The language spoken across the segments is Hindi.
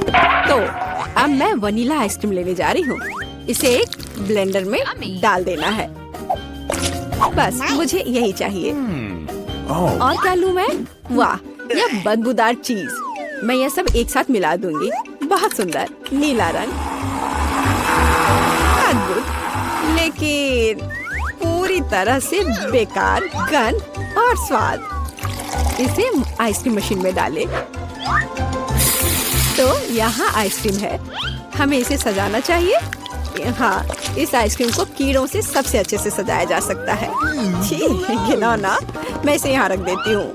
तो अब मैं वनीला आइसक्रीम लेने जा रही हूँ। इसे एक ब्लेंडर में डाल देना है। बस मुझे यही चाहिए। और क्या लूँ मैं? वाह, यह बदबूदार चीज। मैं यह सब एक साथ मिला दूंगी। बहुत सुंदर नीला रंग, अद्भुत, लेकिन पूरी तरह से बेकार गंध और स्वाद। इसे आइसक्रीम मशीन में डालें। तो यहाँ आइसक्रीम है। हमें इसे सजाना चाहिए। हाँ, इस आइसक्रीम को कीड़ों से सबसे अच्छे से सजाया जा सकता है। छी, घिनौना। मैं इसे यहाँ रख देती हूँ।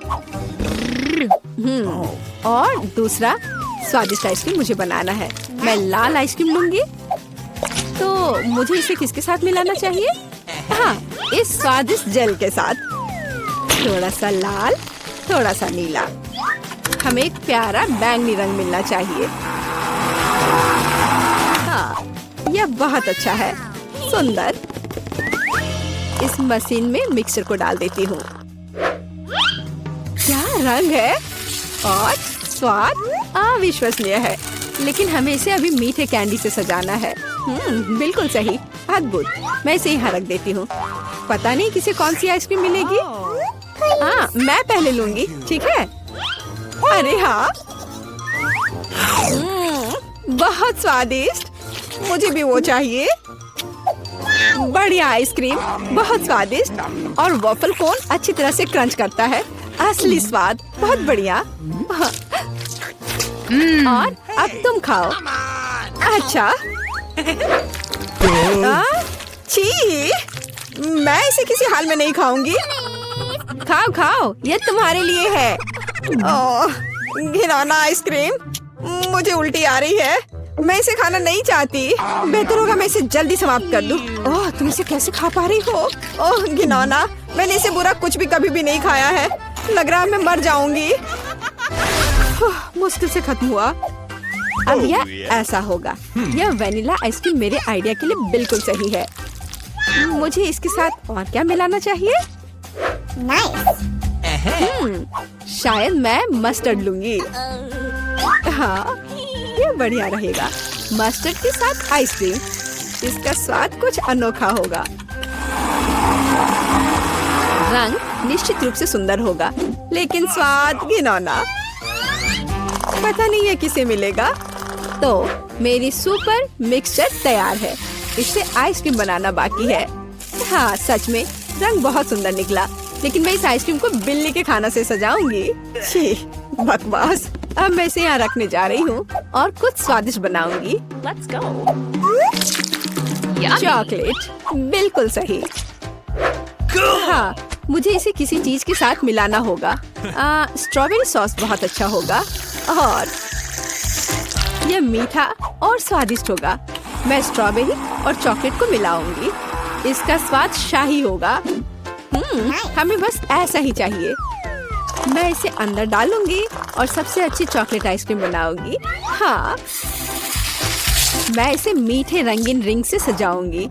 और दूसरा स्वादिष्ट आइसक्रीम मुझे बनाना है। मैं लाल आइसक्रीम लूंगी। तो मुझे इसे किसके साथ मिलाना चाहिए? हाँ, इस स्वादिष्ट जेल के साथ। थोड़ा सा लाल, थोड़ा सा नीला। हमें एक प्यारा बैंगनी रंग मिलना चाहिए। हाँ, यह बहुत अच्छा है। सुंदर। इस मशीन में मिक्सचर को डाल देती हूँ। क्या रंग है और स्वाद अविश्वसनीय है। लेकिन हमें इसे अभी मीठे कैंडी से सजाना है। बिल्कुल सही, अद्भुत। मैं इसे यहाँ रख देती हूँ। पता नहीं किसे कौन सी आइसक्रीम मिलेगी। हाँ, मैं पहले लूंगी, ठीक है? अरे हाँ, बहुत स्वादिष्ट। मुझे भी वो चाहिए। बढ़िया आइसक्रीम, बहुत स्वादिष्ट। और वॉफल कोन अच्छी तरह से क्रंच करता है। असली स्वाद, बहुत बढ़िया। और अब तुम खाओ। अच्छा। छी, मैं इसे किसी हाल में नहीं खाऊंगी। खाओ खाओ, ये तुम्हारे लिए है। ओह, घिनौना आइसक्रीम। मुझे उल्टी आ रही है। मैं इसे खाना नहीं चाहती। बेहतर होगा मैं इसे जल्दी समाप्त कर दूं। ओह, तुम इसे कैसे खा पा रही हो? ओह घिनौना, मैंने इसे बुरा कुछ भी कभी भी नहीं खाया है। लग रहा है मैं मर जाऊंगी। मुश्किल से खत्म हुआ। अब यह ऐसा होगा। यह वेनिला आइसक्रीम मेरे आइडिया के लिए बिल्कुल सही है। मुझे इसके साथ और क्या मिलाना चाहिए? शायद मैं मस्टर्ड लूंगी। हाँ, ये बढ़िया रहेगा। मस्टर्ड के साथ आइसक्रीम। इसका स्वाद कुछ अनोखा होगा। रंग निश्चित रूप से सुंदर होगा, लेकिन स्वाद घिनौना। पता नहीं ये किसे मिलेगा। तो मेरी सुपर मिक्सचर तैयार है। इससे आइसक्रीम बनाना बाकी है। हाँ, सच में रंग बहुत सुंदर निकला। लेकिन मैं इस आइसक्रीम को बिल्ली के खाना से सजाऊंगी। छी, बकवास। अब मैं इसे यहाँ रखने जा रही हूँ और कुछ स्वादिष्ट बनाऊंगी। Let's go. चॉकलेट, बिल्कुल सही। हाँ, मुझे इसे किसी चीज के साथ मिलाना होगा। स्ट्रॉबेरी सॉस बहुत अच्छा होगा और यह मीठा और स्वादिष्ट होगा। मैं स्ट्रॉबेरी और चॉकलेट को मिलाऊंगी। इसका स्वाद शाही होगा। हमें बस ऐसा ही चाहिए। मैं इसे अंदर डालूंगी और सबसे अच्छी चॉकलेट आइसक्रीम बनाऊंगी। हाँ, मैं इसे मीठे रंगीन रिंग से सजाऊंगी।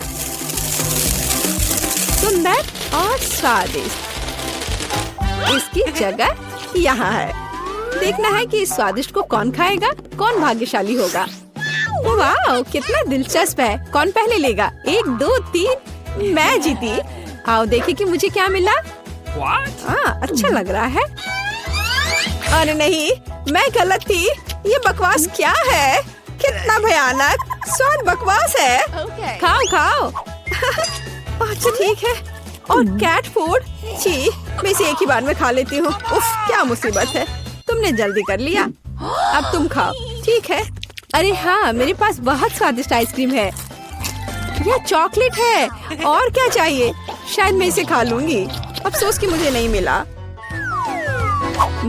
सुंदर और स्वादिष्ट। इसकी जगह यहाँ है। देखना है कि इस स्वादिष्ट को कौन खाएगा, कौन भाग्यशाली होगा। वाह, कितना दिलचस्प है। कौन पहले लेगा? 1, 2, 3। मैं जीती। आओ देखें कि मुझे क्या मिला। हाँ, अच्छा लग रहा है। अरे नहीं, मैं गलत थी। ये बकवास क्या है? कितना भयानक। स्वाद बकवास है। Okay. खाओ खाओ। अच्छा ठीक है। और कैट फूड। छी, मैं इसे एक ही बार में खा लेती हूँ। उफ, क्या मुसीबत है। तुमने जल्दी कर लिया। अब तुम खाओ। ठीक है। अरे हाँ, मेरे पास बहुत स्वादिष्ट आइसक्रीम है। यह चॉकलेट है। और क्या चाहिए? शायद मैं इसे खा लूंगी। अफसोस कि मुझे नहीं मिला।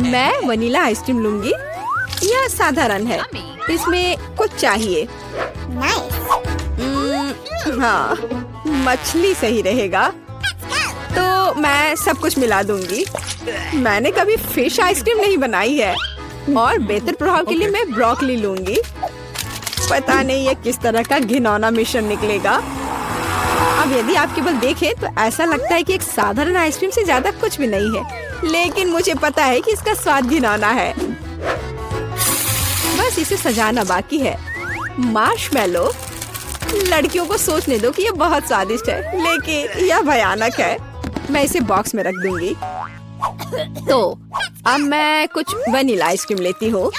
मैं वनीला आइसक्रीम लूंगी। यह साधारण है। इसमें कुछ चाहिए। हाँ, मछली सही रहेगा। तो मैं सब कुछ मिला दूंगी। मैंने कभी फिश आइसक्रीम नहीं बनाई है। और बेहतर प्रभाव के लिए मैं ब्रोकली लूंगी। पता नहीं ये किस तरह का घिनौना मिश्रण निकलेगा। अब यदि आप केवल देखें तो ऐसा लगता है कि एक साधारण आइसक्रीम से ज्यादा कुछ भी नहीं है। लेकिन मुझे पता है कि इसका स्वाद घिनौना है। बस इसे सजाना बाकी है। मार्शमेलो, लड़कियों को सोचने दो कि ये बहुत स्वादिष्ट है, लेकिन यह भयानक है। मैं इसे बॉक्स में रख दूंगी। तो अब मैं कुछ वनीला आइसक्रीम लेती हूँ,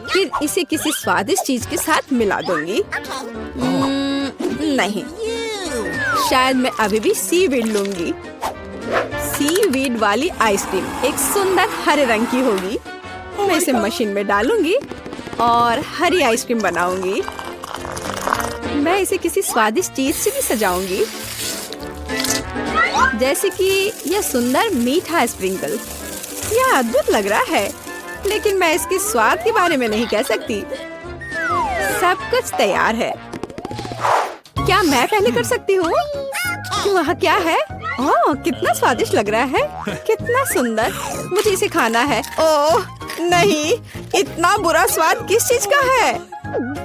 फिर इसे किसी स्वादिष्ट चीज के साथ मिला दूंगी। नहीं, शायद मैं अभी भी सीवीड लूंगी। सीवीड वाली आइसक्रीम एक सुंदर हरे रंग की होगी। मैं इसे मशीन में डालूंगी और हरी आइसक्रीम बनाऊंगी। मैं इसे किसी स्वादिष्ट चीज से भी सजाऊंगी, जैसे कि यह सुंदर मीठा स्प्रिंकल। यह अद्भुत लग रहा है, लेकिन मैं इसके स्वाद के बारे में नहीं कह सकती। सब कुछ तैयार है। क्या मैं पहले कर सकती हूँ? वहाँ क्या है? ओह, कितना स्वादिष्ट लग रहा है, कितना सुंदर। मुझे इसे खाना है। ओह नहीं, इतना बुरा स्वाद किस चीज का है?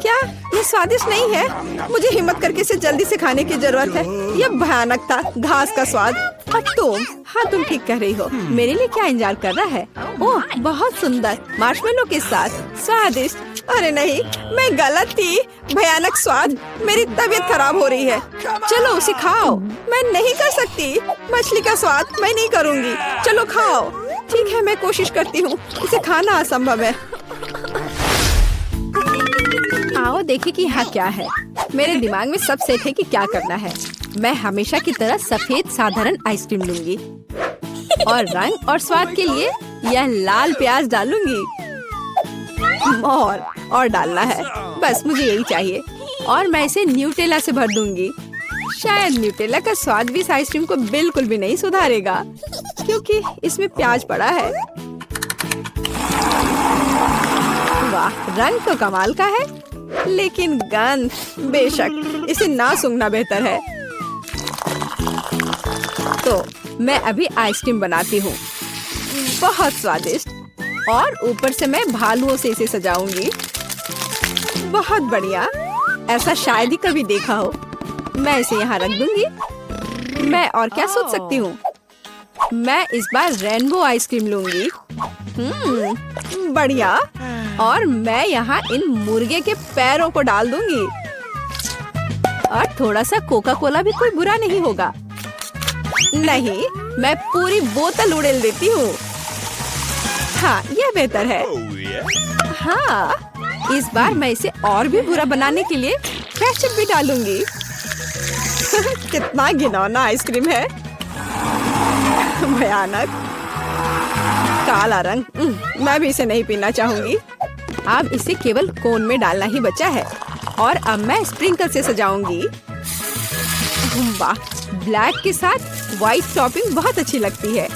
क्या ये स्वादिष्ट नहीं है? मुझे हिम्मत करके इसे जल्दी से खाने की जरूरत है। यह भयानक था, घास का स्वाद। अब तुम, हाँ तुम ठीक कह रही हो। मेरे लिए क्या इंतजार कर रहा है? ओह बहुत सुंदर, मार्शमेलो के साथ स्वादिष्ट। अरे नहीं, मैं गलत थी। भयानक स्वाद, मेरी तबीयत खराब हो रही है। चलो उसे खाओ। मैं नहीं कर सकती। मछली का स्वाद मैं नहीं करूँगी। चलो खाओ। ठीक है, मैं कोशिश करती हूँ। इसे खाना असंभव है। आओ देखें कि यहाँ क्या है। मेरे दिमाग में सब सेट है कि क्या करना है। मैं हमेशा की तरह सफेद साधारण आइसक्रीम लूंगी और रंग और स्वाद के लिए यह लाल प्याज डालूंगी। और डालना है, बस मुझे यही चाहिए। और मैं इसे न्यूटेला से भर दूंगी। शायद न्यूटेला का स्वाद भी इस आइसक्रीम को बिल्कुल भी नहीं सुधारेगा, क्योंकि इसमें प्याज पड़ा है। वाह, रंग तो कमाल का है, लेकिन गंध, बेशक इसे ना सूंघना बेहतर है। तो मैं अभी आइसक्रीम बनाती हूँ, बहुत स्वादिष्ट। और ऊपर से मैं भालुओं से इसे सजाऊंगी। बहुत बढ़िया, ऐसा शायद ही कभी देखा हो। मैं इसे यहाँ रख दूंगी। मैं और क्या सोच सकती हूँ? मैं इस बार रेनबो आइसक्रीम लूंगी। बढ़िया। और मैं यहाँ इन मुर्गे के पैरों को डाल दूंगी। और थोड़ा सा कोका कोला भी कोई बुरा नहीं होगा। नहीं, मैं पूरी बोतल उड़ेल देती हूँ। हाँ, यह बेहतर है। हाँ, इस बार मैं इसे और भी बुरा बनाने के लिए केचप भी डालूंगी। कितना घिनौना आइसक्रीम है, भयानक काला रंग। मैं भी इसे नहीं पीना चाहूंगी। अब इसे केवल कोन में डालना ही बचा है। और अब मैं स्प्रिंकल से सजाऊंगी। वाह, ब्लैक के साथ व्हाइट टॉपिंग बहुत अच्छी लगती है,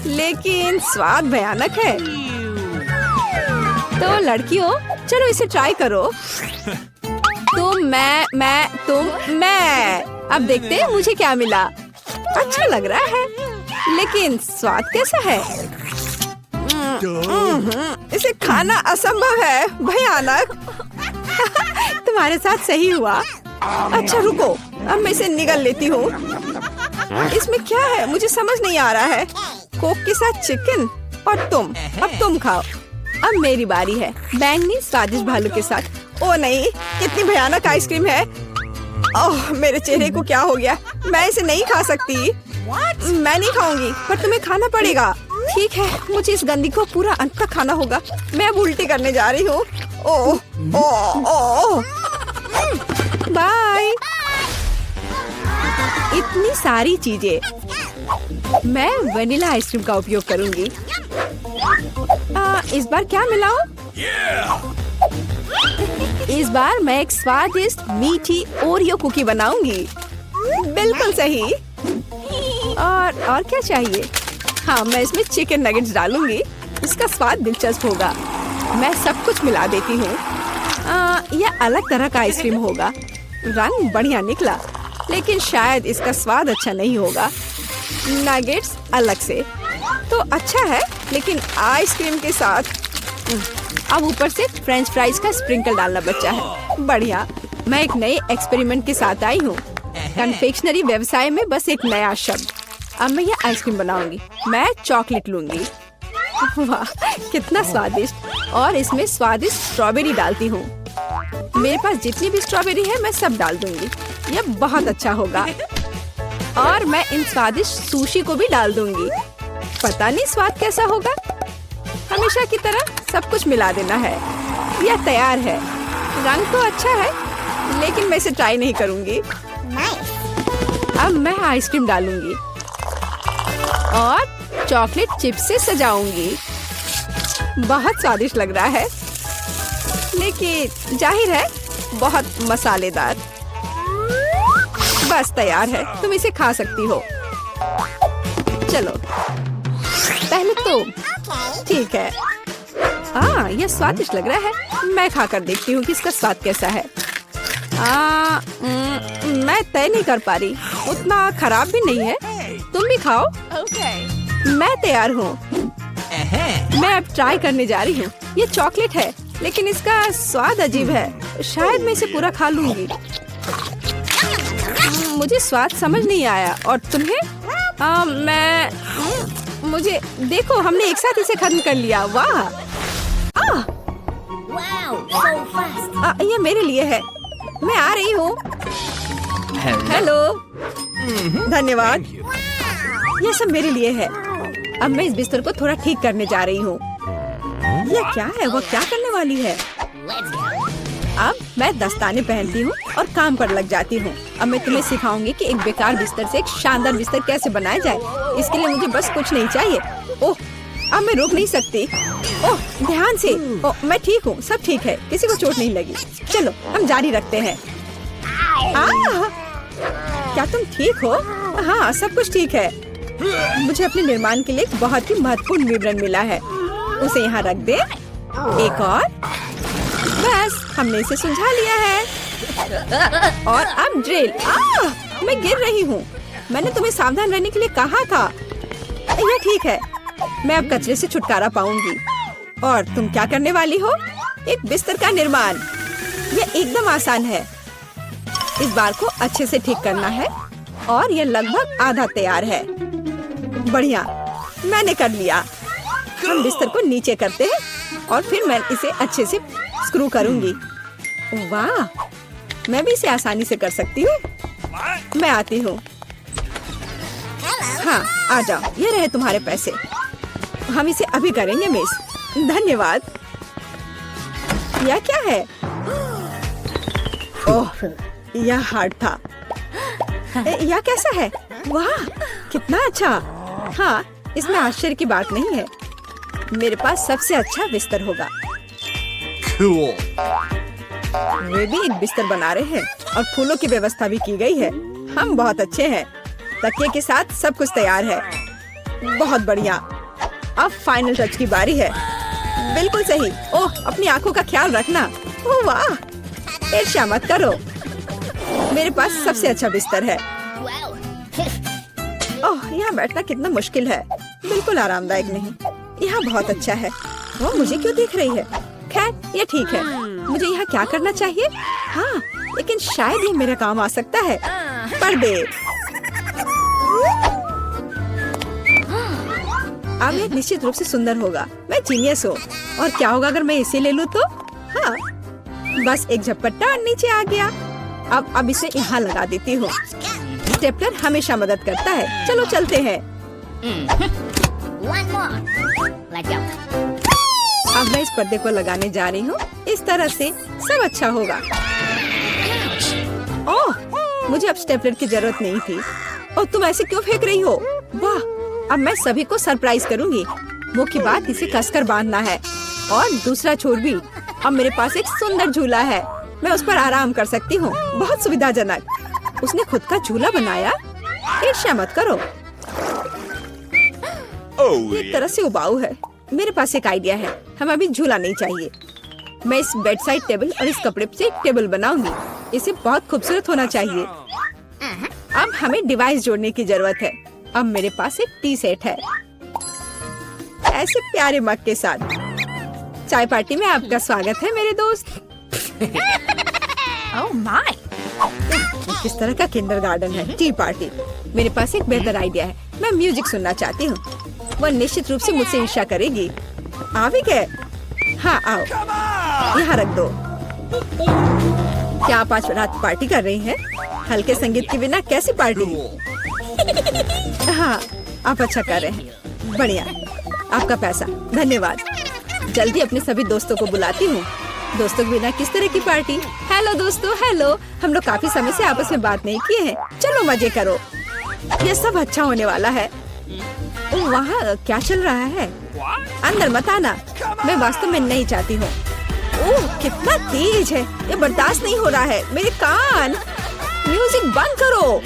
लेकिन स्वाद भयानक है। तो लड़कियों, चलो इसे ट्राई करो। तुम, मैं। अब देखते हैं मुझे क्या मिला। अच्छा लग रहा है, लेकिन स्वाद कैसा है? इसे खाना असंभव है, भयानक। तुम्हारे साथ सही हुआ। अच्छा रुको, अब मैं इसे निगल लेती हूँ। इसमें क्या है मुझे समझ नहीं आ रहा है। कोक के साथ चिकन। और तुम, अब तुम खाओ। अब मेरी बारी है, बैंगनी स्वादिष्ट भालू के साथ। ओ नहीं, कितनी भयानक आइसक्रीम है। ओह, मेरे चेहरे को क्या हो गया? मैं इसे नहीं खा सकती। मैं नहीं खाऊंगी, पर तुम्हें खाना पड़ेगा। ठीक है, मुझे इस गंदी को पूरा अंत तक खाना होगा। मैं अब उल्टी करने जा रही हूँ। ओह, ओह, ओह। बाय। इतनी सारी चीजें। मैं वनीला आइसक्रीम का उपयोग करूंगी। इस बार क्या मिलाऊं? इस बार मैं एक स्वादिष्ट मीठी ओरियो कुकी बनाऊंगी। बिल्कुल सही। और क्या चाहिए? हाँ, मैं इसमें चिकन नगेट्स डालूंगी। इसका स्वाद दिलचस्प होगा। मैं सब कुछ मिला देती हूँ। यह अलग तरह का आइसक्रीम होगा। रंग बढ़िया निकला, लेकिन शायद इसका स्वाद अच्छा नहीं होगा। नगेट्स अलग से तो अच्छा है, लेकिन आइसक्रीम के साथ अब ऊपर से फ्रेंच फ्राइज का स्प्रिंकल डालना बचा है। बढ़िया। मैं एक नए एक्सपेरिमेंट के साथ आई हूँ। कन्फेक्शनरी व्यवसाय में बस एक नया शब्द। अब मैं ये आइसक्रीम बनाऊंगी। मैं चॉकलेट लूंगी। वाह, कितना स्वादिष्ट। और इसमें स्वादिष्ट स्ट्रॉबेरी डालती हूँ। मेरे पास जितनी भी स्ट्रॉबेरी है मैं सब डाल दूंगी। यह बहुत अच्छा होगा। और मैं इन स्वादिष्ट सुशी को भी डाल दूंगी। पता नहीं स्वाद कैसा होगा। हमेशा की तरह सब कुछ मिला देना है। यह तैयार है। रंग तो अच्छा है, लेकिन मैं इसे ट्राई नहीं करूंगी। अब मैं आइसक्रीम डालूंगी और चॉकलेट चिप्स से सजाऊंगी। बहुत स्वादिष्ट लग रहा है, लेकिन जाहिर है बहुत मसालेदार। बस तैयार है, तुम इसे खा सकती हो। चलो पहले तुम। ठीक है। यह स्वादिष्ट लग रहा है। मैं खाकर देखती हूँ कि इसका स्वाद कैसा है। मैं तय नहीं कर पा रही। उतना खराब भी नहीं है। तुम भी खाओ। मैं तैयार हूँ। मैं अब ट्राई करने जा रही हूँ। ये चॉकलेट है, लेकिन इसका स्वाद अजीब है। शायद मैं इसे पूरा खा लूंगी। मुझे स्वाद समझ नहीं आया। और तुम्हें? मुझे देखो, हमने एक साथ इसे खत्म कर लिया। वाह! ये मेरे लिए है। मैं आ रही हूँ। हेलो। धन्यवाद। ये सब मेरे लिए है। अब मैं इस बिस्तर को थोड़ा ठीक करने जा रही हूँ। यह क्या है? वो क्या करने वाली है? अब मैं दस्ताने पहनती हूँ और काम पर लग जाती हूँ। अब मैं तुम्हें सिखाऊंगी कि एक बेकार बिस्तर से एक शानदार बिस्तर कैसे बनाया जाए। इसके लिए मुझे बस कुछ नहीं चाहिए। ओह, अब मैं रुक नहीं सकती। ओह, ध्यान से। ओह, मैं ठीक हूँ, सब ठीक है, किसी को चोट नहीं लगी। चलो हम जारी रखते हैं। क्या तुम ठीक हो? हाँ, सब कुछ ठीक है। मुझे अपने निर्माण के लिए एक बहुत ही महत्वपूर्ण विवरण मिला है। उसे यहाँ रख दे। एक और। बस, हमने इसे सुलझा लिया है। और अब ड्रिल। मैं गिर रही हूँ। मैंने तुम्हें सावधान रहने के लिए कहा था। यह ठीक है। मैं अब कचरे से छुटकारा पाऊंगी। और तुम क्या करने वाली हो? एक बिस्तर का निर्माण। यह एकदम आसान है। इस बार को अच्छे से ठीक करना है और यह लगभग आधा तैयार है। बढ़िया, मैंने कर लिया। हम बिस्तर को नीचे करते हैं और फिर मैं इसे अच्छे से स्क्रू करूंगी। वाह, मैं भी इसे आसानी से कर सकती हूँ। मैं आती हूँ। हाँ, आ जाओ। ये रहे तुम्हारे पैसे। हम इसे अभी करेंगे मिस। धन्यवाद। यह क्या है? ओह, यह हार्ड था। यह कैसा है? वाह, कितना अच्छा। हाँ, इसमें आश्चर्य की बात नहीं है। मेरे पास सबसे अच्छा बिस्तर होगा। Cool. वे भी एक बिस्तर बना रहे हैं और फूलों की व्यवस्था भी की गई है। हम बहुत अच्छे हैं। तकिए के साथ सब कुछ तैयार है। बहुत बढ़िया। अब फाइनल टच की बारी है। बिल्कुल सही। ओह, अपनी आंखों का ख्याल रखना। ओह वाह, ईर्ष्या मत करो। मेरे पास सबसे अच्छा बिस्तर है। ओह, यहाँ बैठना कितना मुश्किल है। बिल्कुल आरामदायक नहीं। यहाँ बहुत अच्छा है। वो मुझे क्यों देख रही है? खैर, ये ठीक है। मुझे यहाँ क्या करना चाहिए? हाँ, लेकिन शायद ये मेरे काम आ सकता है। पर्दे। अब ये निश्चित रूप से सुंदर होगा। मैं जीनियस हूँ। और क्या होगा अगर मैं इसे ले लूँ तो? हाँ, बस एक झपट्टा और नीचे आ गया। अब इसे यहाँ लगा देती हूँ। स्टेपलर हमेशा मदद करता है। चलो चलते हैं। अब मैं इस पर्दे को लगाने जा रही हूँ। इस तरह से सब अच्छा होगा। ओह, मुझे अब स्टेपलर की जरूरत नहीं थी। और तुम ऐसे क्यों फेंक रही हो? वाह, अब मैं सभी को सरप्राइज करूँगी। मुख्य बात इसे कसकर बांधना है और दूसरा छोर भी। अब मेरे पास एक सुंदर झूला है। मैं उस पर आराम कर सकती हूँ। बहुत सुविधाजनक। उसने खुद का झूला बनाया। ईर्ष्या मत करो। एक तरह से उबाऊ है। मेरे पास एक आइडिया है। हमें अभी झूला नहीं चाहिए। मैं इस बेड साइड टेबल और इस कपड़े से एक टेबल बनाऊंगी। इसे बहुत खूबसूरत होना चाहिए। अब हमें डिवाइस जोड़ने की जरूरत है। अब मेरे पास एक टी सेट है, ऐसे प्यारे मग के साथ। चाय पार्टी में आपका स्वागत है मेरे दोस्त। Oh my! किस तरह का किंडरगार्टन है? T party. मेरे पास एक बेहतर आइडिया है। मैं म्यूजिक सुनना चाहती हूँ। वह निश्चित रूप से मुझसे ईर्ष्या करेगी। आ भी गए? हाँ आओ, यहाँ रख दो। क्या आप आज रात पार्टी कर रही हैं? हल्के संगीत के बिना कैसी पार्टी? हाँ आप अच्छा कर रहे हैं, बढ़िया। आपका पैसा, धन्यवाद। जल्दी अपने सभी दोस्तों को बुलाती हूँ। दोस्तों के बिना किस तरह की पार्टी? हेलो दोस्तों, हेलो। हम लोग काफी समय से आपस में बात नहीं किए हैं। चलो मजे करो, ये सब अच्छा होने वाला है। ओह वहाँ क्या चल रहा है? अंदर मत आना, मैं वास्तव में नहीं चाहती हूँ। ओह कितना तेज है, ये बर्दाश्त नहीं हो रहा है। मेरे कान, म्यूजिक बंद करो।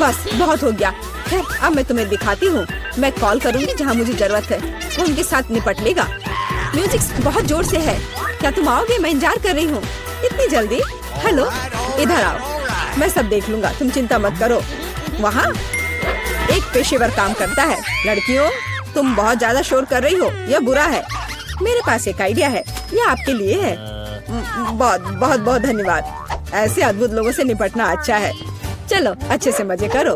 बस बहुत हो गया। खैर अब मैं तुम्हें दिखाती हूँ। मैं कॉल करूँगी जहाँ मुझे जरूरत है, वो उनके साथ निपट लेगा। म्यूजिक बहुत जोर से है, क्या तुम आओगे? मैं इंतजार कर रही हूँ। इतनी जल्दी? हेलो, इधर आओ, मैं सब देख लूंगा, तुम चिंता मत करो। वहाँ एक पेशेवर काम करता है। लड़कियों तुम बहुत ज्यादा शोर कर रही हो, यह बुरा है। मेरे पास एक आइडिया है, यह आपके लिए है। बहुत बहुत बहुत धन्यवाद। ऐसे अद्भुत लोगों से निपटना अच्छा है। चलो अच्छे से मजे करो।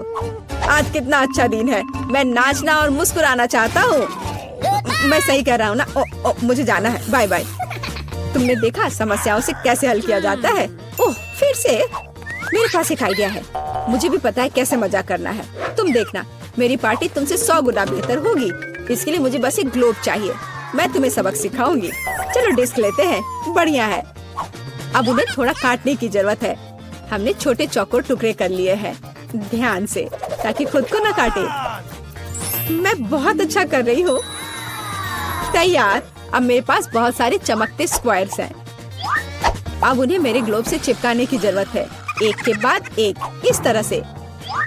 आज कितना अच्छा दिन है, मैं नाचना और मुस्कुराना चाहता हूँ। मैं सही कह रहा हूँ ना? मुझे जाना है, बाय बाय। तुमने देखा समस्याओं से कैसे हल किया जाता है? ओह फिर से? मेरे पास एक आइडिया है, मुझे भी पता है कैसे मजाक करना है। तुम देखना, मेरी पार्टी तुमसे 100 गुना बेहतर होगी। इसके लिए मुझे बस एक ग्लोब चाहिए, मैं तुम्हें सबक सिखाऊंगी। चलो डिस्क लेते हैं, बढ़िया है। अब उन्हें थोड़ा काटने की जरूरत है। हमने छोटे चौकोर टुकड़े कर लिए हैं, ध्यान से, ताकि खुद को न काटे। मैं बहुत अच्छा कर रही हूँ। तैयार। अब मेरे पास बहुत सारे चमकते स्क्वायर्स हैं। अब उन्हें मेरे ग्लोब से चिपकाने की जरूरत है, एक के बाद एक, इस तरह से।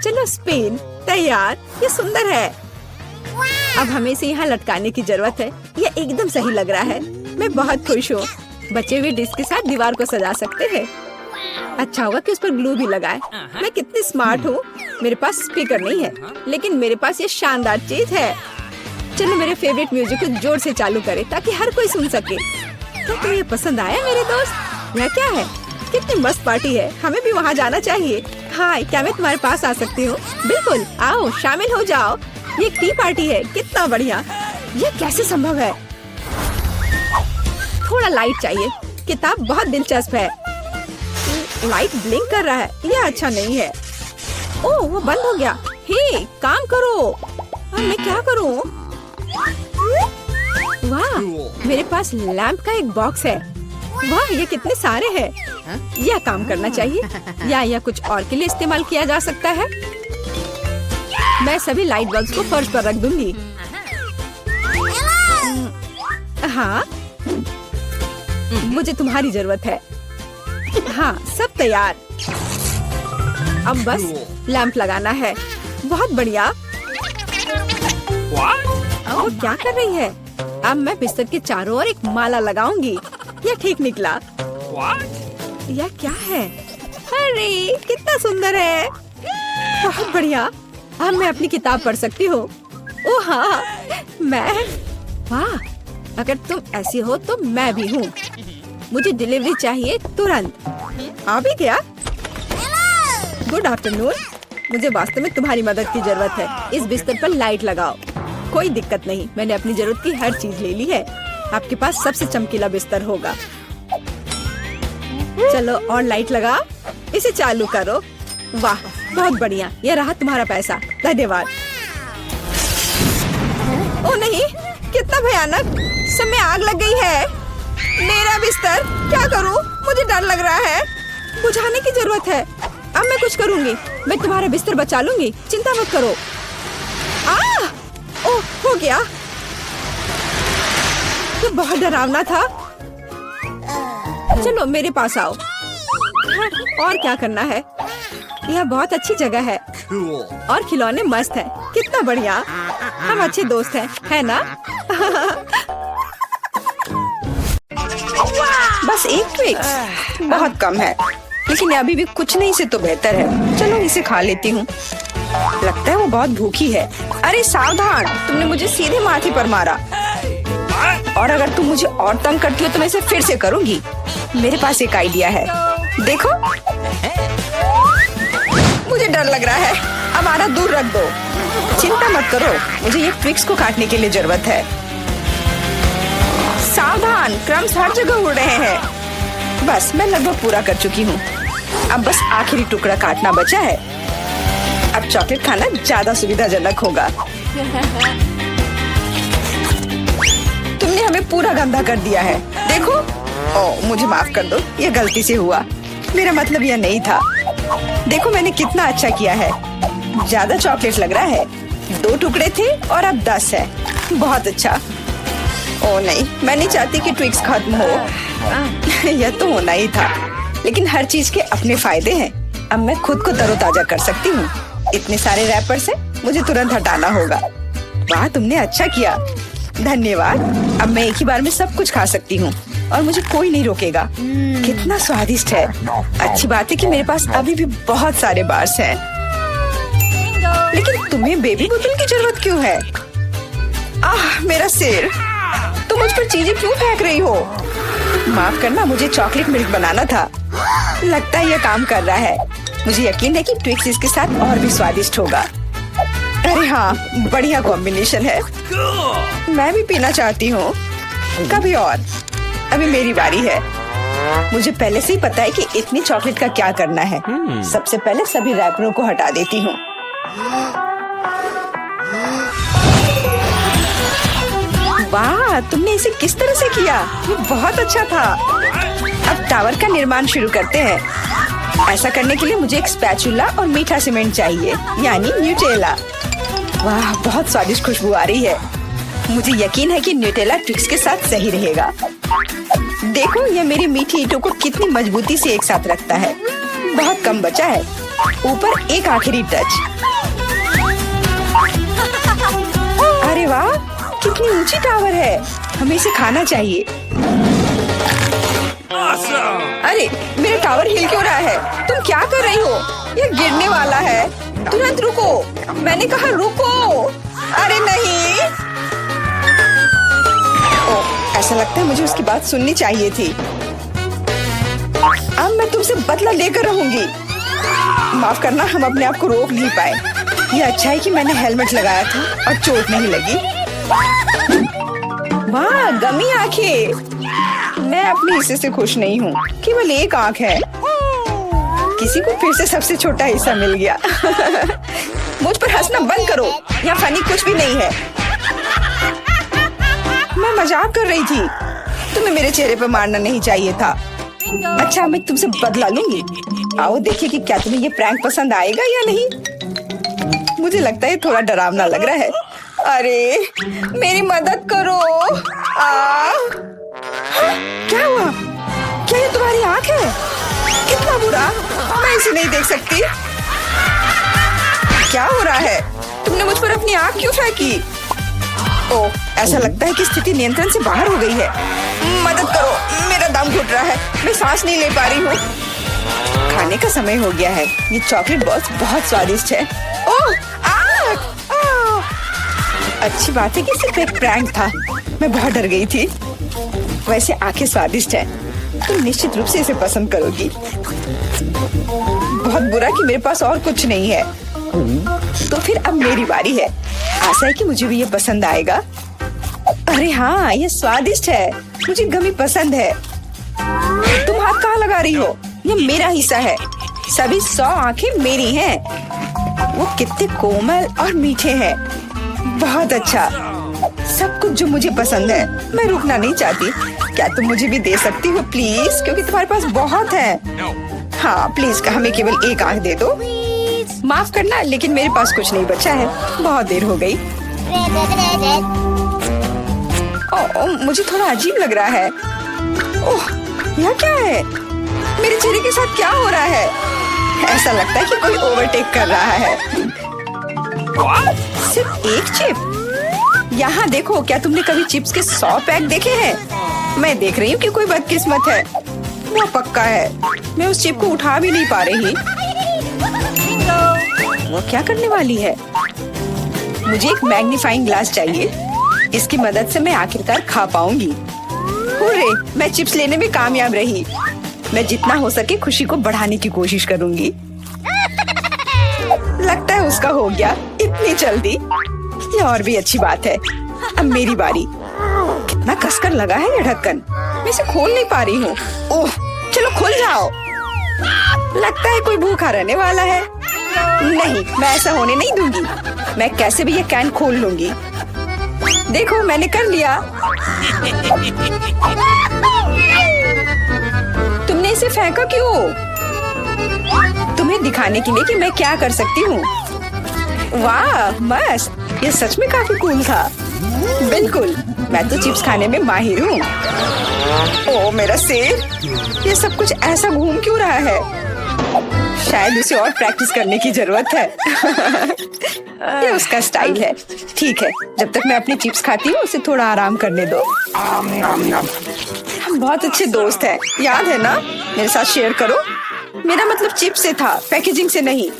चलो स्पिन। तैयार, ये सुंदर है। अब हमें इसे यहाँ लटकाने की जरूरत है। यह एकदम सही लग रहा है, मैं बहुत खुश हूँ। बचे हुए डिस्क के साथ दीवार को सजा सकते हैं। अच्छा होगा कि उस पर ग्लू भी लगाए। मैं कितनी स्मार्ट हूँ। मेरे पास स्पीकर नहीं है, लेकिन मेरे पास ये शानदार चीज है। चलो मेरे फेवरेट म्यूजिक को जोर से चालू करें ताकि हर कोई सुन सके। क्या तुम्हें ये पसंद आया मेरे दोस्त? यह क्या है? कितनी मस्त पार्टी है, हमें भी वहाँ जाना चाहिए। हाय, क्या मैं तुम्हारे पास आ सकती हूँ? बिल्कुल, आओ शामिल हो जाओ। ये एक टी पार्टी है, कितना बढ़िया। ये कैसे संभव है? थोड़ा लाइट चाहिए। किताब बहुत दिलचस्प है। लाइट ब्लिंक कर रहा है, यह अच्छा नहीं है। ओह वो बंद हो गया। हे काम करो। अब मैं क्या करूँ? वाह, मेरे पास लैंप का एक बॉक्स है। वाह ये कितने सारे हैं। यह काम करना चाहिए या कुछ और के लिए इस्तेमाल किया जा सकता है। मैं सभी लाइट बल्ब्स को फर्श पर रख दूंगी। हाँ मुझे तुम्हारी जरूरत है। हाँ सब तैयार। अब बस लैंप लगाना है। बहुत बढ़िया। वो क्या कर रही है? अब मैं बिस्तर के चारों ओर एक माला लगाऊंगी। यह ठीक निकला। यह क्या है? अरे कितना सुंदर है। बहुत बढ़िया। अब मैं अपनी किताब पढ़ सकती हूँ। ओह हाँ मैं। वाह अगर तुम ऐसी हो तो मैं भी हूँ। मुझे डिलीवरी चाहिए तुरंत। आ भी गया? Good afternoon. मुझे वास्तव में तुम्हारी मदद की जरूरत है। इस बिस्तर पर लाइट लगाओ। कोई दिक्कत नहीं, मैंने अपनी जरूरत की हर चीज ले ली है। आपके पास सबसे चमकीला बिस्तर होगा। चलो और लाइट लगाओ, इसे चालू करो। वाह बहुत बढ़िया, यह रहा तुम्हारा पैसा, धन्यवाद। ओ नहीं, कितना भयानक, सब में आग लग गई है। मेरा बिस्तर, क्या करूं? मुझे डर लग रहा है। बुझाने की जरूरत है। अब मैं कुछ करूंगी, मैं तुम्हारा बिस्तर बचा लूंगी, चिंता मत करो। ओह हो गया। ये बहुत डरावना था। चलो मेरे पास आओ। और क्या करना है? यह बहुत अच्छी जगह है और खिलौने मस्त हैं। कितना बढ़िया, हम अच्छे दोस्त हैं, है ना? बस एक ट्विक्स बहुत कम है, लेकिन अभी भी कुछ नहीं से तो बेहतर है। चलो इसे खा लेती हूँ। लगता है वो बहुत भूखी है। अरे सावधान, तुमने मुझे सीधे माथे पर मारा। और अगर तुम मुझे और तंग करती हो तो मैं इसे फिर से करूंगी। मेरे पास एक आइडिया है, देखो। मुझे डर लग रहा है, अब आना दूर रख दो। चिंता मत करो, मुझे ये ट्विक्स को काटने के लिए जरूरत है। सावधान, क्रम्स हर जगह उड़ रहे हैं। बस मैं लगभग पूरा कर चुकी हूँ। अब बस आखिरी टुकड़ा काटना बचा है। अब चॉकलेट खाना ज्यादा सुविधाजनक होगा। तुमने हमें पूरा गंदा कर दिया है। देखो, ओह मुझे माफ कर दो, ये गलती से हुआ। मेरा मतलब यह नहीं था। देखो मैंने कितना अच्छा किया है। ज्यादा चॉकलेट लग रहा है। 2 टुकड़े थे और अब 10 है। बहुत अच्छा। ओह नहीं, मैं नहीं चाहती कि ट्विक्स खत्म हो। यह तो होना ही था, लेकिन हर चीज के अपने फायदे हैं। अब मैं खुद को तरोताजा कर सकती हूँ। इतने सारे रैपर से मुझे तुरंत हटाना होगा। वाह, तुमने अच्छा किया, धन्यवाद। अब मैं एक ही बार में सब कुछ खा सकती हूँ और मुझे कोई नहीं रोकेगा। कितना स्वादिष्ट है। अच्छी बात है कि मेरे पास अभी भी बहुत सारे बार्स हैं। लेकिन तुम्हें बेबी बोतल की जरूरत क्यों है? आह, मेरा सिर। तुम मुझ पर चीजें क्यों फेंक रही हो? माफ करना, मुझे चॉकलेट मिल्क बनाना था। लगता है यह काम कर रहा है। मुझे यकीन है कि ट्विक्स इसके साथ और भी स्वादिष्ट होगा। अरे हाँ, बढ़िया कॉम्बिनेशन है। मैं भी पीना चाहती हूँ। कभी और। अभी मेरी बारी है। मुझे पहले से ही पता है कि इतनी चॉकलेट का क्या करना है। सबसे पहले सभी रैपरों को हटा देती हूँ। वाह, तुमने इसे किस तरह से किया? ये बहुत अच्छा था। अब टावर का निर्माण शुरू करते हैं। ऐसा करने के लिए मुझे एक स्पैचुला और मीठा सीमेंट चाहिए, यानी न्यूटेला। वाह, बहुत स्वादिष्ट खुशबू आ रही है। मुझे यकीन है कि न्यूटेला ट्विक्स के साथ सही रहेगा। देखो, यह मेरी मीठी ईंटों को कितनी मजबूती से एक साथ रखता है। बहुत कम बचा है। ऊपर एक आखिरी टच। अरे वाह, कितनी ऊंची टावर है। हमें इसे खाना चाहिए। अरे, मेरा टावर हिल क्यों रहा है? तुम क्या कर रही हो? यह गिरने वाला है। तुरंत रुको, मैंने कहा रुको। अरे नहीं। ओह, ऐसा लगता है मुझे उसकी बात सुननी चाहिए थी। अब मैं तुमसे बदला लेकर रहूंगी। माफ करना, हम अपने आप को रोक नहीं पाए। यह अच्छा है कि मैंने हेलमेट लगाया था और चोट नहीं लगी। वाह, गमी आंखें। मैं अपने हिस्से से खुश नहीं हूँ। केवल एक आंख है। किसी को फिर से सबसे छोटा हिस्सा मिल गया। मुझ पर हंसना बंद करो। यहाँ फनी कुछ भी नहीं है। मैं मजाक कर रही थी। तुम्हें मेरे चेहरे पर मारना नहीं चाहिए था। अच्छा, मैं तुमसे बदला लूंगी। आओ देखिए कि क्या तुम्हें ये प्रैंक पसंद आएगा या नहीं। मुझे लगता है थोड़ा डरावना लग रहा है। अरे, मेरी मदद करो। क्या हुआ? क्या ये तुम्हारी आँख है? कितना बुरा। मैं इसे नहीं देख सकती। क्या हो रहा है? तुमने मुझ पर अपनी आँख क्यों फेंकी? ओह, ऐसा लगता है कि स्थिति नियंत्रण से बाहर हो गई है। मदद करो, मेरा दम घुट रहा है। मैं सांस नहीं ले पा रही हूँ। खाने का समय हो गया है। ये चॉकलेट बॉल्स बहुत स्वादिष्ट है। ओह, अच्छी बात है कि सिर्फ एक प्रैंक था। मैं बहुत डर गई थी। वैसे आंखें स्वादिष्ट है। तुम निश्चित रूप से इसे पसंद करोगी। बहुत बुरा कि मेरे पास और कुछ नहीं है। तो फिर अब मेरी बारी है। आशा है कि मुझे भी ये पसंद आएगा। अरे हाँ, ये स्वादिष्ट है। मुझे गमी पसंद है। तुम हाथ कहाँ लगा रही हो? ये मेरा हिस्सा है। सभी 100 आंखें मेरी हैं। वो कितने कोमल और मीठे हैं। बहुत अच्छा, सब कुछ जो मुझे पसंद है। मैं रुकना नहीं चाहती। क्या तुम मुझे भी दे सकती हो प्लीज? क्योंकि तुम्हारे पास बहुत है। हाँ प्लीज, हमें केवल एक आंख दे दो। माफ करना, लेकिन मेरे पास कुछ नहीं बचा है। बहुत देर हो गई। ओह, मुझे थोड़ा अजीब लग रहा है। ओह, यह क्या है? मेरे चेहरे के साथ क्या हो रहा है? ऐसा लगता है कि कोई ओवरटेक कर रहा है। सिर्फ एक चिप? यहाँ देखो, क्या तुमने कभी चिप्स के 100 पैक देखे हैं? मैं देख रही हूँ कि कोई बदकिस्मत है। वो पक्का है। मैं उस चिप को उठा भी नहीं पा रही। वो क्या करने वाली है? मुझे एक मैग्नीफाइंग ग्लास चाहिए। इसकी मदद से मैं आखिरकार खा पाऊंगी। हुर्रे, मैं चिप्स लेने में कामयाब रही। मैं जितना हो सके खुशी को बढ़ाने की कोशिश करूंगी। लगता है उसका हो गया। इतनी जल्दी, ये और भी अच्छी बात है। अब मेरी बारी। कितना कसकर लगा है ये ढक्कन, मैं इसे खोल नहीं पा रही हूँ। ओह, चलो खुल जाओ। लगता है कोई भूखा रहने वाला है। नहीं, मैं ऐसा होने नहीं दूंगी। मैं कैसे भी ये कैन खोल लूंगी। देखो, मैंने कर लिया। तुमने इसे फेंका क्यों? तुम्हें दिखाने के लिए कि मैं क्या कर सकती हूँ। वाह, मस्त! ये सच में काफी कूल था। बिल्कुल, मैं तो चिप्स खाने में माहिर हूँ। ओह मेरा सिर, ये सब कुछ ऐसा घूम क्यों रहा है? शायद उसे और प्रैक्टिस करने की जरूरत है। ये उसका स्टाइल है। ठीक है, जब तक मैं अपनी चिप्स खाती हूँ उसे थोड़ा आराम करने दो। हम बहुत अच्छे दोस्त हैं, याद है ना? मेरे साथ शेयर करो। मेरा मतलब चिप्स से था, पैकेजिंग से नहीं।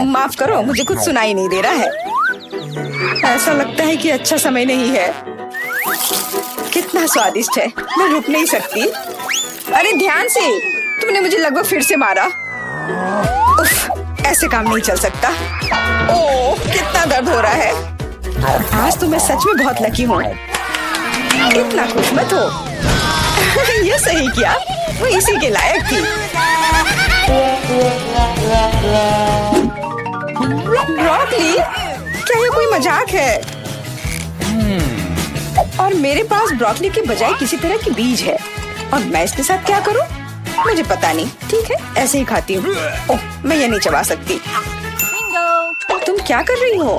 माफ करो, मुझे कुछ सुनाई नहीं दे रहा है। ऐसा लगता है कि अच्छा समय नहीं है। कितना स्वादिष्ट है, मैं रुक नहीं सकती। अरे ध्यान से, तुमने मुझे लगभग फिर से मारा। उफ, ऐसे काम नहीं चल सकता। ओह, कितना दर्द हो रहा है। आज तो मैं सच में बहुत लकी हूँ। इतना खुश मत हो। ये सही किया, वो इसी के लायक थी। ब्रोकली, क्या ये कोई मजाक है? और मेरे पास ब्रोकली के बजाय किसी तरह की बीज है, और मैं इसके साथ क्या करूं? मुझे पता नहीं। ठीक है, ऐसे ही खाती हूँ। ओह, मैं ये नहीं चबा सकती। तुम क्या कर रही हो?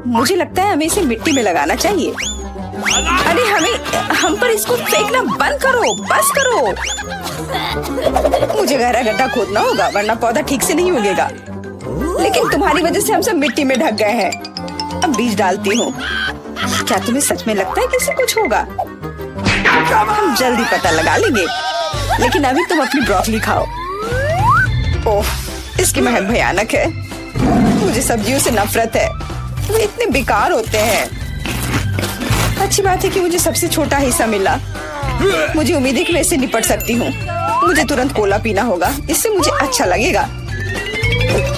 मुझे लगता है हमें इसे मिट्टी में लगाना चाहिए। अरे हम पर इसको फेंकना बंद करो, बस करो। मुझे गहरा गड्ढा खोदना होगा, वरना पौधा ठीक से नहीं उगेगा। लेकिन तुम्हारी वजह से हम सब मिट्टी में ढक गए हैं। अब बीज डालती हूँ। क्या तुम्हें सच में लगता है कि इससे कुछ होगा? हम जल्दी पता लगा लेंगे। लेकिन अभी तुम अपनी ब्रोकली खाओ। ओह, इसकी महक भयानक है। मुझे सब्जियों से नफरत है, वे इतने बेकार होते हैं। अच्छी बात है कि मुझे सबसे छोटा हिस्सा मिला। मुझे उम्मीद है कि मैं इससे निपट सकती हूँ। मुझे तुरंत कोला पीना होगा, इससे मुझे अच्छा लगेगा।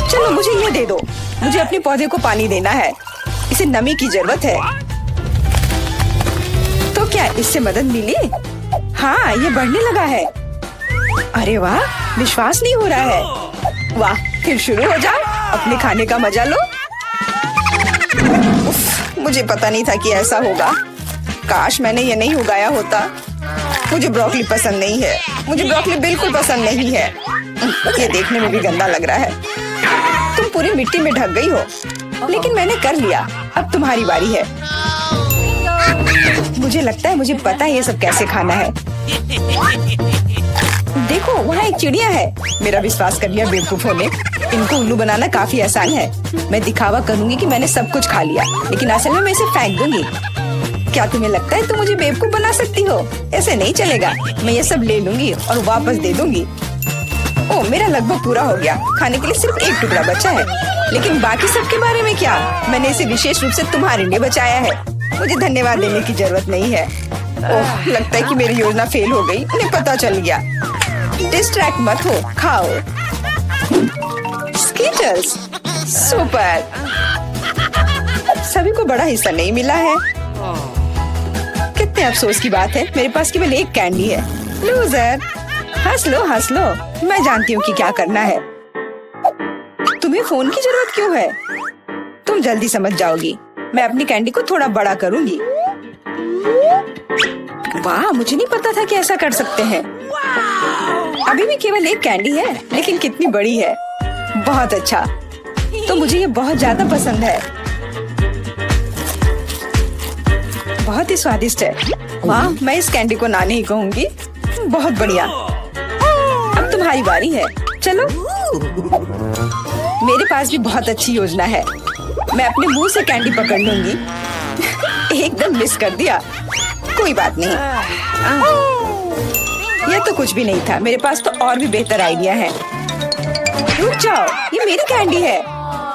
चलो मुझे ये दे दो। मुझे अपने पौधे को पानी देना है, इसे नमी की जरूरत है। तो क्या इससे मदद मिली? हाँ, ये बढ़ने लगा है। अरे वाह, विश्वास नहीं हो रहा है। वाह, फिर शुरू हो जाओ, अपने खाने का मजा लो। उफ, मुझे पता नहीं था कि ऐसा होगा। काश मैंने ये नहीं उगाया होता। मुझे ब्रोकली पसंद नहीं है। मुझे ब्रोकली बिल्कुल पसंद नहीं है। ये देखने में भी गंदा लग रहा है। तुम पूरी मिट्टी में ढक गई हो, लेकिन मैंने कर लिया। अब तुम्हारी बारी है। मुझे लगता है मुझे पता है ये सब कैसे खाना है। देखो, वहाँ एक चिड़िया है। मेरा विश्वास कर लिया बेवकूफों ने। इनको उल्लू बनाना काफी आसान है। मैं दिखावा करूंगी कि मैंने सब कुछ खा लिया, लेकिन असल में मैं इसे फेंक दूंगी। क्या तुम्हें लगता है तुम मुझे बेवकूफ बना सकती हो? ऐसे नहीं चलेगा। मैं ये सब ले लूंगी और वापस दे दूंगी। ओह, मेरा लगभग पूरा हो गया। खाने के लिए सिर्फ एक टुकड़ा बचा है। लेकिन बाकी सब के बारे में क्या? मैंने इसे विशेष रूप से तुम्हारे लिए बचाया है। मुझे धन्यवाद देने की जरूरत नहीं है। ओह, लगता है कि मेरी योजना फेल हो गई। उन्हें पता चल गया। डिस्ट्रैक्ट मत हो, खाओ। Skittles, super. सभी को बड़ा हिस्सा नहीं मिला है। कितने अफसोस की बात है, मेरे पास केवल एक कैंडी है। लूजर, हंस लो हंस लो। मैं जानती हूँ कि क्या करना है। तुम्हें फोन की जरूरत क्यों है? तुम जल्दी समझ जाओगी। मैं अपनी कैंडी को थोड़ा बड़ा करूंगी। वाह, मुझे नहीं पता था कि ऐसा कर सकते हैं। अभी भी केवल एक कैंडी है, लेकिन कितनी बड़ी है। बहुत अच्छा, तो मुझे ये बहुत ज्यादा पसंद है। बहुत ही स्वादिष्ट है। वाह, मैं इस कैंडी को ना नहीं कहूंगी। बहुत बढ़िया। अब तुम्हारी बारी है। चलो, मेरे पास भी बहुत अच्छी योजना है। मैं अपने मुंह से कैंडी पकड़ लूंगी। एकदम मिस कर दिया। कोई बात नहीं। यह तो कुछ भी नहीं था। मेरे पास तो और भी बेहतर आइडिया है। रुक जाओ, ये मेरी कैंडी है।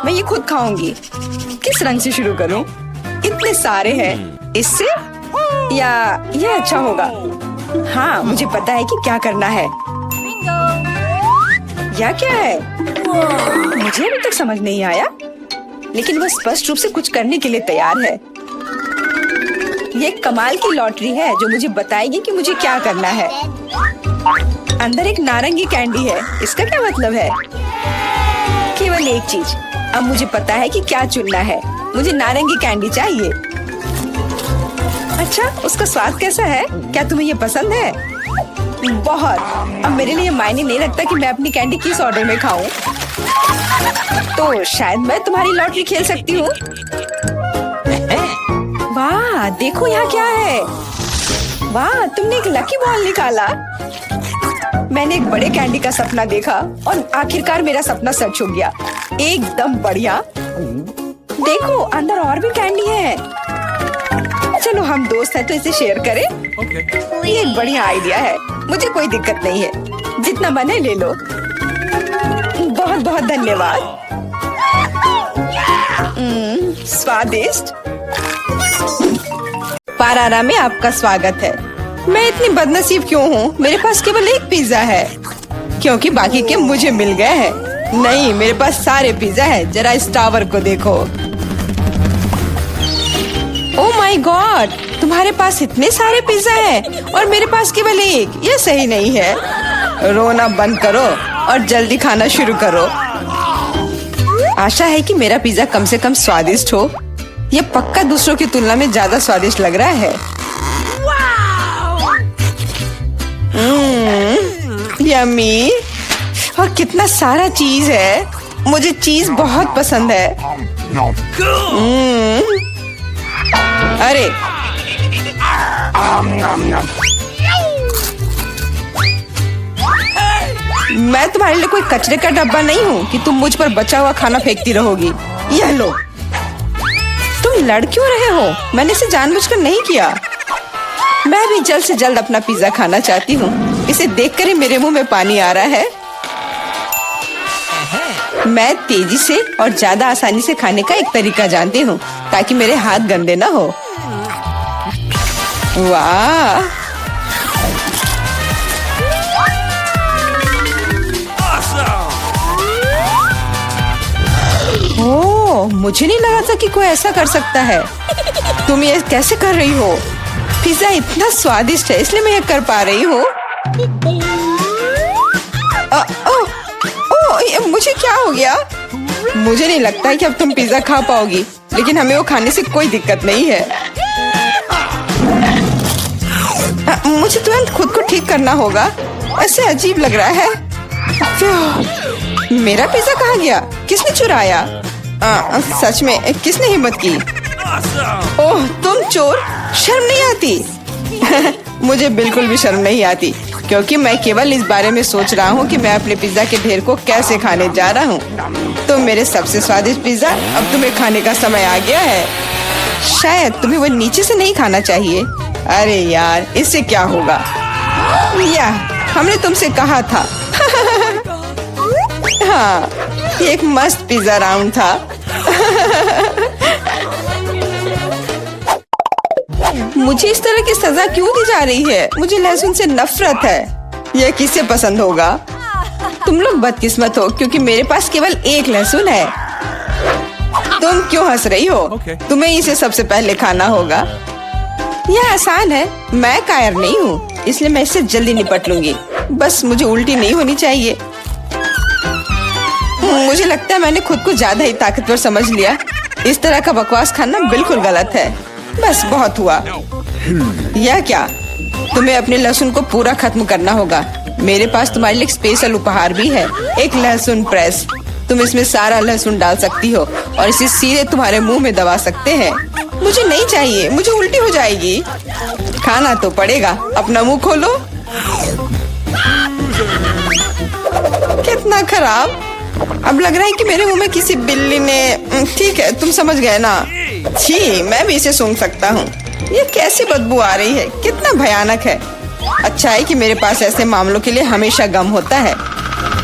मैं ये खुद खाऊंगी। किस रंग से शुरू करूं? इतने सारे हैं। इससे या ये अच्छा होगा? हाँ, मुझे पता है कि क्या करना है। या क्या है? मुझे अभी तक समझ नहीं आया। लेकिन वह स्पष्ट रूप से कुछ करने के लिए तैयार है। ये एक कमाल की लॉटरी है जो मुझे बताएगी कि मुझे क्या करना है। अंदर एक नारंगी कैंडी है। इसका क्या मतलब है? केवल एक चीज। अब मुझे पता है कि क्या चुनना है। मुझे नारंगी कैंडी चाहिए। अच्छा, उसका स्वाद कैसा है? क्या तुम्हें ये पसंद है? बहुत। अब मेरे लिए मायने नहीं रखता कि मैं अपनी कैंडी किस ऑर्डर में खाऊं। तो शायद मैं तुम्हारी लॉटरी खेल सकती हूँ। वाह, देखो यहाँ क्या है। वाह, तुमने एक लकी बॉल निकाला। मैंने एक बड़े कैंडी का सपना देखा और आखिरकार मेरा सपना सच हो गया। एकदम बढ़िया। देखो, अंदर और भी कैंडी है। चलो, हम दोस्त हैं तो इसे शेयर करें। ये एक बढ़िया आइडिया है। मुझे कोई दिक्कत नहीं है। जितना मन है ले लो। बहुत बहुत धन्यवाद। स्वादिष्ट। पारारा में आपका स्वागत है। मैं इतनी बदनसीब क्यों हूँ? मेरे पास केवल एक पिज्जा है क्योंकि बाकी के मुझे मिल गए हैं। नहीं, मेरे पास सारे पिज्जा है। जरा इस टावर को देखो। ओह माय गॉड, तुम्हारे पास इतने सारे पिज्जा हैं और मेरे पास केवल एक। ये सही नहीं है। रोना बंद करो और जल्दी खाना शुरू करो। आशा है कि मेरा पिज्जा कम से कम स्वादिष्ट हो। ये पक्का दूसरों की तुलना में ज्यादा स्वादिष्ट लग रहा है। यम्मी। और कितना सारा चीज है। मुझे चीज बहुत पसंद है। अरे, मैं तुम्हारे लिए कोई कचरे का डब्बा नहीं हूँ कि तुम मुझ पर बचा हुआ खाना फेंकती रहोगी। यह लो। तुम लड़ क्यों रहे हो? मैंने इसे जानबूझकर नहीं किया। मैं भी जल्द से जल्द अपना पिज्जा खाना चाहती हूँ। इसे देखकर ही मेरे मुंह में पानी आ रहा है। मैं तेजी से और ज्यादा आसानी से खाने का एक तरीका जानती हूँ ताकि मेरे हाथ गंदे ना हो। वाह, ओह, मुझे नहीं लगा था कि कोई ऐसा कर सकता है। तुम ये कैसे कर रही हो? पिज्जा इतना स्वादिष्ट है इसलिए मैं ये कर पा रही हूँ। मुझे क्या हो गया? मुझे नहीं लगता है कि अब तुम पिज्जा खा पाओगी, लेकिन हमें वो खाने से कोई दिक्कत नहीं है। मुझे तुरंत खुद को ठीक करना होगा। ऐसे अजीब लग रहा है। मेरा पिज्जा कहाँ गया? किसने चुराया? सच में किसने हिम्मत की? ओह, तुम चोर! शर्म नहीं आती? मुझे बिल्कुल भी शर्म नहीं आती क्योंकि मैं केवल इस बारे में सोच रहा हूँ कि मैं अपने पिज्जा के ढेर को कैसे खाने जा रहा हूँ। तो मेरे सबसे स्वादिष्ट पिज्जा अब तुम्हें खाने का समय आ गया है। शायद तुम्हें वो नीचे से नहीं खाना चाहिए। अरे यार, इससे क्या होगा? या हमने तुमसे कहा था। हाँ, ये एक मस्त पिज्जा राउंड था। मुझे इस तरह की सजा क्यों दी जा रही है? मुझे लहसुन से नफरत है। यह किसे पसंद होगा? तुम लोग बदकिस्मत हो क्योंकि मेरे पास केवल एक लहसुन है। तुम क्यों हंस रही हो? तुम्हें इसे सबसे पहले खाना होगा। यह आसान है। मैं कायर नहीं हूँ इसलिए मैं इससे जल्दी निपट लूंगी। बस मुझे उल्टी नहीं होनी चाहिए। मुझे लगता है मैंने खुद को ज्यादा ही ताकतवर समझ लिया। इस तरह का बकवास खाना बिल्कुल गलत है। बस बहुत हुआ। यह क्या? तुम्हें अपने लहसुन को पूरा खत्म करना होगा। मेरे पास तुम्हारे लिए एक स्पेशल उपहार भी है, एक लहसुन प्रेस। तुम इसमें सारा लहसुन डाल सकती हो और इसे सीधे तुम्हारे मुंह में दबा सकते हैं। मुझे नहीं चाहिए, मुझे उल्टी हो जाएगी। खाना तो पड़ेगा। अपना मुंह खोलो। कितना खराब। अब लग रहा है कि मेरे मुंह में किसी बिल्ली ने। ठीक है, तुम समझ गए ना? छी, मैं भी इसे सूंघ सकता हूँ। ये कैसी बदबू आ रही है? कितना भयानक है। अच्छा है कि मेरे पास ऐसे मामलों के लिए हमेशा गम होता है।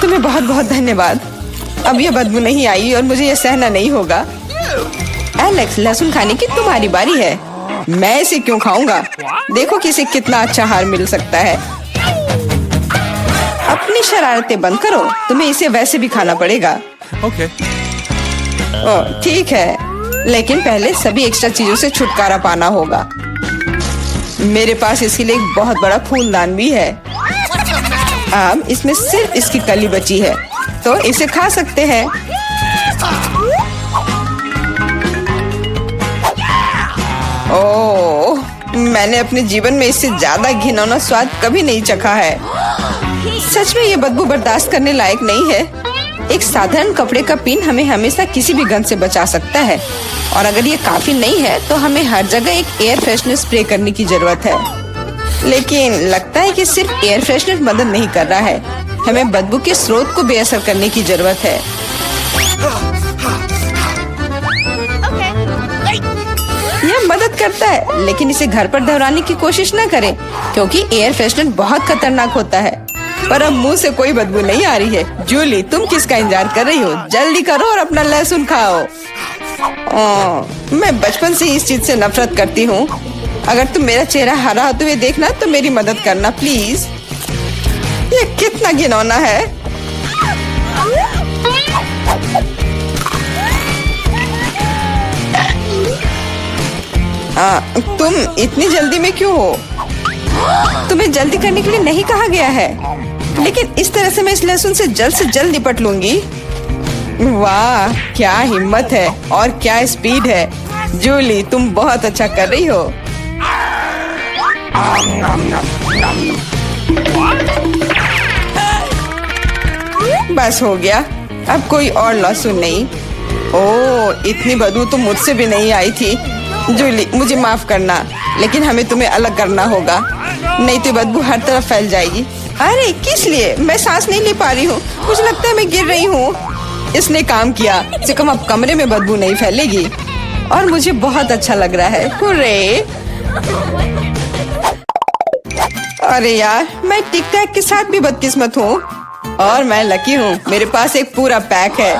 तुम्हें बहुत बहुत धन्यवाद। अब यह बदबू नहीं आई और मुझे यह सहना नहीं होगा। एलेक्स, लहसुन खाने की तुम्हारी बारी है। मैं इसे क्यों खाऊंगा? देखो कि इसे कितना अच्छा आहार मिल सकता है। अपनी शरारतें बंद करो। तुम्हें इसे वैसे भी खाना पड़ेगा। ठीक है, लेकिन पहले सभी एक्स्ट्रा चीजों से छुटकारा पाना होगा। मेरे पास इसके लिए एक बहुत बड़ा फूलदान भी है। अब इसमें सिर्फ इसकी कली बची है, तो इसे खा सकते हैं। ओह, मैंने अपने जीवन में इससे ज्यादा घिनौना स्वाद कभी नहीं चखा है। सच में ये बदबू बर्दाश्त करने लायक नहीं है। एक साधारण कपड़े का पिन हमें हमेशा किसी भी गंध से बचा सकता है, और अगर ये काफी नहीं है तो हमें हर जगह एक एयर फ्रेशनर स्प्रे करने की जरूरत है। लेकिन लगता है कि सिर्फ एयर फ्रेशनर मदद नहीं कर रहा है, हमें बदबू के स्रोत को बेअसर करने की जरूरत है। यह मदद करता है, लेकिन इसे घर पर दोहराने की कोशिश न करें, क्योंकि एयर फ्रेशनर बहुत खतरनाक होता है। पर अब मुंह से कोई बदबू नहीं आ रही है। जूली, तुम किसका इंतजार कर रही हो? जल्दी करो और अपना लहसुन खाओ। मैं बचपन से इस चीज से नफरत करती हूँ। अगर तुम मेरा चेहरा हरा होते हुए देखना तो मेरी मदद करना प्लीज। ये कितना घिनौना है। तुम इतनी जल्दी में क्यों हो? तुम्हें जल्दी करने के लिए नहीं कहा गया है, लेकिन इस तरह से मैं इस लहसुन से जल्द निपट लूंगी। वाह, क्या हिम्मत है और क्या स्पीड है। जूली, तुम बहुत अच्छा कर रही हो। बस हो गया, अब कोई और लहसुन नहीं। ओह, इतनी बदबू तो मुझसे भी नहीं आई थी। जूली, मुझे माफ करना, लेकिन हमें तुम्हें अलग करना होगा, नहीं तो बदबू हर तरफ फैल जाएगी। अरे किस लिए? मैं सांस नहीं ले पा रही हूँ, मुझे लगता है मैं गिर रही हूँ। इसने काम किया, से कम अब कमरे में बदबू नहीं फैलेगी, और मुझे बहुत अच्छा लग रहा है। हुर्रे! अरे यार, मैं टिक टैक के साथ भी बदकिस्मत हूँ, और मैं लकी हूँ। मेरे पास एक पूरा पैक है।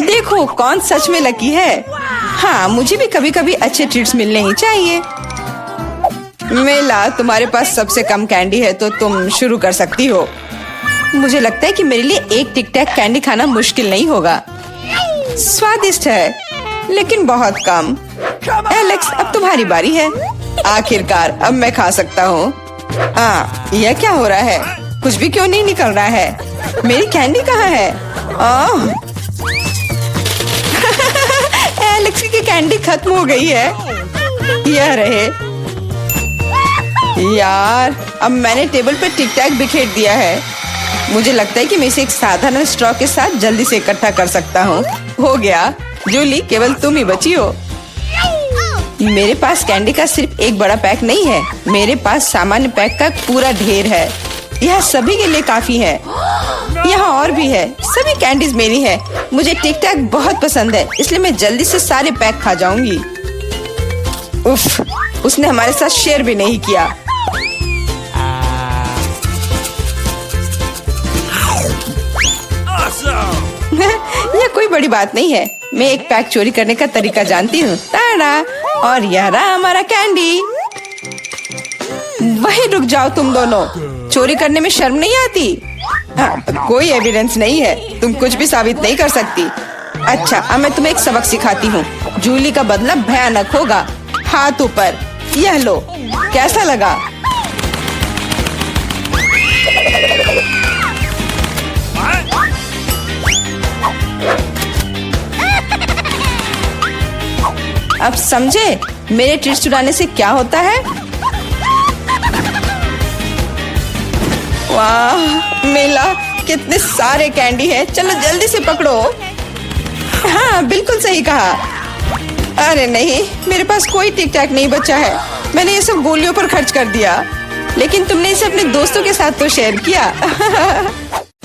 देखो कौन सच में लकी है। हाँ, मुझे भी कभी कभी अच्छे ट्रीट्स मिलने ही चाहिए। मेला, तुम्हारे पास सबसे कम कैंडी है, तो तुम शुरू कर सकती हो। मुझे लगता है कि मेरे लिए एक टिक टैक कैंडी खाना मुश्किल नहीं होगा। स्वादिष्ट है, लेकिन बहुत कम। एलेक्स, अब तुम्हारी बारी है। आखिरकार अब मैं खा सकता हूँ। यह क्या हो रहा है? कुछ भी क्यों नहीं निकल रहा है? मेरी कैंडी कहाँ है? एलेक्स की कैंडी खत्म हो गई है। यह रहे। यार, अब मैंने टेबल पर टिक टैक बिखेर दिया है। मुझे लगता है कि मैं इसे एक साधारण स्ट्रॉ के साथ जल्दी से इकट्ठा कर सकता हूँ। हो गया। जूली, केवल तुम ही बची हो। मेरे पास कैंडी का सिर्फ एक बड़ा पैक नहीं है, मेरे पास सामान्य पैक का पूरा ढेर है। यह सभी के लिए काफी है। यहाँ और भी है। सभी कैंडीज मेरी है। मुझे टिक टैक बहुत पसंद है, इसलिए मैं जल्दी से सारे पैक खा जाऊंगी। उफ, उसने हमारे साथ शेयर भी नहीं किया। यह कोई बड़ी बात नहीं है। मैं एक पैक चोरी करने का तरीका जानती हूँ। ताड़ा! और यह रहा हमारा कैंडी। वहीं रुक जाओ तुम दोनों। चोरी करने में शर्म नहीं आती? कोई एविडेंस नहीं है, तुम कुछ भी साबित नहीं कर सकती। अच्छा, अब मैं तुम्हें एक सबक सिखाती हूँ। जूली का बदला भयानक होगा। हाथ ऊपर। यह लो, कैसा लगा? अब समझे मेरे ट्रीट्स चुराने से क्या होता है? वाह मेला, कितने सारे कैंडी हैं। चलो जल्दी से पकड़ो। हाँ, बिल्कुल सही कहा। अरे नहीं, मेरे पास कोई टिक टैक नहीं बचा है। मैंने ये सब गोलियों पर खर्च कर दिया। लेकिन तुमने इसे अपने दोस्तों के साथ तो शेयर किया।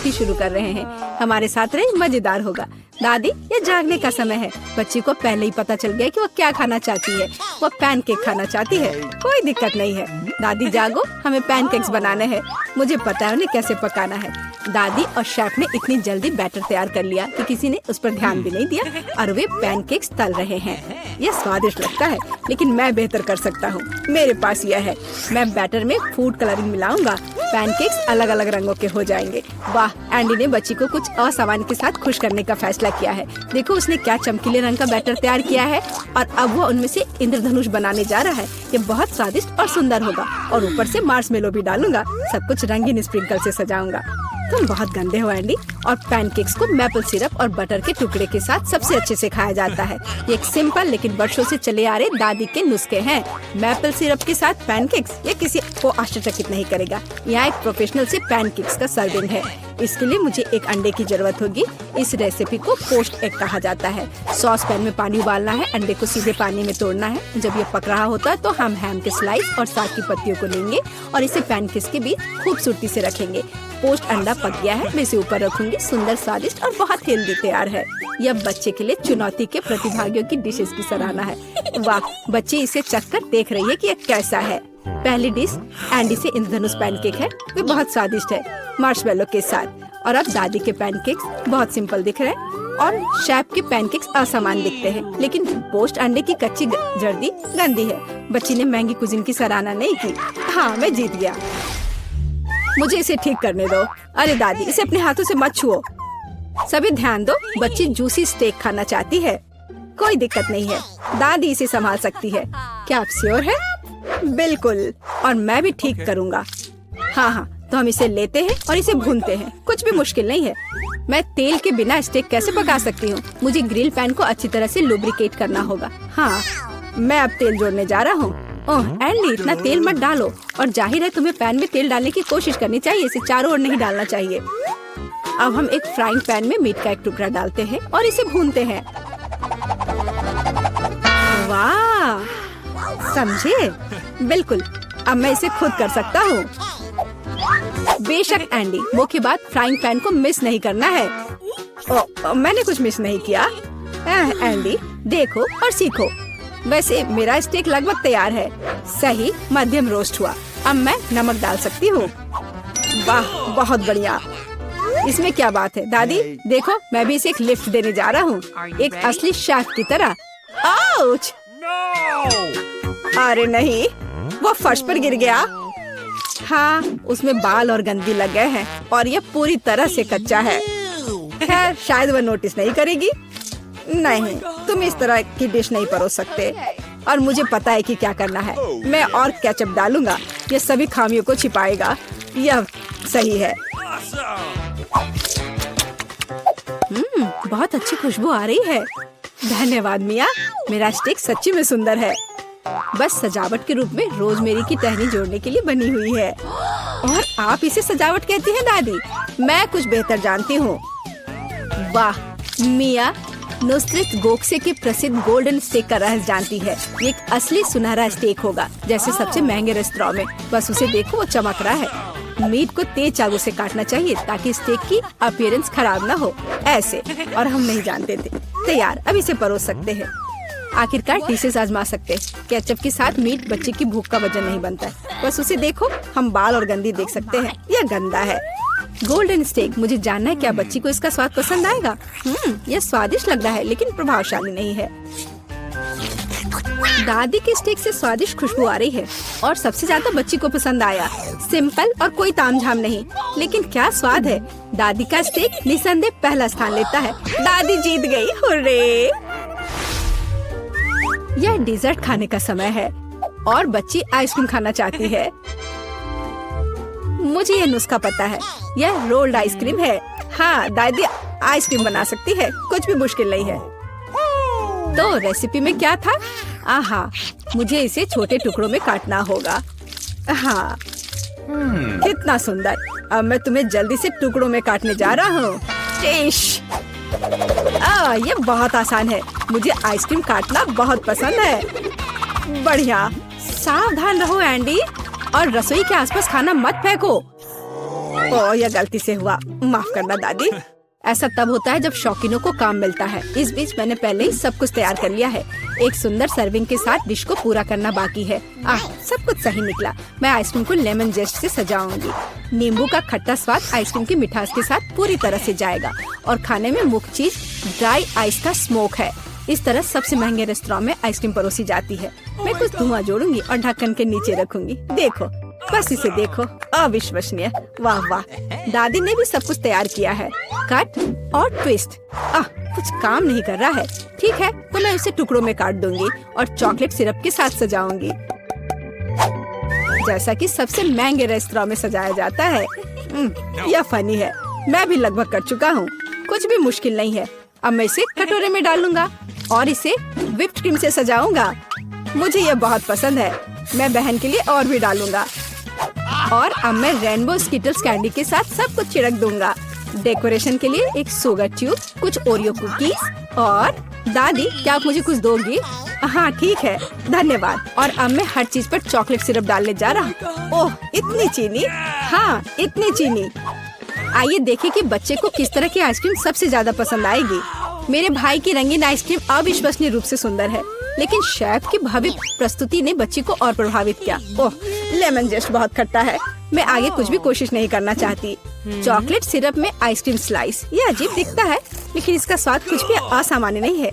शुरू कर रहे हैं। हमारे साथ रहे, मजेदार होगा। दादी, ये जागने का समय है। बच्ची को पहले ही पता चल गया कि वो क्या खाना चाहती है। वो पैनकेक खाना चाहती है। कोई दिक्कत नहीं है। दादी जागो, हमें पैनकेक्स बनाने हैं। मुझे पता है उन्हें कैसे पकाना है। दादी और शेफ ने इतनी जल्दी बैटर तैयार कर लिया कि किसी ने उस पर ध्यान भी नहीं दिया, और वे पैनकेक्स तल रहे हैं। यह स्वादिष्ट लगता है, लेकिन मैं बेहतर कर सकता हूँ। मेरे पास यह है, मैं बैटर में फूड कलरिंग मिलाऊंगा। पैनकेक्स अलग अलग रंगों के हो जाएंगे। वाह, एंडी ने बच्ची को कुछ असामान्य के साथ खुश करने का फैसला किया है। देखो उसने क्या चमकीले रंग का बैटर तैयार किया है और अब वो उनमें से इंद्रधनुष बनाने जा रहा है। ये बहुत स्वादिष्ट और सुंदर होगा और ऊपर से मार्शमेलो भी डालूंगा। सब कुछ रंगीन स्प्रिंकल से सजाऊंगा। तुम बहुत गंदे हो एंडी। और पैनकेक्स को मैपल सिरप और बटर के टुकड़े के साथ सबसे अच्छे से खाया जाता है। ये एक सिंपल लेकिन वर्षों से चले आ रहे दादी के नुस्खे हैं। मैपल सिरप के साथ पैनकेक्स, ये किसी को आश्चर्यचकित नहीं करेगा। यहाँ एक प्रोफेशनल से पैनकेक्स का सर्विंग है। इसके लिए मुझे एक अंडे की जरूरत होगी। इस रेसिपी को पोस्ट एग कहा जाता है। सॉस पैन में पानी उबालना है, अंडे को सीधे पानी में तोड़ना है। जब ये पक रहा होता है तो हम हैम के स्लाइस और साग की पत्तियों को लेंगे और इसे पैनकेक्स के बीच खूबसूरती से रखेंगे। पोस्ट अंडा पक गया है, मैं इसे ऊपर रखूंगी। सुंदर, स्वादिष्ट और बहुत हेल्दी तैयार है। यह बच्चे के लिए चुनौती के प्रतिभागियों की डिशेस की सराहना है। वाह, बच्ची इसे चखकर देख रही है कि यह कैसा है। पहली डिश एंडी से इंद्रधनुष पैनकेक है। वे बहुत स्वादिष्ट है मार्शमेलो के साथ। और अब दादी के पैनकेक्स बहुत सिंपल दिख रहे हैं और शेफ के पैनकेक्स असामान्य दिखते हैं, लेकिन पोस्ट अंडे की कच्ची जर्दी गंदी है। बच्ची ने महंगी कुजिन की सराहना नहीं की। हाँ, मैं जीत गया। मुझे इसे ठीक करने दो। अरे दादी, इसे अपने हाथों से मत छुओ। सभी ध्यान दो, बच्ची जूसी स्टेक खाना चाहती है। कोई दिक्कत नहीं है, दादी इसे संभाल सकती है। क्या आप श्योर है? बिल्कुल, और मैं भी ठीक करूँगा। हाँ, तो हम इसे लेते हैं और इसे भूनते हैं। कुछ भी मुश्किल नहीं है। मैं तेल के बिना स्टेक कैसे पका सकती हूँ? मुझे ग्रिल पैन को अच्छी तरह से लुब्रिकेट करना होगा। हाँ, मैं अब तेल जोड़ने जा रहा हूँ। ओह एंडी, इतना तेल मत डालो। और जाहिर है तुम्हें पैन में तेल डालने की कोशिश करनी चाहिए, इसे चारों ओर नहीं डालना चाहिए। अब हम एक फ्राइंग पैन में मीट का एक टुकड़ा डालते हैं और इसे भूनते हैं। वाह, समझे? बिल्कुल, अब मैं इसे खुद कर सकता हूँ। बेशक एंडी, मुख्य बात फ्राइंग पैन को मिस नहीं करना है। मैंने कुछ मिस नहीं किया। एंडी, देखो और सीखो। वैसे मेरा स्टेक लगभग तैयार है। सही, मध्यम रोस्ट हुआ। अब मैं नमक डाल सकती हूँ। वाह, बहुत बढ़िया। इसमें क्या बात है दादी? देखो, मैं भी इसे एक लिफ्ट देने जा रहा हूँ, एक असली शेफ की तरह। आउच! अरे नहीं, वो फर्श पर गिर गया। हाँ, उसमें बाल और गंदगी लग गए हैं और यह पूरी तरह से कच्चा है। खैर, शायद वह नोटिस नहीं करेगी। नहीं, तुम इस तरह की डिश नहीं परोस सकते। और मुझे पता है कि क्या करना है। मैं और केचप डालूंगा, यह सभी खामियों को छिपाएगा। यह सही है। बहुत अच्छी खुशबू आ रही है। धन्यवाद मिया, मेरा स्टेक सच्ची में सुंदर है। बस सजावट के रूप में रोजमेरी की टहनी जोड़ने के लिए बनी हुई है। और आप इसे सजावट कहती हैं दादी? मैं कुछ बेहतर जानती हूँ। वाह, मिया नुसरत गोखसे के प्रसिद्ध गोल्डन स्टेक का रहस्य जानती है। ये एक असली सुनहरा स्टेक होगा, जैसे सबसे महंगे रेस्तरां में। बस उसे देखो, वो चमक रहा है। मीट को तेज चाकू से काटना चाहिए ताकि स्टेक की अपीयरेंस खराब ना हो। ऐसे, और हम नहीं जानते थे। तैयार, अब इसे परोस सकते हैं। आखिरकार डिशेस आजमा सकते हैं। केचप के साथ मीट बच्चे की भूख का वजन नहीं बनता है। बस उसे देखो, हम बाल और गंदी देख सकते हैं। यह गंदा है। गोल्डन स्टेक, मुझे जानना है क्या बच्ची को इसका स्वाद पसंद आएगा। यह स्वादिष्ट लग रहा है लेकिन प्रभावशाली नहीं है। दादी के स्टेक से स्वादिष्ट खुशबू आ रही है और सबसे ज्यादा बच्ची को पसंद आया। सिंपल और कोई तामझाम नहीं, लेकिन क्या स्वाद है। दादी का स्टेक निसंदेह पहला स्थान लेता है। दादी जीत गई, हुर्रे! यह डेजर्ट खाने का समय है और बच्ची आइसक्रीम खाना चाहती है। मुझे यह नुस्खा पता है, यह रोल्ड आइसक्रीम है। हाँ, दादी आइसक्रीम बना सकती है, कुछ भी मुश्किल नहीं है। तो रेसिपी में क्या था? आहा, मुझे इसे छोटे टुकड़ों में काटना होगा। हाँ, कितना सुंदर। अब मैं तुम्हें जल्दी से टुकड़ों में काटने जा रहा हूँ। ये बहुत आसान है। मुझे आइसक्रीम काटना बहुत पसंद है। बढ़िया, सावधान रहो एंडी, और रसोई के आसपास खाना मत फेंको। ओह, यह गलती से हुआ, माफ करना दादी। ऐसा तब होता है जब शौकीनों को काम मिलता है। इस बीच मैंने पहले ही सब कुछ तैयार कर लिया है। एक सुंदर सर्विंग के साथ डिश को पूरा करना बाकी है। सब कुछ सही निकला। मैं आइसक्रीम को लेमन जेस्ट से सजाऊंगी। नींबू का खट्टा स्वाद आइसक्रीम की मिठास के साथ पूरी तरह से जाएगा और खाने में मुख्य चीज ड्राई आइस का स्मोक है। इस तरह सबसे महंगे रेस्तरां में आइसक्रीम परोसी जाती है। मैं कुछ धुआं जोड़ूंगी और ढक्कन के नीचे रखूंगी। देखो, बस इसे देखो, अविश्वसनीय। वाह वाह, दादी ने भी सब कुछ तैयार किया है। कट और ट्विस्ट। कुछ काम नहीं कर रहा है। ठीक है, तो मैं उसे टुकड़ों में काट दूंगी और चॉकलेट सिरप के साथ सजाऊंगी, जैसा कि सबसे महंगे रेस्तरां में सजाया जाता है। यह फनी है। मैं भी लगभग कर चुका हूँ। कुछ भी मुश्किल नहीं है। अब मैं इसे कटोरे में डालूंगा और इसे व्हिप्ड क्रीम से सजाऊंगा। मुझे यह बहुत पसंद है। मैं बहन के लिए और भी डालूंगा। और अब मैं रेनबो स्किटल्स कैंडी के साथ सब कुछ छिड़क दूंगा। डेकोरेशन के लिए एक शुगर ट्यूब, कुछ ओरियो कुकीज और दादी, क्या आप मुझे कुछ दोगी? हाँ ठीक है, धन्यवाद। और अब मैं हर चीज पर चॉकलेट सिरप डालने जा रहा हूँ। ओह, इतनी चीनी? हाँ, इतनी चीनी। आइए देखें कि बच्चे को किस तरह की आइसक्रीम सबसे ज्यादा पसंद आएगी। मेरे भाई की रंगीन आइसक्रीम अविश्वसनीय रूप से सुंदर है, लेकिन शेफ की भव्य प्रस्तुति ने बच्ची को और प्रभावित किया। ओह, लेमन जेस्ट बहुत खट्टा है। मैं आगे कुछ भी कोशिश नहीं करना चाहती। चॉकलेट सिरप में आइसक्रीम स्लाइस, ये अजीब दिखता है, लेकिन इसका स्वाद कुछ भी असामान्य नहीं है।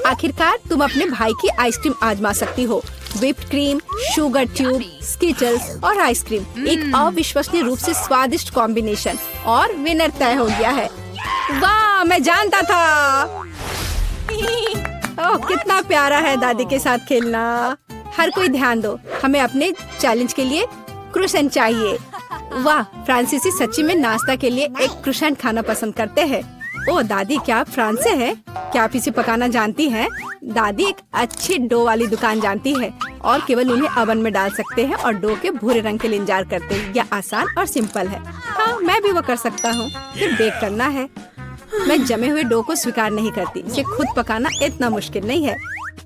आखिरकार तुम अपने भाई की आइसक्रीम आजमा सकती हो। Whipped cream, sugar tube, Skittles और आइसक्रीम, एक अविश्वसनीय रूप से स्वादिष्ट कॉम्बिनेशन। और विनर तय हो गया है। वाह, मैं जानता था। ओह, कितना प्यारा है दादी के साथ खेलना। हर कोई ध्यान दो, हमें अपने चैलेंज के लिए क्रोसेंट चाहिए। वाह, फ्रांसीसी सच्ची में नाश्ता के लिए एक क्रोसेंट खाना पसंद करते हैं। ओह दादी, क्या आप फ्रांस से हैं? क्या आप इसे पकाना जानती हैं? दादी एक अच्छी डो वाली दुकान जानती है और केवल उन्हें ओवन में डाल सकते हैं और डो के भूरे रंग के लिए इंतजार करते हैं। यह आसान और सिंपल है। हाँ, मैं भी वो कर सकता हूँ। फिर बेक करना है। मैं जमे हुए डो को स्वीकार नहीं करती। इसे खुद पकाना इतना मुश्किल नहीं है।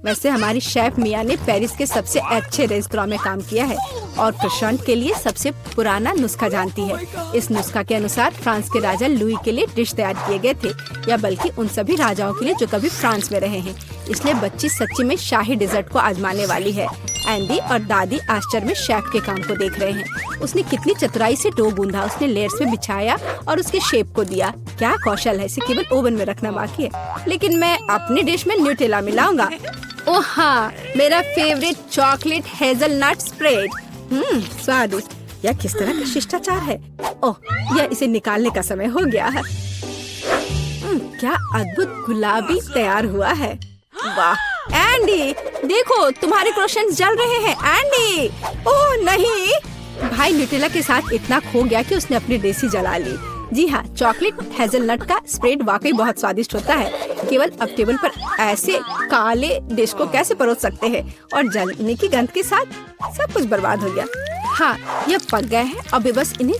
वैसे हमारी शेफ मिया ने पेरिस के सबसे अच्छे रेस्तरां में काम किया है और क्रोसेंट के लिए सबसे पुराना नुस्खा जानती है। इस नुस्खा के अनुसार फ्रांस के राजा लुई के लिए डिश तैयार किए गए थे, या बल्कि उन सभी राजाओं के लिए जो कभी फ्रांस में रहे हैं। इसलिए बच्ची सच्ची में शाही डिजर्ट को आजमाने वाली है। एंडी और दादी आश्चर्य में शेफ के काम को देख रहे हैं। उसने कितनी चतुराई से डो गूंधा, उसने लेयर्स में बिछाया और उसके शेप को दिया। क्या कौशल है, इसे केवल ओवन में रखना बाकी है। लेकिन मैं अपनी डिश में न्यूटेला मिलाऊंगा। ओह हाँ, मेरा फेवरेट चॉकलेट हेजलनट स्प्रेड। स्वादिष्ट। यह किस तरह का शिष्टाचार है। ओह, यह इसे निकालने का समय हो गया है। क्या अद्भुत गुलाबी तैयार हुआ है। वाह एंडी, देखो तुम्हारे क्रोसेंट्स जल रहे हैं। एंडी, ओह नहीं। भाई न्यूटेला के साथ इतना खो गया कि उसने अपनी देसी जला ली। जी हाँ, चॉकलेट हेजलनट का स्प्रेड वाकई बहुत स्वादिष्ट होता है। केवल अब टेबल पर ऐसे काले डिश को कैसे परोस सकते हैं। और जलने की गंध के साथ सब कुछ बर्बाद हो गया। हाँ, यह पक गए हैं। अब बस इन्हें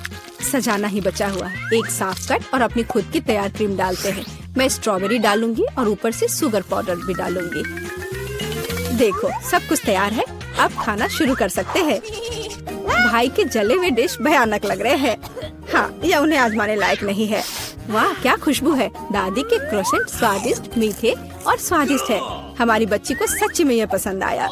सजाना ही बचा हुआ है। एक साफ कट और अपनी खुद की तैयार क्रीम डालते हैं। मैं स्ट्रॉबेरी डालूंगी और ऊपर से शुगर पाउडर भी डालूंगी। देखो, सब कुछ तैयार है। अब खाना शुरू कर सकते हैं। भाई के जले हुए डिश भयानक लग रहे हैं। हाँ, यह उन्हें आजमाने लायक नहीं है। वाह, क्या खुशबू है। दादी के क्रोसेंट स्वादिष्ट, मीठे और स्वादिष्ट है। हमारी बच्ची को सच्ची में यह पसंद आया।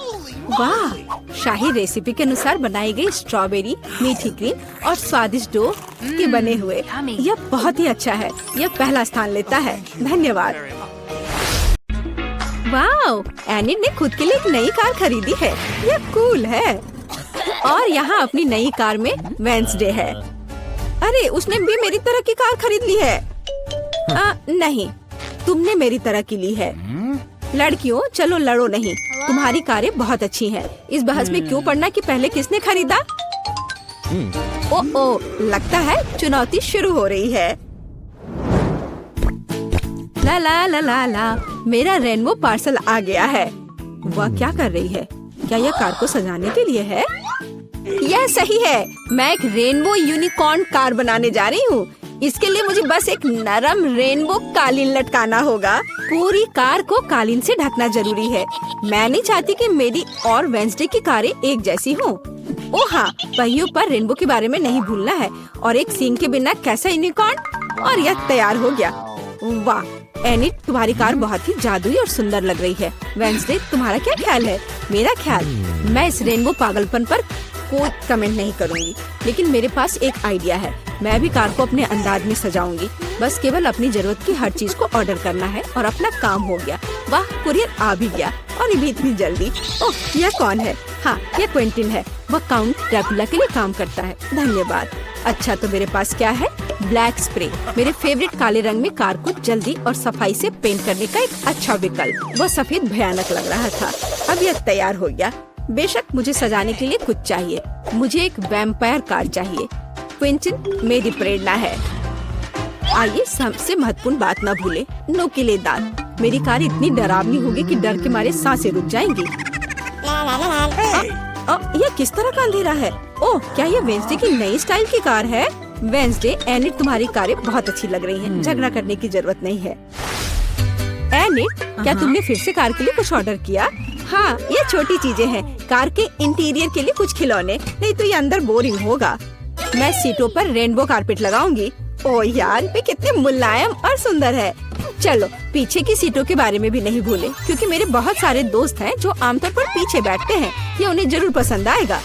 वाह, शाही रेसिपी के अनुसार बनाई गई स्ट्रॉबेरी, मीठी क्रीम और स्वादिष्ट डो के बने हुए। यह बहुत ही अच्छा है। यह पहला स्थान लेता है। धन्यवाद। वाह, एनी ने खुद के लिए एक नई कार खरीदी है। यह कूल है। और यहाँ अपनी नई कार में वेंसडे है। अरे, उसने भी मेरी तरह की कार खरीद ली है। नहीं, तुमने मेरी तरह की ली है। लड़कियों, चलो लड़ो नहीं। तुम्हारी कारें बहुत अच्छी हैं। इस बहस में क्यों पड़ना कि पहले किसने खरीदा। ओ, लगता है चुनौती शुरू हो रही है। ला ला ला ला ला, मेरा रेनबो पार्सल आ गया है। वह क्या कर रही है? क्या यह कार को सजाने के लिए है? यह सही है। मैं एक रेनबो यूनिकॉर्न कार बनाने जा रही हूँ। इसके लिए मुझे बस एक नरम रेनबो कालीन लटकाना होगा। पूरी कार को कालीन से ढकना जरूरी है। मैं नहीं चाहती कि मेरी और वेंसडे की कारें एक जैसी हों। ओह हाँ, पहियों पर रेनबो के बारे में नहीं भूलना है। और एक सींग के बिना कैसा यूनिकॉर्न। और यह तैयार हो गया। वाह एनी, तुम्हारी कार बहुत ही जादुई और सुंदर लग रही है। वेंसडे, तुम्हारा क्या ख्याल है? मेरा ख्याल, मैं इस रेनबो पागलपन पर कोई कमेंट नहीं करूँगी, लेकिन मेरे पास एक आइडिया है। मैं भी कार को अपने अंदाज में सजाऊंगी। बस केवल अपनी जरूरत की हर चीज को ऑर्डर करना है और अपना काम हो गया। वाह, कुरियर आ भी गया और ये भी इतनी जल्दी। ओह, यह कौन है? हाँ, यह क्विंटिन है। वह काउंट ड्रैकुला के लिए काम करता है। धन्यवाद। अच्छा, तो मेरे पास क्या है? ब्लैक स्प्रे, मेरे फेवरेट काले रंग में कार को जल्दी और सफाई से पेंट करने का एक अच्छा विकल्प। वह सफेद भयानक लग रहा था। अब यह तैयार हो गया। बेशक मुझे सजाने के लिए कुछ चाहिए। मुझे एक वैम्पायर कार चाहिए। क्विंटिन मेरी प्रेरणा है। आइए सबसे महत्वपूर्ण बात न भूले, नुकीलेदार। मेरी कार इतनी डरावनी होगी कि डर के मारे सांसें रुक जाएंगी। यह किस तरह का अंधेरा है? ओह, क्या यह वेंसडे की नई स्टाइल की कार है? वेंसडे, एनिट, तुम्हारी कारें बहुत अच्छी लग रही हैं। झगड़ा करने की जरूरत नहीं है। एनिट, क्या तुमने फिर से कार के लिए कुछ ऑर्डर किया? हाँ, ये छोटी चीजें हैं। कार के इंटीरियर के लिए कुछ खिलौने, नहीं तो ये अंदर बोरिंग होगा। मैं सीटों पर रेनबो कारपेट लगाऊंगी। ओह यार, वे कितने मुलायम और सुंदर है। चलो पीछे की सीटों के बारे में भी नहीं भूले, क्योंकि मेरे बहुत सारे दोस्त हैं जो आमतौर पर पीछे बैठते हैं। ये उन्हें जरूर पसंद आएगा।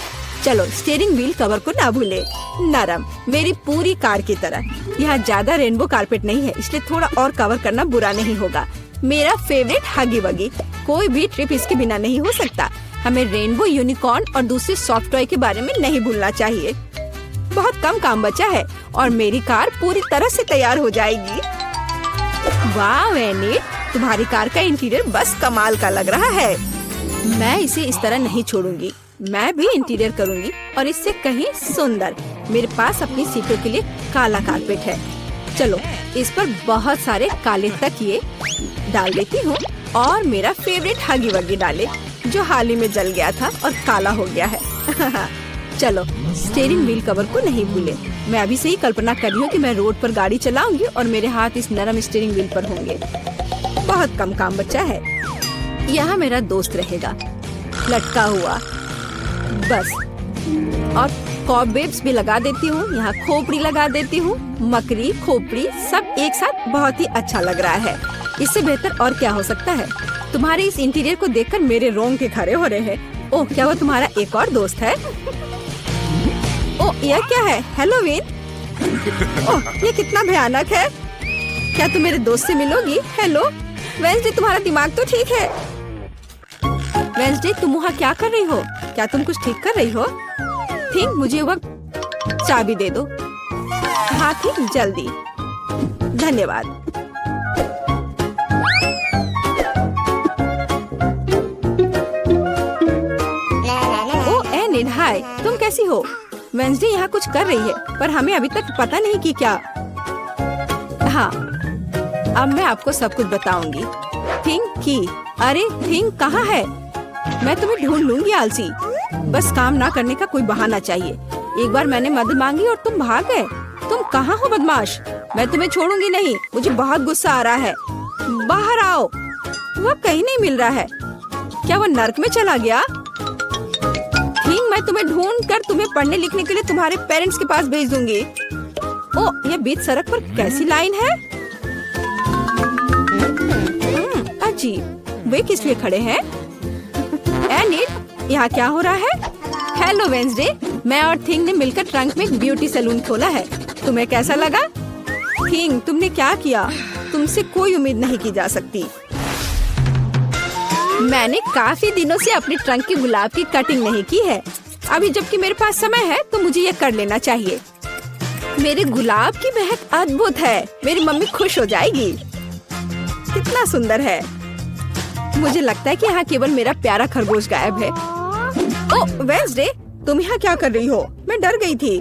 चलो स्टीयरिंग व्हील कवर को ना भूले, नरम, मेरी पूरी कार की तरह। यहाँ ज्यादा रेनबो कारपेट नहीं है, इसलिए थोड़ा और कवर करना बुरा नहीं होगा। मेरा फेवरेट हगी वगी, कोई भी ट्रिप इसके बिना नहीं हो सकता। हमें रेनबो यूनिकॉर्न और दूसरे सॉफ्ट टॉय के बारे में नहीं भूलना चाहिए। बहुत कम काम बचा है और मेरी कार पूरी तरह से तैयार हो जाएगी। वाह एनिट, तुम्हारी कार का इंटीरियर बस कमाल का लग रहा है। मैं इसे इस तरह नहीं छोड़ूंगी। मैं भी इंटीरियर करूंगी और इससे कहीं सुंदर। मेरे पास अपनी सीटों के लिए काला कारपेट है। चलो इस पर बहुत सारे काले तकिए डाल देती हूँ और मेरा फेवरेट हगी वगी डाले, जो हाल ही में जल गया था और काला हो गया है। चलो स्टीयरिंग व्हील कवर को नहीं भूले। मैं अभी से ही कल्पना कर रही हूँ कि मैं रोड पर गाड़ी चलाऊंगी और मेरे हाथ इस नरम स्टीयरिंग व्हील पर होंगे। बहुत कम काम बचा है। यहाँ मेरा दोस्त रहेगा, लटका हुआ बस। और कॉबवेब्स भी लगा देती हूँ। यहाँ खोपड़ी लगा देती हूँ। मकड़ी, खोपड़ी सब एक साथ बहुत ही अच्छा लग रहा है। इससे बेहतर और क्या हो सकता है? तुम्हारे इस इंटीरियर को देखकर मेरे रोंगटे खड़े हो रहे हैं। ओह, क्या वो तुम्हारा एक और दोस्त है? ओह, यह क्या है? हैलोवीन? ओह, ये कितना भयानक है। क्या तुम मेरे दोस्त से मिलोगी? हेलो वेंसडे, तुम्हारा दिमाग तो ठीक है? वेंसडे, तुम वहाँ क्या कर रही हो? क्या तुम कुछ ठीक कर रही हो? थिंक, मुझे वक्त चाबी दे दो। हाँ थिंक, जल्दी। धन्यवाद। हाय, तुम कैसी हो? वेंसडे यहाँ कुछ कर रही है, पर हमें अभी तक पता नहीं कि क्या। हाँ, अब मैं आपको सब कुछ बताऊंगी। थिंक की, अरे थिंक कहाँ है? मैं तुम्हें ढूंढ लूंगी आलसी। बस काम ना करने का कोई बहाना चाहिए। एक बार मैंने मदद मांगी और तुम भाग गए। तुम कहाँ हो बदमाश? मैं तुम्हें छोड़ूंगी नहीं। मुझे बहुत गुस्सा आ रहा है। बाहर आओ। वह कहीं नहीं मिल रहा है। क्या वह नर्क में चला गया? मैं तुम्हें ढूंढ कर तुम्हें पढ़ने लिखने के लिए तुम्हारे पेरेंट्स के पास भेज दूंगी। ओह, यह बीच सड़क पर कैसी लाइन है? अजीब, वे किस लिए खड़े हैं? एनिट, यहाँ क्या हो रहा है? हेलो वेंसडे, मैं और थिंग ने मिलकर ट्रंक में एक ब्यूटी सैलून खोला है। तुम्हें कैसा लगा? थिंग, तुमने क्या किया? तुमसे कोई उम्मीद नहीं की जा सकती। मैंने काफी दिनों से अपने ट्रंक के गुलाब की कटिंग नहीं की है। अभी जबकि मेरे पास समय है तो मुझे ये कर लेना चाहिए। मेरे गुलाब की महक अद्भुत है। मेरी मम्मी खुश हो जाएगी। कितना सुंदर है। मुझे लगता है कि यहाँ केवल मेरा प्यारा खरगोश गायब है। ओह वेंसडे, तुम यहाँ क्या कर रही हो? मैं डर गई थी।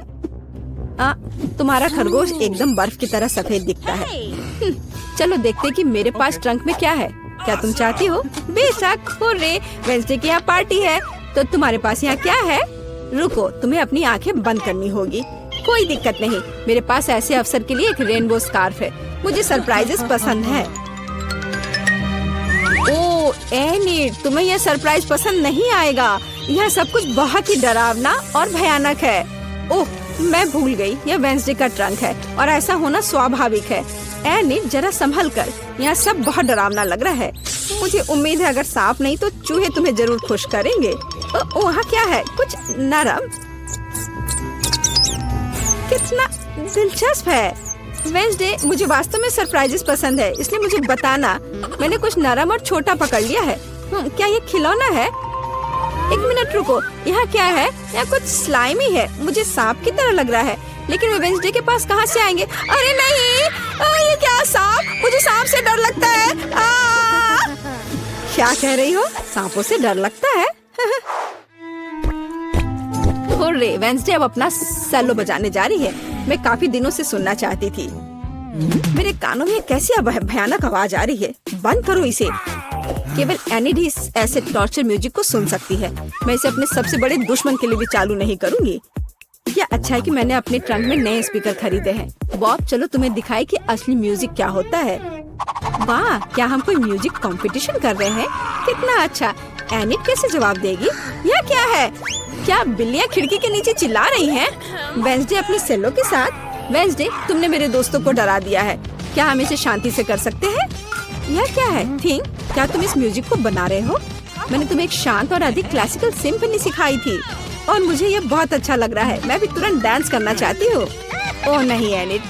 तुम्हारा खरगोश एकदम बर्फ की तरह सफेद दिखता है। चलो देखते कि मेरे पास ट्रंक में क्या है। क्या तुम चाहती हो? बेशक। हुर्रे, वेंसडे की यहाँ पार्टी है। तो तुम्हारे पास यहाँ क्या है? रुको, तुम्हें अपनी आंखें बंद करनी होगी। कोई दिक्कत नहीं, मेरे पास ऐसे अवसर के लिए एक रेनबो स्कार्फ है। मुझे सरप्राइजेस पसंद है। ओह एनिट, तुम्हें यह सरप्राइज पसंद नहीं आएगा। यह सब कुछ बहुत ही डरावना और भयानक है। ओह, मैं भूल गई, यह वेंसडे का ट्रंक है और ऐसा होना स्वाभाविक है। एनिट, जरा संभल कर। यहाँ सब बहुत डरावना लग रहा है। मुझे उम्मीद है अगर सांप नहीं तो चूहे तुम्हें जरूर खुश करेंगे। वहाँ क्या है? कुछ नरम। कितना दिलचस्प है। वेंसडे, मुझे वास्तव में सरप्राइजेस पसंद है, इसलिए मुझे बताना। मैंने कुछ नरम और छोटा पकड़ लिया है। क्या ये खिलौना है? एक मिनट रुको, यहाँ क्या है? यहाँ कुछ स्लाइमी है, मुझे सांप की तरह लग रहा है, लेकिन वे वेंसडे के पास कहाँ से आएंगे? अरे नहीं, ये क्या सांप? मुझे सांप से डर लगता है। क्या कह रही हो? सांपों से डर लगता है? हुर्रे, वेंसडे अब अपना सेलो बजाने जा रही है। मैं काफी दिनों से सुनना चाहती थी। मेरे कानों में कैसी भयानक आवाज आ रही है। बंद करो इसे। केवल एनिड ही ऐसे टॉर्चर म्यूजिक को सुन सकती है। मैं इसे अपने सबसे बड़े दुश्मन के लिए भी चालू नहीं करूंगी। क्या अच्छा है कि मैंने अपने ट्रंक में नए स्पीकर खरीदे हैं। बॉब, चलो तुम्हें दिखाए कि असली म्यूजिक क्या होता है। वाह, क्या हम कोई म्यूजिक कंपटीशन कर रहे हैं? कितना अच्छा। एनिड कैसे जवाब देगी? यह क्या है? क्या बिल्लियाँ खिड़की के नीचे चिल्ला रही हैं? वेंसडे अपने सेलो के साथ। वेंसडे, तुमने मेरे दोस्तों को डरा दिया है। क्या हम इसे शांति से कर सकते हैं? यह क्या है? थिंक, क्या तुम इस म्यूजिक को बना रहे हो? मैंने तुम्हें एक शांत और अधिक क्लासिकल सिम्फनी सिखाई थी और मुझे ये बहुत अच्छा लग रहा है। मैं भी तुरंत डांस करना चाहती हूँ। ओह नहीं एनिड,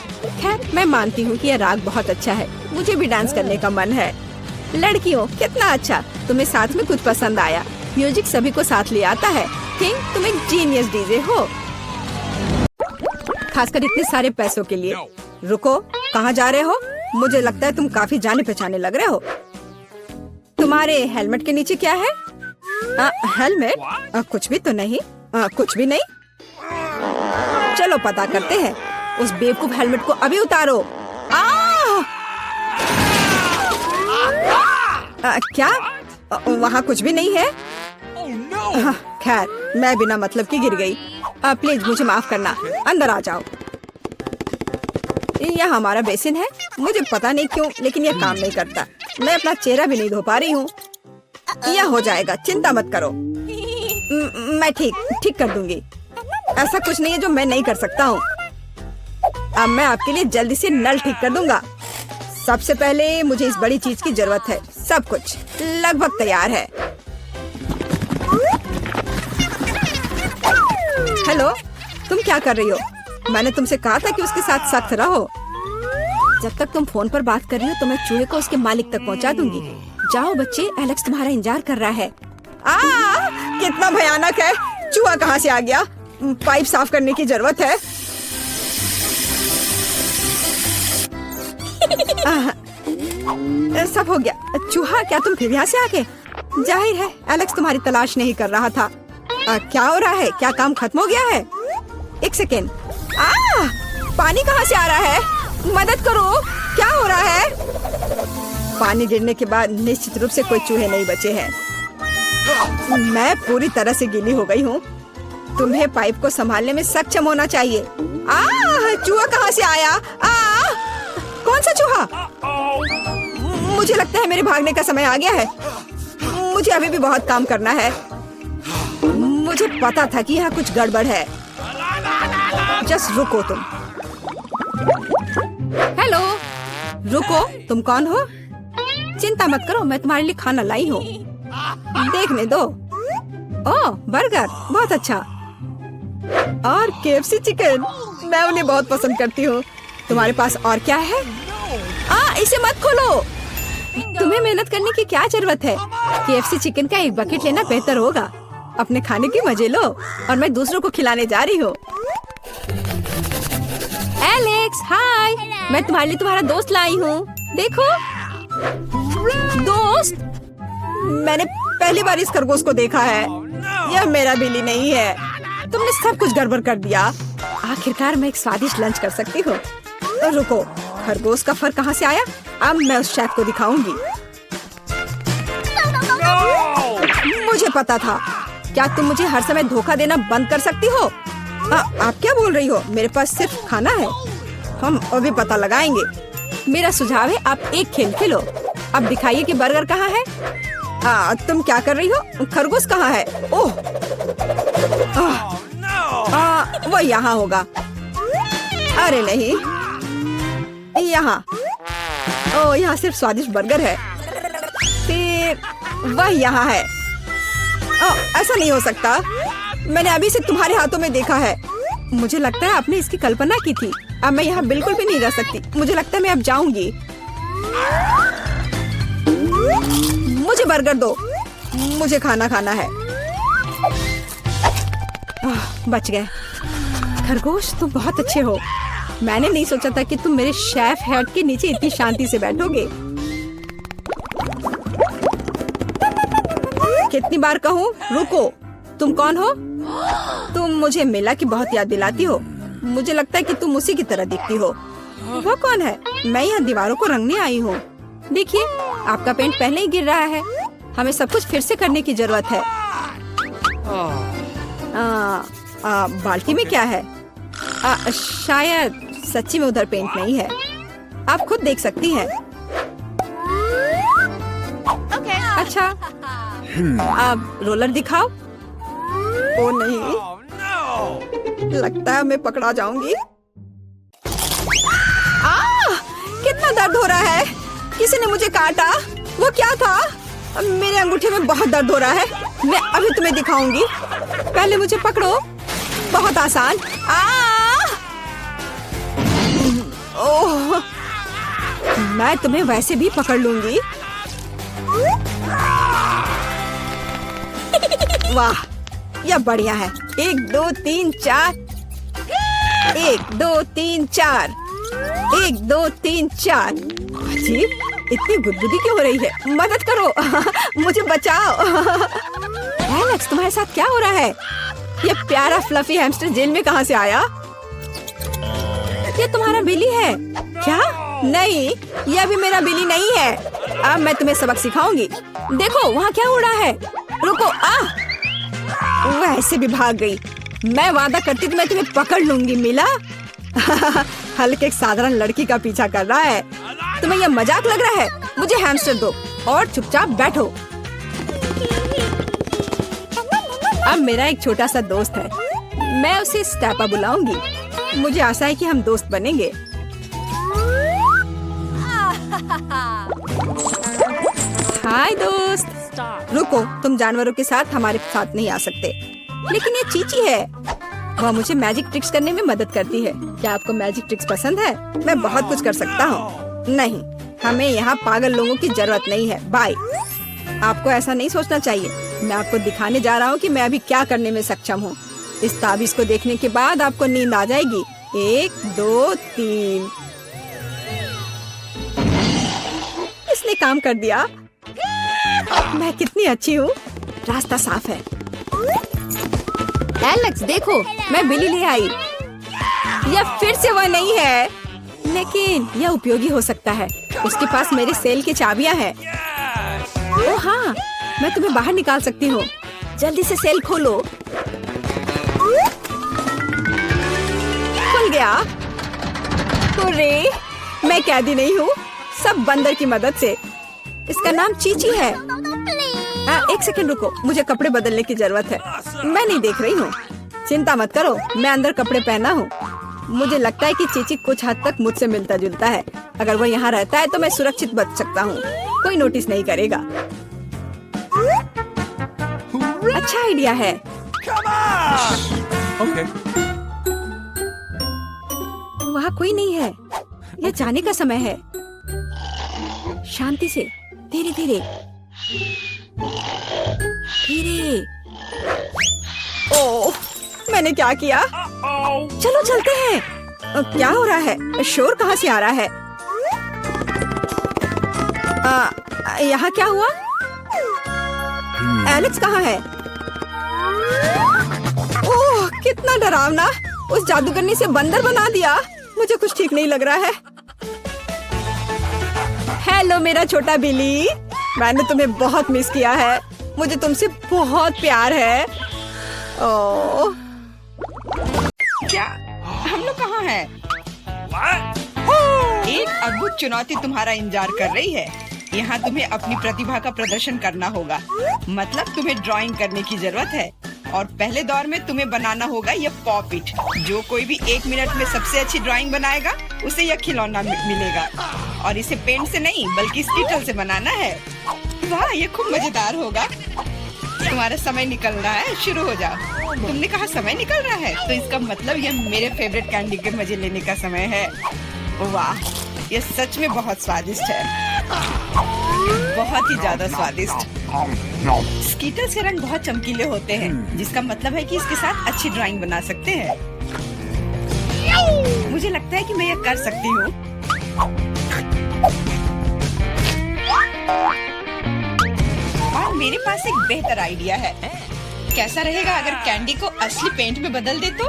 खैर मैं मानती हूँ कि यह राग बहुत अच्छा है। मुझे भी डांस करने का मन है। लड़कियों, कितना अच्छा, तुम्हें साथ में कुछ पसंद आया। म्यूजिक सभी को साथ ले आता है। थिंक, तुम एक जीनियस डीजे हो, खासकर इतने सारे पैसों के लिए। रुको, कहाँ जा रहे हो? मुझे लगता है तुम काफी जाने पहचाने लग रहे हो। तुम्हारे हेलमेट के नीचे क्या है? हेलमेट? कुछ भी तो नहीं। कुछ भी नहीं। चलो पता करते हैं। उस बेवकूफ हेलमेट को अभी उतारो। क्या? वहाँ कुछ भी नहीं है। खैर, मैं बिना मतलब की गिर गई। प्लीज मुझे माफ करना। अंदर आ जाओ। यह हमारा बेसिन है। मुझे पता नहीं क्यों, लेकिन यह काम नहीं करता। मैं अपना चेहरा भी नहीं धो पा रही हूँ। यह हो जाएगा, चिंता मत करो। मैं ठीक कर दूंगी। ऐसा कुछ नहीं है जो मैं नहीं कर सकता हूँ। अब मैं आपके लिए जल्दी से नल ठीक कर दूंगा। सबसे पहले मुझे इस बड़ी चीज की जरूरत है। सब कुछ लगभग तैयार है। हेलो, तुम क्या कर रही हो? मैंने तुमसे कहा था कि उसके साथ सख्त रहो। जब तक तुम फोन पर बात कर रही हो तो मैं चूहे को उसके मालिक तक पहुंचा दूंगी। जाओ बच्चे, एलेक्स तुम्हारा इंतजार कर रहा है। कितना भयानक है। चूहा कहाँ से आ गया? पाइप साफ करने की जरूरत है। सब हो गया। चूहा, क्या तुम फिर यहाँ से आ गए? जाहिर है एलेक्स तुम्हारी तलाश नहीं कर रहा था। क्या हो रहा है? क्या काम खत्म हो गया है? एक सेकेंड। पानी कहाँ से आ रहा है? मदद करो, क्या हो रहा है? पानी गिरने के बाद निश्चित रूप से कोई चूहे नहीं बचे हैं। मैं पूरी तरह से गीली हो गई हूँ। तुम्हें पाइप को संभालने में सक्षम होना चाहिए। चूहा कहाँ से आया? कौन सा चूहा? मुझे लगता है मेरे भागने का समय आ गया है। मुझे अभी भी बहुत काम करना है। मुझे पता था कि यहाँ कुछ गड़बड़ है। जस्ट रुको तुम। हेलो, रुको, तुम कौन हो? चिंता मत करो, मैं तुम्हारे लिए खाना लाई हूँ। देखने दो। ओह, बर्गर, बहुत अच्छा। और KFC चिकन, मैं उन्हें बहुत पसंद करती हूँ। तुम्हारे पास और क्या है? इसे मत खोलो। तुम्हें मेहनत करने की क्या जरूरत है? KFC चिकन का एक बकेट लेना बेहतर होगा। अपने खाने की मजे लो और मैं दूसरों को खिलाने जा रही हूँ। एलेक्स, हाय, मैं तुम्हारे लिए तुम्हारा दोस्त लाई हूँ। देखो। दोस्त? मैंने पहली बार इस खरगोश को देखा है। यह मेरा बिल्ली नहीं है। तुमने सब कुछ गड़बड़ कर दिया। आखिरकार मैं एक स्वादिष्ट लंच कर सकती हूँ। तो रुको, खरगोश का फर कहाँ से आया? अब मैं उस शेफ को दिखाऊंगी। मुझे पता था। क्या तुम मुझे हर समय धोखा देना बंद कर सकती हो? आप क्या बोल रही हो? मेरे पास सिर्फ खाना है। हम अभी पता लगाएंगे। मेरा सुझाव है आप एक खेल खेलो। अब दिखाइए कि बर्गर कहाँ है। तुम क्या कर रही हो? खरगोश कहाँ है? ओह, वो यहाँ होगा। अरे नहीं, यहाँ। ओह, यहाँ सिर्फ स्वादिष्ट बर्गर है। फिर वह यहाँ है। ओह, ऐसा नहीं हो सकता। मैंने अभी से तुम्हारे हाथों में देखा है। मुझे लगता है आपने इसकी कल्पना की थी। अब मैं यहाँ बिल्कुल भी नहीं रह सकती। मुझे लगता है मैं अब जाऊंगी। मुझे बर्गर दो, मुझे खाना खाना है। बच गए। खरगोश, तुम बहुत अच्छे हो। मैंने नहीं सोचा था कि तुम मेरे शेफ हेड के नीचे इतनी शांति से बैठोगे। कितनी बार कहूँ रुको। तुम कौन हो? तुम मुझे मिला की बहुत याद दिलाती हो। मुझे लगता है कि तुम उसी की तरह दिखती हो। वो कौन है? मैं यहाँ दीवारों को रंगने आई हूँ। देखिए, आपका पेंट पहले ही गिर रहा है। हमें सब कुछ फिर से करने की जरूरत है। बाल्टी में क्या है? शायद सच्ची में उधर पेंट नहीं है। आप खुद देख सकती हैं। अच्छा, अब रोलर दिखाओ। ओ नहीं, लगता है मैं पकड़ा जाऊंगी। कितना दर्द हो रहा है। किसी ने मुझे काटा। वो क्या था? मेरे अंगूठे में बहुत दर्द हो रहा है। मैं अभी तुम्हें दिखाऊंगी। पहले मुझे पकड़ो। बहुत आसान। ओह, मैं तुम्हें वैसे भी पकड़ लूंगी। वाह, यह बढ़िया है। 1 2 3 4। 1 2 3 4। 1 2 3 4। अजीब, इतनी गुदगुदी क्यों हो रही है? मदद करो। मुझे बचाओ। एलेक्स, तुम्हारे साथ क्या हो रहा है? ये प्यारा फ्लफी हैमस्टर जेल में कहाँ से आया? ये तुम्हारा बिली है क्या? नहीं, यह भी मेरा बिली नहीं है। अब मैं तुम्हें सबक सिखाऊंगी। देखो, वहाँ क्या हो रहा है? रुको। वह ऐसे भी भाग गई। मैं वादा करती तो मैं तुम्हें पकड़ लूंगी। मिला? हल्के एक साधारण लड़की का पीछा कर रहा है। तुम्हें यह मजाक लग रहा है? मुझे हैमस्टर दो और चुपचाप बैठो। अब मेरा एक छोटा सा दोस्त है। मैं उसे स्टेपा बुलाऊंगी। मुझे आशा है कि हम दोस्त बनेंगे। हाय दोस्त। रुको, तुम जानवरों के साथ हमारे साथ नहीं आ सकते। लेकिन ये चीची है। वह मुझे मैजिक ट्रिक्स करने में मदद करती है। क्या आपको मैजिक ट्रिक्स पसंद है? मैं बहुत कुछ कर सकता हूँ। नहीं, हमें यहाँ पागल लोगों की जरूरत नहीं है। बाय। आपको ऐसा नहीं सोचना चाहिए। मैं आपको दिखाने जा रहा हूँ कि मैं अभी क्या करने में सक्षम हूँ। इस ताबीज को देखने के बाद आपको नींद आ जाएगी। 1 2 3। इसने काम कर दिया। मैं कितनी अच्छी हूँ। रास्ता साफ है। एलेक्स, देखो, मैं बिली ले आई। यह फिर से वह नहीं है, लेकिन यह उपयोगी हो सकता है। उसके पास मेरे सेल की चाबियां हैं। ओह हाँ, मैं तुम्हें बाहर निकाल सकती हूँ। जल्दी से सेल खोलो। खुल गया। अरे, मैं कैदी नहीं हूँ, सब बंदर की मदद से। इसका नाम चीची है। 1 सेकंड रुको, मुझे कपड़े बदलने की जरूरत है। मैं नहीं देख रही हूँ। चिंता मत करो, मैं अंदर कपड़े पहना हूँ। मुझे लगता है कि चीची कुछ हद तक मुझसे मिलता जुलता है। अगर वह यहाँ रहता है तो मैं सुरक्षित बच सकता हूँ। कोई नोटिस नहीं करेगा। अच्छा आइडिया है। Okay. वहाँ कोई नहीं है। यह जाने का समय है। शांति से, धीरे धीरे धीरे। ओह, मैंने क्या किया? चलो चलते हैं। क्या हो रहा है? शोर कहाँ से आ रहा है? यहाँ क्या हुआ? एलेक्स कहाँ है? ओह, कितना डरावना। उस जादूगरनी से बंदर बना दिया। मुझे कुछ ठीक नहीं लग रहा है। हेलो मेरा छोटा बिली, मैंने तुम्हें बहुत मिस किया है। मुझे तुमसे बहुत प्यार है। ओह, क्या हम लोग कहाँ हैं? एक अद्भुत चुनौती तुम्हारा इंतजार कर रही है। यहाँ तुम्हें अपनी प्रतिभा का प्रदर्शन करना होगा। मतलब तुम्हें ड्राइंग करने की जरूरत है और पहले दौर में तुम्हें बनाना होगा यह पॉपिट। जो कोई भी 1 मिनट में सबसे अच्छी ड्राइंग बनाएगा उसे यह खिलौना मिलेगा। और इसे पेंट से नहीं बल्कि स्टिकल से बनाना है। वाह, ये खूब मजेदार होगा। तुम्हारा समय निकल रहा है, शुरू हो जाओ। तुमने कहा समय निकल रहा है, तो इसका मतलब ये मेरे फेवरेट कैंडी के मजे लेने का समय है। वाह, ये सच में बहुत स्वादिष्ट है, बहुत ही ज्यादा स्वादिष्ट। स्कीटल्स के रंग बहुत चमकीले होते हैं, जिसका मतलब है कि इसके साथ अच्छी ड्राइंग बना सकते हैं। मुझे लगता है कि मैं यह कर सकती हूँ। और मेरे पास एक बेहतर आइडिया है। कैसा रहेगा अगर कैंडी को असली पेंट में बदल दे तो?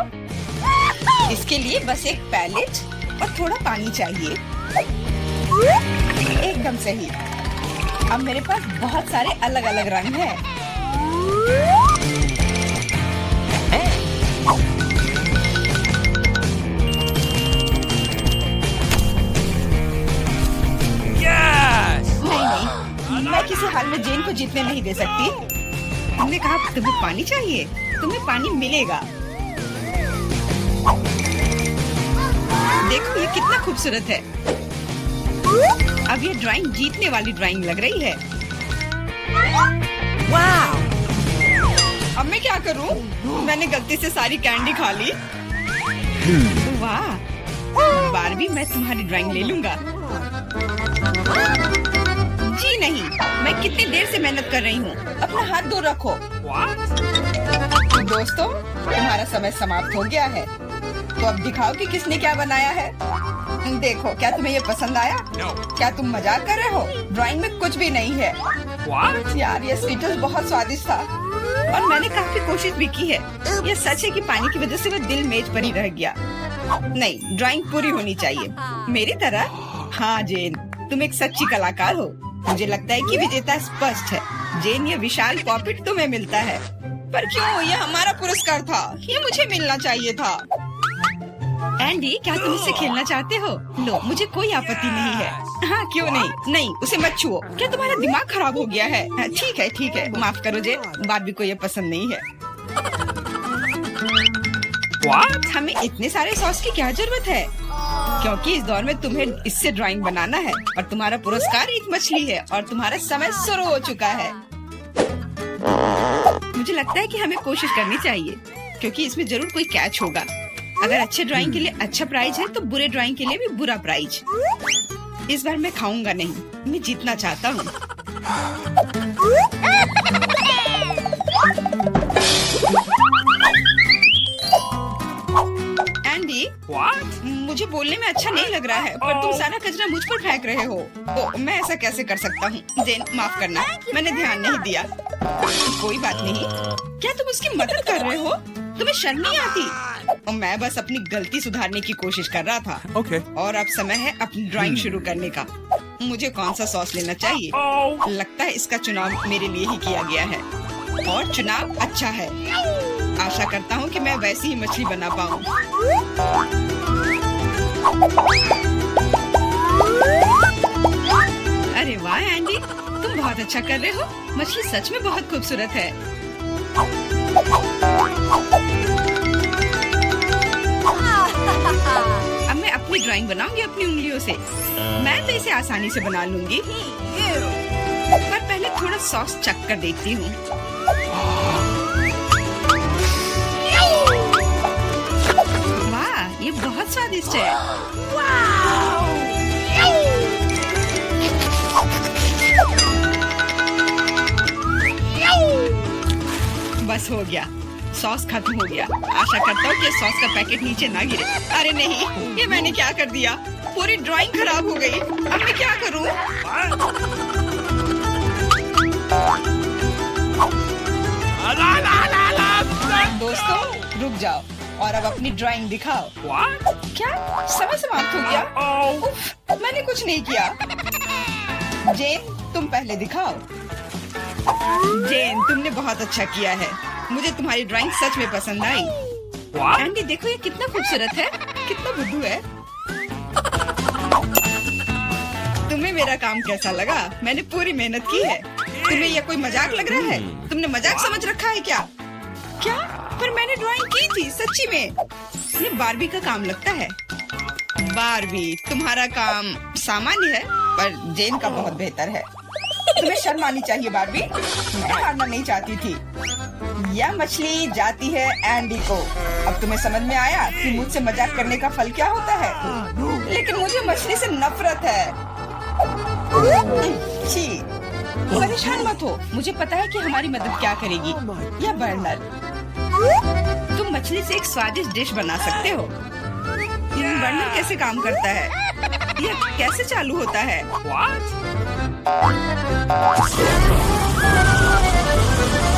इसके लिए बस एक पैलेट और थोड़ा पानी चाहिए। एकदम सही। अब मेरे पास बहुत सारे अलग अलग रंग हैं। नहीं, मैं किसी हाल में जेन को जीतने नहीं दे सकती। तुमने कहा तुम्हें पानी चाहिए, तुम्हें पानी मिलेगा। देखो ये कितना खूबसूरत है। अब ये ड्राइंग जीतने वाली ड्राइंग लग रही है। वाह! अब मैं क्या करूं? मैंने गलती से सारी कैंडी खा ली। वाह! बारबी, मैं तुम्हारी ड्राइंग ले लूंगा। जी नहीं, मैं कितनी देर से मेहनत कर रही हूँ। अपना हाथ दूर रखो। दोस्तों, तुम्हारा समय समाप्त हो गया है। तो अब दिखाओ कि किसने क्या बनाया है। देखो, क्या तुम्हें ये पसंद आया? क्या तुम मजाक कर रहे हो? ड्राइंग में कुछ भी नहीं है। यार, ये स्कीटल्स बहुत स्वादिष्ट था और मैंने काफी कोशिश भी की है। ये सच है कि पानी की वजह से वह दिल मेज पर ही रह गया। नहीं, ड्राइंग पूरी होनी चाहिए मेरी तरह। हाँ जेन, तुम एक सच्ची कलाकार हो। मुझे लगता है कि विजेता स्पष्ट है। जेन, ये विशाल पॉकेट तुम्हें मिलता है। पर क्यों? ये हमारा पुरस्कार था, ये मुझे मिलना चाहिए था। एंडी, क्या तुम इससे खेलना चाहते हो? लो, मुझे कोई आपत्ति नहीं है। हाँ, क्यों नहीं? नहीं, उसे मत छुओ। क्या तुम्हारा दिमाग खराब हो गया है? ठीक है, ठीक है, माफ करो जेन, बारबी को ये पसंद नहीं है। हमें इतने सारे सॉस की क्या जरूरत है? क्योंकि इस दौर में तुम्हें इससे ड्राइंग बनाना है और तुम्हारा पुरस्कार एक मछली है और तुम्हारा समय शुरू हो चुका है। मुझे लगता है कि हमें कोशिश करनी चाहिए, क्योंकि इसमें जरूर कोई कैच होगा। अगर अच्छे ड्राइंग के लिए अच्छा प्राइज है तो बुरे ड्राइंग के लिए भी बुरा प्राइज। इस बार मैं खाऊंगा नहीं, मैं जीतना चाहता हूँ। एंडी, मुझे बोलने में अच्छा नहीं लग रहा है, पर तुम सारा कचरा मुझ पर फेंक रहे हो। तो मैं ऐसा कैसे कर सकता हूँ? जेन, माफ करना, मैंने ध्यान नहीं दिया। कोई बात नहीं। क्या तुम उसकी मदद कर रहे हो? तुम्हें शर्म नहीं आती? और मैं बस अपनी गलती सुधारने की कोशिश कर रहा था। Okay. और अब समय है अपनी ड्राइंग शुरू करने का। मुझे कौन सा सॉस लेना चाहिए? लगता है इसका चुनाव मेरे लिए ही किया गया है और चुनाव अच्छा है। आशा करता हूँ कि मैं वैसी ही मछली बना पाऊँ। अरे वाह एंडी, तुम बहुत अच्छा कर रहे हो। मछली सच में बहुत खूबसूरत है। अब मैं अपनी ड्राइंग बनाऊंगी अपनी उंगलियों से। मैं तो इसे आसानी से बना लूंगी, पर पहले थोड़ा सॉस चख कर देखती हूँ। वाह, ये बहुत स्वादिष्ट है। बस हो गया, सॉस खत्म हो गया। आशा करता हूँ कि सॉस का पैकेट नीचे ना गिरे। अरे नहीं, ये मैंने क्या कर दिया? पूरी ड्राइंग खराब हो गई। अब मैं क्या करूँ? दोस्तों, रुक जाओ और अब अपनी ड्राइंग दिखाओ। क्या समय समाप्त हो गया? उफ, मैंने कुछ नहीं किया। जेन, तुम पहले दिखाओ। जेन, तुमने बहुत अच्छा किया है। मुझे तुम्हारी ड्राइंग सच में पसंद आई। एंडी, देखो ये कितना खूबसूरत है, कितना बुद्धू है। तुम्हें मेरा काम कैसा लगा? मैंने पूरी मेहनत की है। तुम्हें यह कोई मजाक लग रहा है? तुमने मजाक समझ रखा है क्या? क्या? पर मैंने ड्राइंग की थी सच्ची में। ये बारबी का काम लगता है। बारबी, तुम्हारा काम सामान्य है, पर जेन का बहुत बेहतर है। तुम्हें शर्म आनी चाहिए बारबी। मैं हारना नहीं चाहती थी। यह मछली जाती है एंडी को। अब तुम्हें समझ में आया कि मुझसे मजाक करने का फल क्या होता है? लेकिन मुझे मछली से नफरत है। छी, परेशान मत हो, मुझे पता है कि हमारी मदद क्या करेगी। यह बर्नर, तुम मछली से एक स्वादिष्ट डिश बना सकते हो। बर्नर कैसे काम करता है? यह कैसे चालू होता है?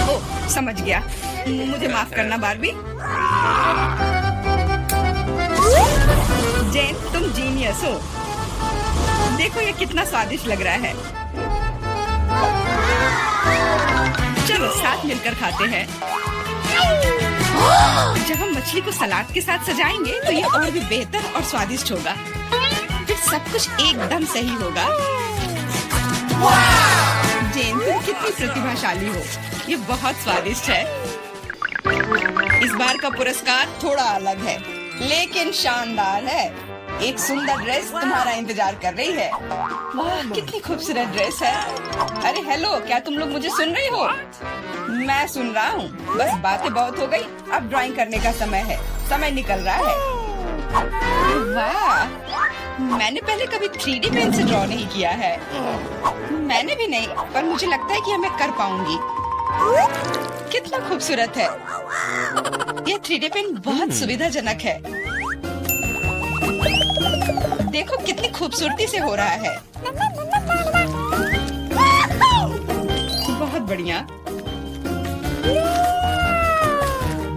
ओह, समझ गया। मुझे माफ करना बारबी। जेन, तुम जीनियस हो। देखो ये कितना स्वादिष्ट लग रहा है। चलो साथ मिलकर खाते हैं। जब हम मछली को सलाद के साथ सजाएंगे तो ये और भी बेहतर और स्वादिष्ट होगा। फिर सब कुछ एकदम सही होगा। जेन, तुम कितनी प्रतिभाशाली हो। ये बहुत स्वादिष्ट है। इस बार का पुरस्कार थोड़ा अलग है, लेकिन शानदार है। एक सुंदर ड्रेस तुम्हारा इंतजार कर रही है। वाह, कितनी खूबसूरत ड्रेस है। अरे हेलो, क्या तुम लोग मुझे सुन रही हो? मैं सुन रहा हूँ। बस बातें बहुत हो गई, अब ड्राइंग करने का समय है। समय निकल रहा है। वाह, मैंने पहले कभी 3D पेन से ड्रॉ नहीं किया है। मैंने भी नहीं, पर मुझे लगता है कि मैं कर पाऊंगी। कितना खूबसूरत है। यह 3D पेन बहुत सुविधाजनक है। देखो कितनी खूबसूरती से हो रहा है। बहुत बढ़िया।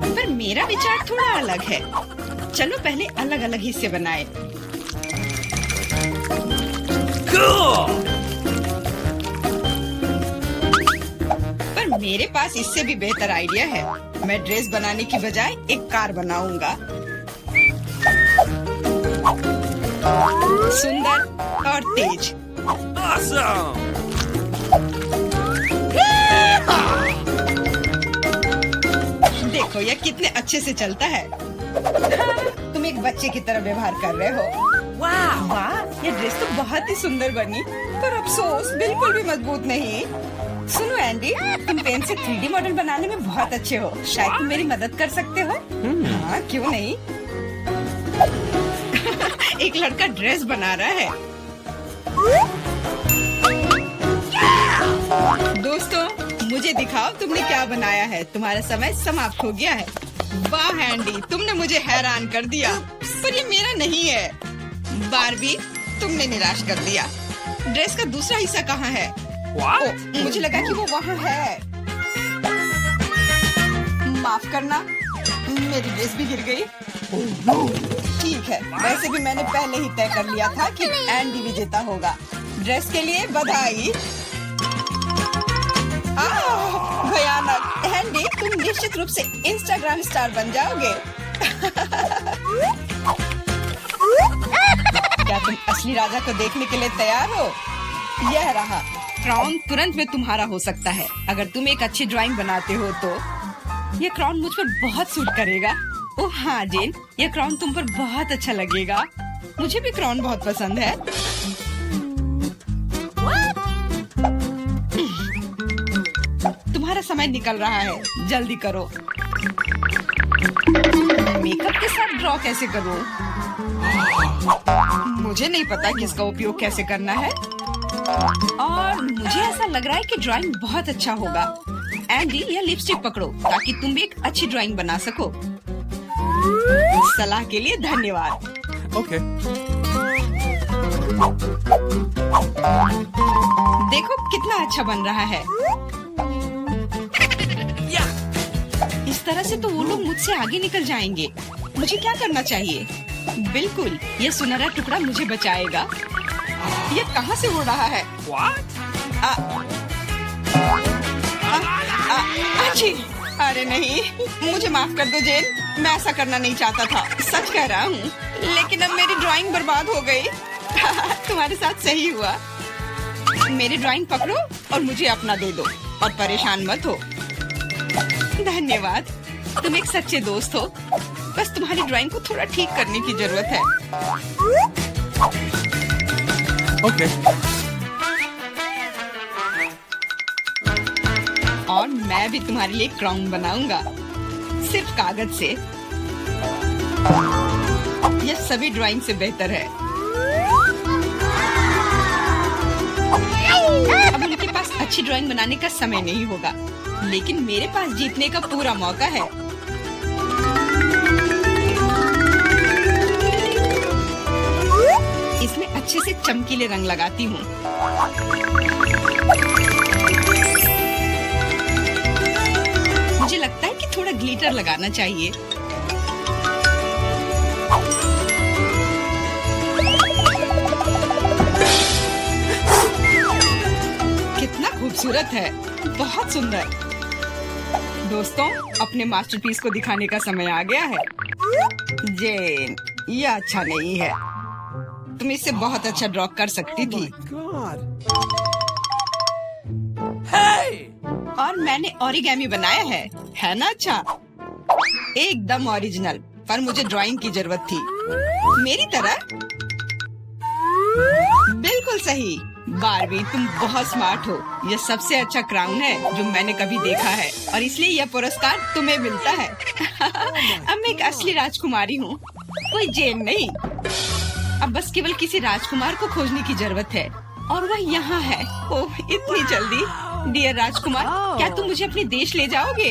पर मेरा विचार थोड़ा अलग है। चलो पहले अलग अलग हिस्से बनाए। पर मेरे पास इससे भी बेहतर आइडिया है। मैं ड्रेस बनाने की बजाय एक कार बनाऊंगा। सुंदर और तेज। Awesome! देखो यह कितने अच्छे से चलता है। तुम एक बच्चे की तरह व्यवहार कर रहे हो। वाह, ये ड्रेस तो बहुत ही सुंदर बनी, पर अफसोस बिल्कुल भी मजबूत नहीं। सुनो एंडी, तुम पेन से 3D मॉडल बनाने में बहुत अच्छे हो। शायद तुम मेरी मदद कर सकते हो। हाँ, क्यों नहीं। एक लड़का ड्रेस बना रहा है। दोस्तों, मुझे दिखाओ तुमने क्या बनाया है। तुम्हारा समय समाप्त हो गया है। वाह एंडी, तुमने मुझे हैरान कर दिया, पर ये मेरा नहीं है। बारबी, तुमने निराश कर दिया। ड्रेस का दूसरा हिस्सा कहाँ है? ओ, मुझे लगा कि वो वहाँ है। माफ करना, मेरी ड्रेस भी गिर गई। ठीक है, वैसे भी मैंने पहले ही तय कर लिया था कि एंडी विजेता होगा। ड्रेस के लिए बधाई। भयानक। एंडी, तुम निश्चित रूप से इंस्टाग्राम स्टार बन जाओगे। क्या तुम असली राजा को देखने के लिए तैयार हो? यह रहा क्राउन। तुरंत में तुम्हारा हो सकता है अगर तुम एक अच्छी ड्राइंग बनाते हो तो। यह क्राउन मुझ पर बहुत सूट करेगा। ओह हाँ जेन, यह क्राउन तुम पर बहुत अच्छा लगेगा। मुझे भी क्राउन बहुत पसंद है। तुम्हारा समय निकल रहा है, जल्दी करो। मेकअप के साथ ड्रॉ कैसे करूं? मुझे नहीं पता कि इसका उपयोग कैसे करना है, और मुझे ऐसा लग रहा है कि ड्राइंग बहुत अच्छा होगा। एंडी, यह लिपस्टिक पकड़ो ताकि तुम भी एक अच्छी ड्राइंग बना सको। सलाह के लिए धन्यवाद। Okay. देखो कितना अच्छा बन रहा है। इस तरह से तो वो लोग मुझसे आगे निकल जाएंगे। मुझे क्या करना चाहिए? बिल्कुल, ये सुनहरा टुकड़ा मुझे बचाएगा। ये कहाँ से हो रहा है? अच्छी। अरे नहीं, मुझे माफ कर दो जेन, मैं ऐसा करना नहीं चाहता था। सच कह रहा हूँ, लेकिन अब मेरी ड्राइंग बर्बाद हो गई। तुम्हारे साथ सही हुआ। मेरी ड्राइंग पकड़ो और मुझे अपना दे दो, और परेशान मत हो। धन्यवाद, तुम एक सच्चे दोस्त हो। बस तुम्हारी ड्राइंग को थोड़ा ठीक करने की जरूरत है। Okay. और मैं मैं भी तुम्हारे लिए क्राउन बनाऊंगा, सिर्फ कागज से। यह सभी ड्राइंग से बेहतर है। अब उनके पास अच्छी ड्राइंग बनाने का समय नहीं होगा, लेकिन मेरे पास जीतने का पूरा मौका है। इसमें अच्छे से चमकीले रंग लगाती हूँ। मुझे लगता है कि थोड़ा ग्लिटर लगाना चाहिए। कितना खूबसूरत है, बहुत सुंदर। दोस्तों, अपने मास्टरपीस को दिखाने का समय आ गया है। जेन, यह अच्छा नहीं है। तुम इससे बहुत अच्छा ड्रॉ कर सकती थी। और मैंने ओरिगेमी बनाया है ना? अच्छा, एकदम ओरिजिनल। पर मुझे ड्राइंग की जरूरत थी, मेरी तरह। बिल्कुल सही बारबी, तुम बहुत स्मार्ट हो। यह सबसे अच्छा क्राउन है जो मैंने कभी देखा है, और इसलिए यह पुरस्कार तुम्हें मिलता है। अब मैं एक असली राजकुमारी हूँ, कोई जेन नहीं। अब बस केवल किसी राजकुमार को खोजने की जरूरत है, और वह यहाँ है। ओह, इतनी जल्दी। डियर राजकुमार, क्या तुम मुझे अपने देश ले जाओगे?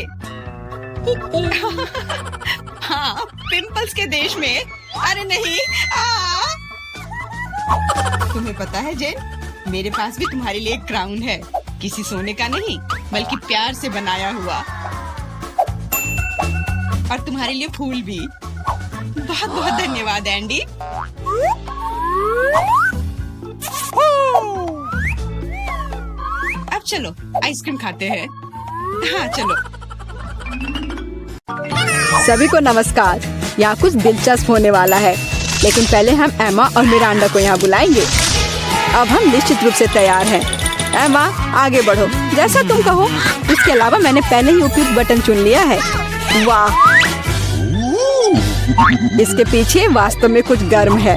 हाँ, पिंपल्स के देश में। अरे नहीं। तुम्हें पता है जेन, मेरे पास भी तुम्हारे लिए एक क्राउन है। किसी सोने का नहीं, बल्कि प्यार से बनाया हुआ। और तुम्हारे लिए फूल भी। बहुत बहुत धन्यवाद एंडी। अब चलो आइसक्रीम खाते हैं। हाँ चलो। सभी को नमस्कार। यहाँ कुछ दिलचस्प होने वाला है, लेकिन पहले हम एमा और मिरांडा को यहाँ बुलाएंगे। अब हम निश्चित रूप से तैयार हैं। एमा, आगे बढ़ो, जैसा तुम कहो। इसके अलावा मैंने पहले ही उपयुक्त बटन चुन लिया है। वाह, इसके पीछे वास्तव में कुछ गर्म है।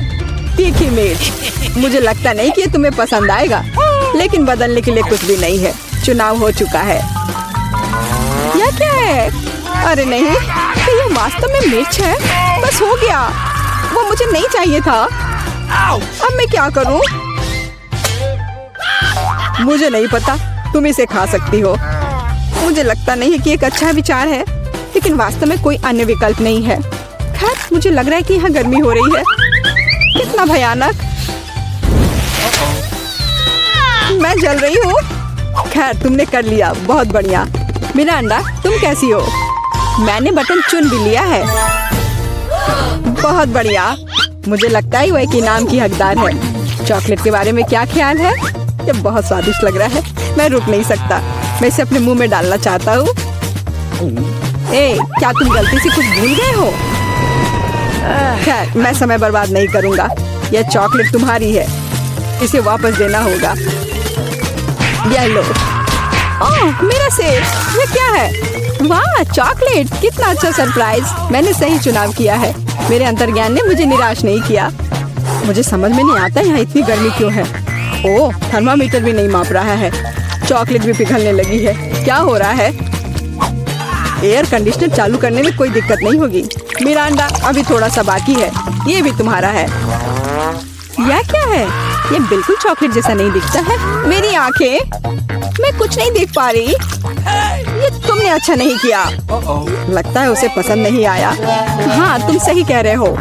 तीखी मिर्च। मुझे लगता नहीं कि ये तुम्हें पसंद आएगा, लेकिन बदलने के लिए कुछ भी नहीं है। चुनाव हो चुका है। यह क्या है? अरे नहीं, तो ये वास्तव में मिर्च है। बस हो गया, वो मुझे नहीं चाहिए था। अब मैं क्या करूं? मुझे नहीं पता, तुम इसे खा सकती हो। मुझे लगता नहीं है कि एक अच्छा विचार है, लेकिन वास्तव में कोई अन्य विकल्प नहीं है। खैर, मुझे लग रहा है कि यहाँ गर्मी हो रही है। कितना भयानक। मैं जल रही हूँ। खैर, तुमने कर लिया, बहुत बढ़िया। मिरांडा, तुम कैसी हो? मैंने बटन चुन भी लिया है। बहुत बढ़िया। मुझे लगता है वो एक इनाम की हकदार है। चॉकलेट के बारे में क्या ख्याल है? ये बहुत स्वादिष्ट लग रहा है। मैं रुक नहीं सकता, मैं इसे अपने मुंह में डालना चाहता हूँ। क्या तुम गलती से कुछ भूल गए हो? खैर, मैं समय बर्बाद नहीं करूँगा। यह चॉकलेट तुम्हारी है, इसे वापस देना होगा। यह लो। ओह, मेरा सेब। ये क्या है? वाह, चॉकलेट। कितना अच्छा सरप्राइज। मैंने सही चुनाव किया है। मेरे अंतर्ज्ञान ने मुझे निराश नहीं किया। मुझे समझ में नहीं आता यहाँ इतनी गर्मी क्यों है। ओह, थर्मामीटर भी नहीं माप रहा है। चॉकलेट भी पिघलने लगी है। क्या हो रहा है? एयर कंडीशनर चालू करने में कोई दिक्कत नहीं होगी। मिरांडा, अभी थोड़ा सा बाकी है। ये भी तुम्हारा है। यह क्या है? ये बिल्कुल चॉकलेट जैसा नहीं दिखता है। मेरी आंखें, मैं कुछ नहीं देख पा रही। ये तुमने अच्छा नहीं किया। लगता है उसे पसंद नहीं आया। हाँ, तुम सही कह रहे हो,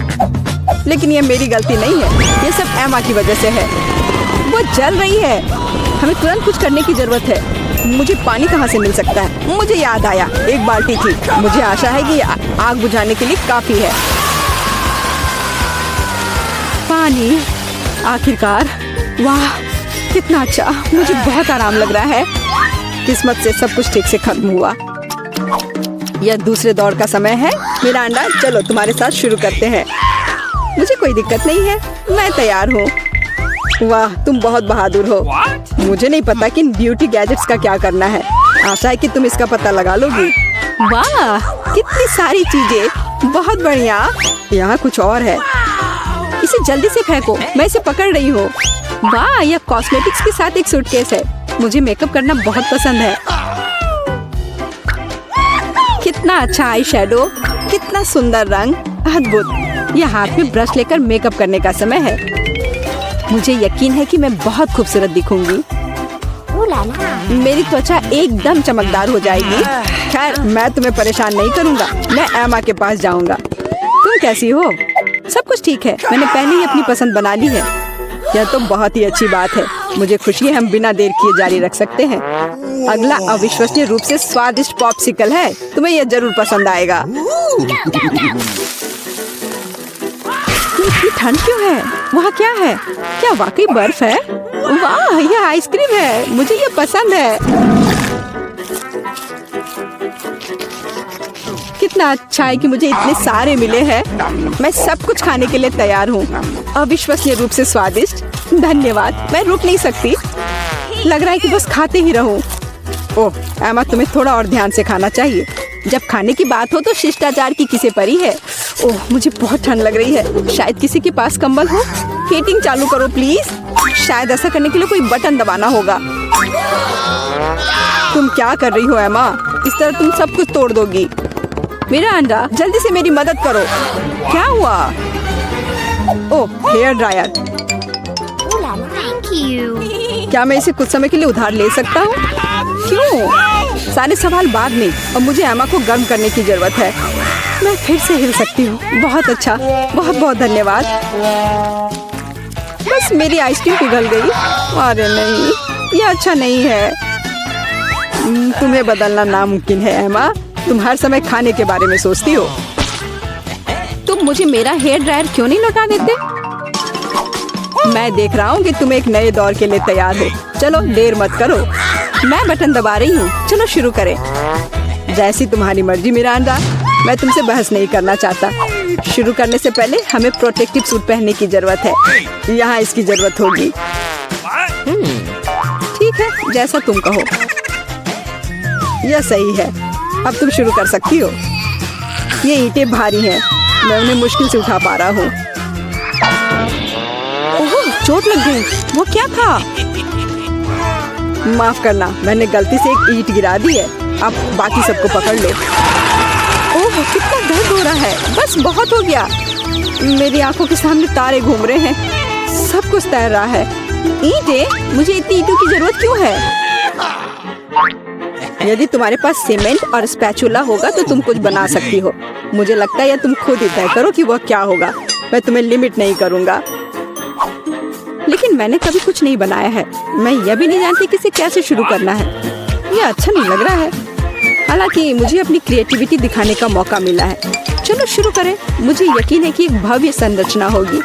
लेकिन ये मेरी गलती नहीं है। ये सब एमा की वजह से है। वो जल रही है। हमें तुरंत कुछ करने की जरूरत है। मुझे पानी कहाँ से मिल सकता है? मुझे याद आया, एक बाल्टी थी। मुझे आशा है कि आग बुझाने के लिए काफी है। पानी, आखिरकार। वाह, कितना अच्छा। मुझे बहुत आराम लग रहा है। किस्मत से सब कुछ ठीक से खत्म हुआ। यह दूसरे दौर का समय है। मिरांडा, चलो तुम्हारे साथ शुरू करते हैं। मुझे कोई दिक्कत नहीं है, मैं तैयार हूँ। वाह, तुम बहुत बहादुर हो। मुझे नहीं पता कि इन ब्यूटी गैजेट्स का क्या करना है। आशा है कि तुम इसका पता लगा लोगी। वाह, कितनी सारी चीजें। बहुत बढ़िया। यहाँ कुछ और है। इसे जल्दी से फेंको, मैं इसे पकड़ रही हूँ। वाह, यह कॉस्मेटिक्स के साथ एक सूटकेस है। मुझे मेकअप करना बहुत पसंद है। कितना अच्छा आई शेडो, कितना सुंदर रंग, अद्भुत। यह हाथ में ब्रश लेकर मेकअप करने का समय है। मुझे यकीन है कि मैं बहुत खूबसूरत दिखूंगी। मेरी त्वचा एकदम चमकदार हो जाएगी। खैर, मैं तुम्हें परेशान नहीं करूंगा। मैं एमा के पास जाऊंगा। तुम कैसी हो? सब कुछ ठीक है। मैंने पहले ही अपनी पसंद बना ली है। यह तो बहुत ही अच्छी बात है। मुझे खुशी है हम बिना देर किए जारी रख सकते हैं। अगला अविश्वसनीय रूप से स्वादिष्ट पॉप्सिकल है। तुम्हें यह जरूर पसंद आएगा। इतनी ठंड क्यों है? वहाँ क्या है? क्या वाकई बर्फ है? वाह, यह आइसक्रीम है। मुझे यह पसंद है। कितना अच्छा है कि मुझे इतने सारे मिले हैं। मैं सब कुछ खाने के लिए तैयार हूँ। अविश्वसनीय रूप से स्वादिष्ट। धन्यवाद। मैं रुक नहीं सकती। लग रहा है कि बस खाते ही रहूं। ओह एमा, तुम्हें थोड़ा और ध्यान से खाना चाहिए। जब खाने की बात हो तो शिष्टाचार की किसे परी है। ओह, मुझे बहुत ठंड लग रही है। शायद किसी के पास कंबल हो। हीटिंग चालू करो प्लीज। शायद ऐसा करने के लिए कोई बटन दबाना होगा। तुम क्या कर रही हो एमा? इस तरह तुम सब कुछ तोड़ दोगी। मेरा अंडा, जल्दी से मेरी मदद करो। क्या हुआ? ओह, हेयर ड्रायर। क्या मैं इसे कुछ समय के लिए उधार ले सकता हूँ? क्यों? सारे सवाल बाद में। अब मुझे एमा को गर्म करने की जरूरत है। मैं फिर से हिल सकती हूँ। बहुत अच्छा, बहुत बहुत धन्यवाद। बस मेरी आइसक्रीम पिघल गई। अरे नहीं, यह अच्छा नहीं है। तुम्हें बदलना नामुमकिन है एमा। तुम हर समय खाने के बारे में सोचती हो। तुम मुझे मेरा हेयर ड्रायर क्यों नहीं लौटा देते? मैं देख रहा हूँ कि तुम एक नए दौर के लिए तैयार हो। चलो देर मत करो। मैं बटन दबा रही हूँ। चलो शुरू करें। जैसी तुम्हारी मर्जी मिरांडा। मैं तुमसे बहस नहीं करना चाहता। शुरू करने से पहले हमें प्रोटेक्टिव सूट पहनने की जरूरत है। यहाँ इसकी जरूरत होगी। ठीक है, जैसा तुम कहो। यह सही है। अब तुम शुरू कर सकती हो। ये ईंटें भारी हैं। मैं उन्हें मुश्किल से उठा पा रहा हूँ। ओह, चोट लग गई। वो क्या था? माफ करना, मैंने गलती से एक ईंट गिरा दी है। अब बाकी सबको पकड़ लो। ओह, कितना दर्द हो रहा है। बस बहुत हो गया। मेरी आंखों के सामने तारे घूम रहे हैं। सब कुछ तैर रहा है। ईंटें? मुझे इतनी ईंटों की जरूरत क्यों है? यदि तुम्हारे पास सीमेंट और स्पैचुला होगा तो तुम कुछ बना सकती हो। मुझे लगता है या तुम खुद ही तय करो कि वह क्या होगा। मैं तुम्हें लिमिट नहीं करूँगा। लेकिन मैंने कभी कुछ नहीं बनाया है। मैं यह भी नहीं जानती कि इसे कैसे शुरू करना है। यह अच्छा नहीं लग रहा है। हालांकि मुझे अपनी क्रिएटिविटी दिखाने का मौका मिला है। चलो शुरू करें। मुझे यकीन है कि एक भव्य संरचना होगी।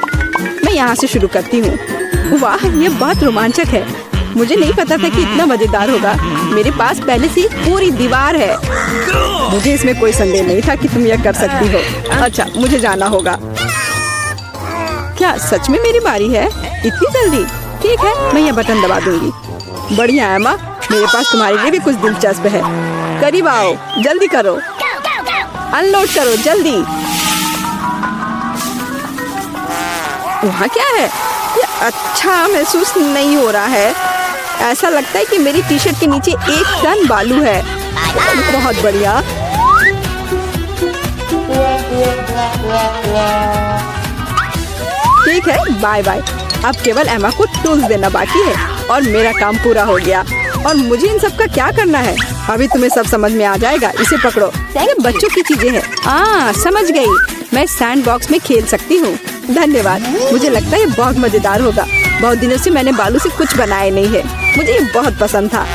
मैं यहाँ से शुरू करती हूँ। वाह, यह बहुत रोमांचक है। मुझे नहीं पता था कि इतना मजेदार होगा। मेरे पास पहले से पूरी दीवार है। मुझे इसमें कोई संदेह नहीं था कि तुम यह कर सकती हो। अच्छा, मुझे जाना होगा। क्या सच में मेरी बारी है? इतनी जल्दी? ठीक है, मैं यह बटन दबा दूंगी। बढ़िया एमा, मेरे पास तुम्हारे लिए भी कुछ दिलचस्प है। करीब आओ, जल्दी करो। अनलोड करो जल्दी। वहाँ क्या है? ये अच्छा महसूस नहीं हो रहा है। ऐसा लगता है कि मेरी टी शर्ट के नीचे 1 टन बालू है। बहुत बढ़िया। ठीक है, बाय बाय। अब केवल एमा को टूल्स देना बाकी है और मेरा काम पूरा हो गया। और मुझे इन सब का क्या करना है? अभी तुम्हें सब समझ में आ जाएगा। इसे पकड़ो। ये बच्चों की चीजें हैं। समझ गई। मैं सैंड बॉक्स में खेल सकती हूँ। धन्यवाद। मुझे लगता है ये बहुत मजेदार होगा। बहुत दिनों से मैंने बालू से कुछ बनाया नहीं है। मुझे ये बहुत पसंद था।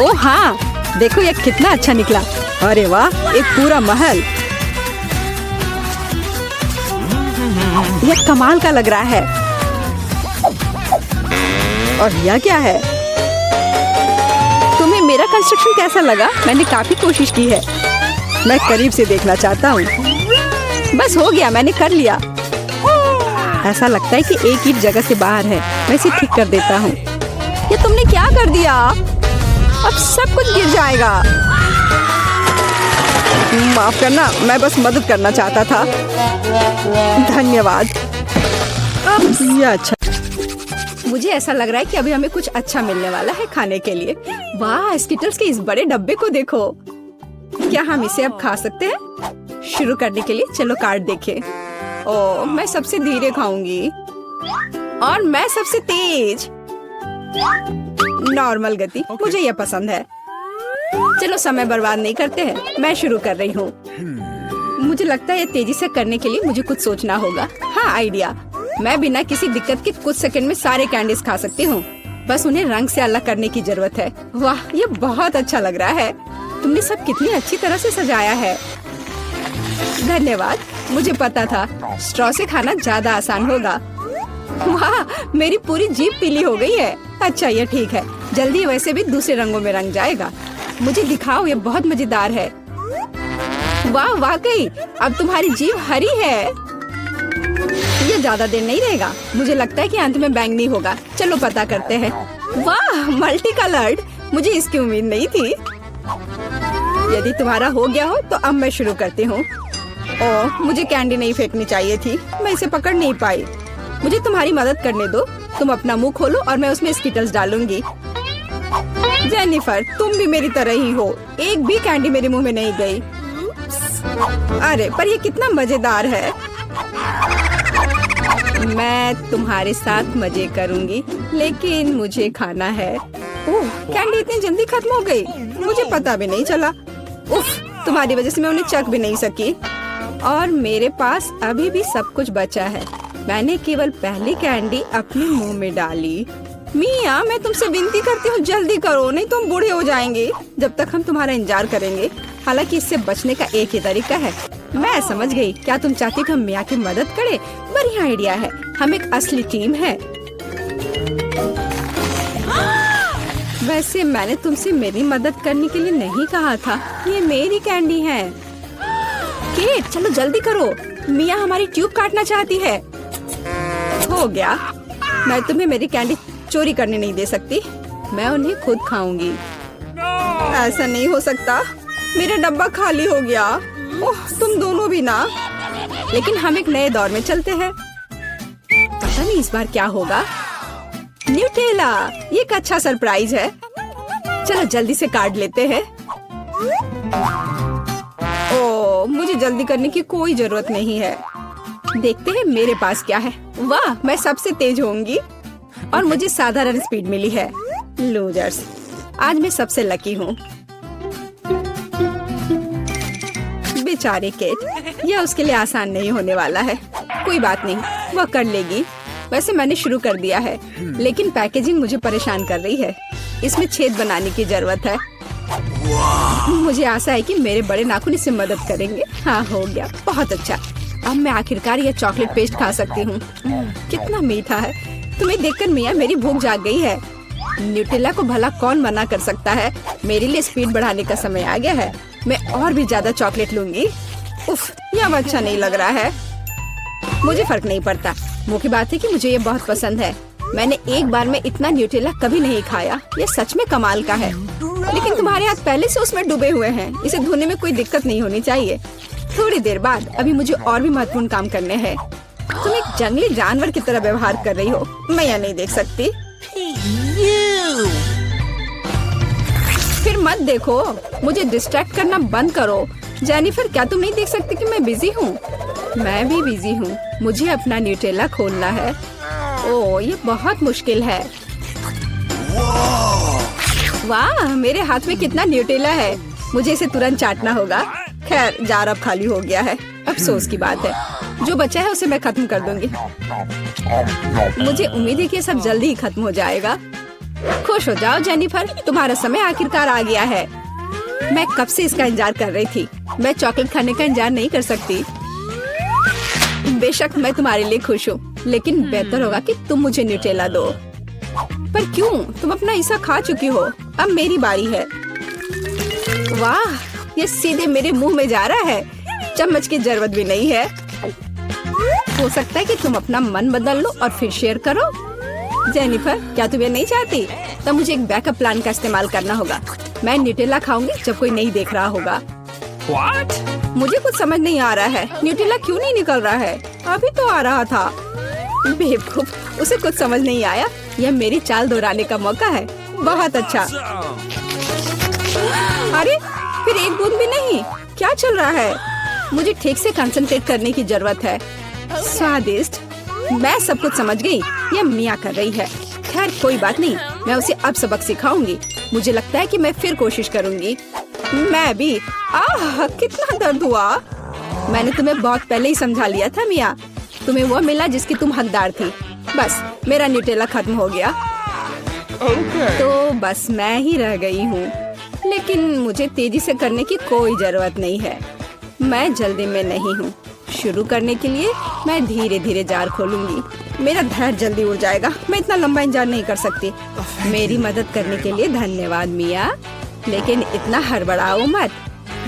ओह हाँ, देखो ये कितना अच्छा निकला। अरे वाह, एक पूरा महल। यह कमाल का लग रहा है। और यह क्या है? तुम्हें मेरा कंस्ट्रक्शन कैसा लगा? मैंने काफी कोशिश की है। मैं करीब से देखना चाहता हूँ। बस हो गया, मैंने कर लिया। ऐसा लगता है कि एक ईंट जगह से बाहर है। मैं इसे ठीक कर देता हूँ। ये तुमने क्या कर दिया? अब सब कुछ गिर जाएगा। माफ करना, मैं बस मदद करना चाहता था। धन्यवाद। अब ये अच्छा। मुझे ऐसा लग रहा है कि अभी हमें कुछ अच्छा मिलने वाला है खाने के लिए। वाह, स्किटल्स के इस बड़े डब्बे को देखो। क्या हम इसे अब खा सकते हैं? शुरू करने के लिए चलो कार्ड देखें। ओह, मैं सबसे धीरे खाऊंगी और मैं सबसे तेज। नॉर्मल गति, मुझे यह पसंद है। चलो समय बर्बाद नहीं करते हैं, मैं शुरू कर रही हूँ। मुझे लगता है ये तेजी से करने के लिए मुझे कुछ सोचना होगा। हाँ, आइडिया। मैं बिना किसी दिक्कत के कुछ सेकंड में सारे कैंडीज खा सकती हूँ। बस उन्हें रंग से अलग करने की जरूरत है। वाह, ये बहुत अच्छा लग रहा है। तुमने सब कितनी अच्छी तरह से सजाया है। धन्यवाद। मुझे पता था स्ट्रॉ से खाना ज्यादा आसान होगा। वाह, मेरी पूरी जीभ पीली हो गई है। अच्छा, ये ठीक है। जल्दी वैसे भी दूसरे रंगों में रंग जाएगा। मुझे दिखाओ, ये बहुत मजेदार है। वाह, वाकई अब तुम्हारी जीभ हरी है। ये ज्यादा देर नहीं रहेगा। मुझे लगता है कि अंत में बैंगनी होगा। चलो पता करते हैं। वाह, मल्टी कलर्ड। मुझे इसकी उम्मीद नहीं थी। यदि तुम्हारा हो गया हो तो अब मैं शुरू करती हूँ। ओह, मुझे कैंडी नहीं फेंकनी चाहिए थी। मैं इसे पकड़ नहीं पाई। मुझे तुम्हारी मदद करने दो। तुम अपना मुंह खोलो और मैं उसमें स्किटल्स डालूंगी। जेनिफर, तुम भी मेरी तरह ही हो। एक भी कैंडी मेरे मुंह में नहीं गई। अरे, पर ये कितना मजेदार है। मैं तुम्हारे साथ मजे करूंगी, लेकिन मुझे खाना है। ओह, कैंडी इतनी जल्दी खत्म हो गई। मुझे पता भी नहीं चला। उफ, तुम्हारी वजह से मैं उन्हें चख भी नहीं सकी। और मेरे पास अभी भी सब कुछ बचा है। मैंने केवल पहली कैंडी अपने मुंह में डाली। मिया, मैं तुमसे विनती करती हूँ, जल्दी करो, नहीं तो हम बूढ़े हो जाएंगे जब तक हम तुम्हारा इंतजार करेंगे। हालांकि इससे बचने का एक ही तरीका है। मैं समझ गई। क्या तुम चाहती कि हम मिया की मदद करें? बढ़िया आइडिया है। हम एक असली टीम है। वैसे मैंने तुमसे मेरी मदद करने के लिए नहीं कहा था। ये मेरी कैंडी है। केट, चलो जल्दी करो। मिया हमारी ट्यूब काटना चाहती है। हो गया। मैं तुम्हें मेरी कैंडी चोरी करने नहीं दे सकती। मैं उन्हें खुद खाऊंगी। ऐसा नहीं हो सकता। मेरा डब्बा खाली हो गया। ओह, तुम दोनों भी ना। लेकिन हम एक नए दौर में चलते हैं। पता नहीं इस बार क्या होगा। न्यूटेला, ये एक अच्छा सरप्राइज है। चलो जल्दी से काट लेते हैं। ओह, मुझे जल्दी करने की कोई जरूरत नहीं है। देखते हैं मेरे पास क्या है। वाह, मैं सबसे तेज होंगी और मुझे साधारण स्पीड मिली है। लूजर्स, आज मैं सबसे लकी हूँ। बेचारे केट, यह उसके लिए आसान नहीं होने वाला है। कोई बात नहीं, वह कर लेगी। वैसे मैंने शुरू कर दिया है, लेकिन पैकेजिंग मुझे परेशान कर रही है। इसमें छेद बनाने की जरूरत है। मुझे आशा है कि मेरे बड़े नाखून इससे मदद करेंगे। हाँ, हो गया। बहुत अच्छा। अब मैं आखिरकार यह चॉकलेट पेस्ट खा सकती हूँ। कितना मीठा है। तुम्हें देखकर मिया मेरी भूख जाग गई है। न्यूटेला को भला कौन मना कर सकता है। मेरे लिए स्पीड बढ़ाने का समय आ गया है। मैं और भी ज्यादा चॉकलेट लूंगी। उफ, यह अब अच्छा नहीं लग रहा है। मुझे फर्क नहीं पड़ता। मुख्य बात है कि मुझे ये बहुत पसंद है। मैंने एक बार में इतना न्यूटेला कभी नहीं खाया। ये सच में कमाल का है। लेकिन तुम्हारे हाथ पहले से उसमें डूबे हुए हैं। इसे धोने में कोई दिक्कत नहीं होनी चाहिए। थोड़ी देर बाद। अभी मुझे और भी महत्वपूर्ण काम करने हैं। तुम एक जंगली जानवर की तरह व्यवहार कर रही हो। मैं यह नहीं देख सकती। फिर मत देखो। मुझे डिस्ट्रैक्ट करना बंद करो। जेनिफर, क्या तुम नहीं देख सकती कि मैं बिजी हूँ? मैं भी बिजी हूँ। मुझे अपना न्यूटेला खोलना है। ओह, ये बहुत मुश्किल है। वाह, मेरे हाथ में कितना न्यूटेला है। मुझे इसे तुरंत चाटना होगा। खैर, जार अब खाली हो गया है। अफसोस की बात है। जो बचा है उसे मैं खत्म कर दूंगी। मुझे उम्मीद है कि ये सब जल्दी ही खत्म हो जाएगा। खुश हो जाओ जेनिफर, तुम्हारा समय आखिरकार आ गया है। मैं कब से इसका इंतजार कर रही थी। मैं चॉकलेट खाने का इंतजार नहीं कर सकती। बेशक मैं तुम्हारे लिए खुश हूँ, लेकिन बेहतर होगा कि तुम मुझे न्यूटेला दो। पर क्यों? तुम अपना हिस्सा खा चुकी हो। अब मेरी बारी है। वाह, ये सीधे मेरे मुंह में जा रहा है। चम्मच की जरूरत भी नहीं है। हो सकता है कि तुम अपना मन बदल लो और फिर शेयर करो। जेनिफर, क्या तुम ये नहीं चाहती? तब मुझे एक बैकअप प्लान का इस्तेमाल करना होगा। मैं न्यूटेला खाऊंगी जब कोई नहीं देख रहा होगा। What? मुझे कुछ समझ नहीं आ रहा है। न्यूटेला क्यों नहीं निकल रहा है? अभी तो आ रहा था। बेवकूफ, उसे कुछ समझ नहीं आया। यह मेरी चाल दोहराने का मौका है। बहुत अच्छा। Awesome. अरे, फिर एक बूंद भी नहीं। क्या चल रहा है? मुझे ठीक से कंसंट्रेट करने की जरूरत है। स्वादिष्ट। मैं सब कुछ समझ गई। ये मिया कर रही है। खैर कोई बात नहीं, मैं उसे अब सबक सिखाऊंगी। मुझे लगता है कि मैं फिर कोशिश करूंगी। मैं भी। आह, कितना दर्द हुआ। मैंने तुम्हें बहुत पहले ही समझा लिया था मिया। तुम्हें वो मिला जिसकी तुम हकदार थी। बस मेरा न्यूटेला खत्म हो गया। तो बस मैं ही रह गई हूँ। लेकिन मुझे तेजी से करने की कोई जरूरत नहीं है। मैं जल्दी में नहीं हूँ। शुरू करने के लिए मैं धीरे धीरे जार खोलूंगी। मेरा धैर्य जल्दी उड़ जाएगा। मैं इतना लंबा इंतजार नहीं कर सकती। मेरी मदद करने के लिए धन्यवाद मिया, लेकिन इतना हड़बड़ाओ मत।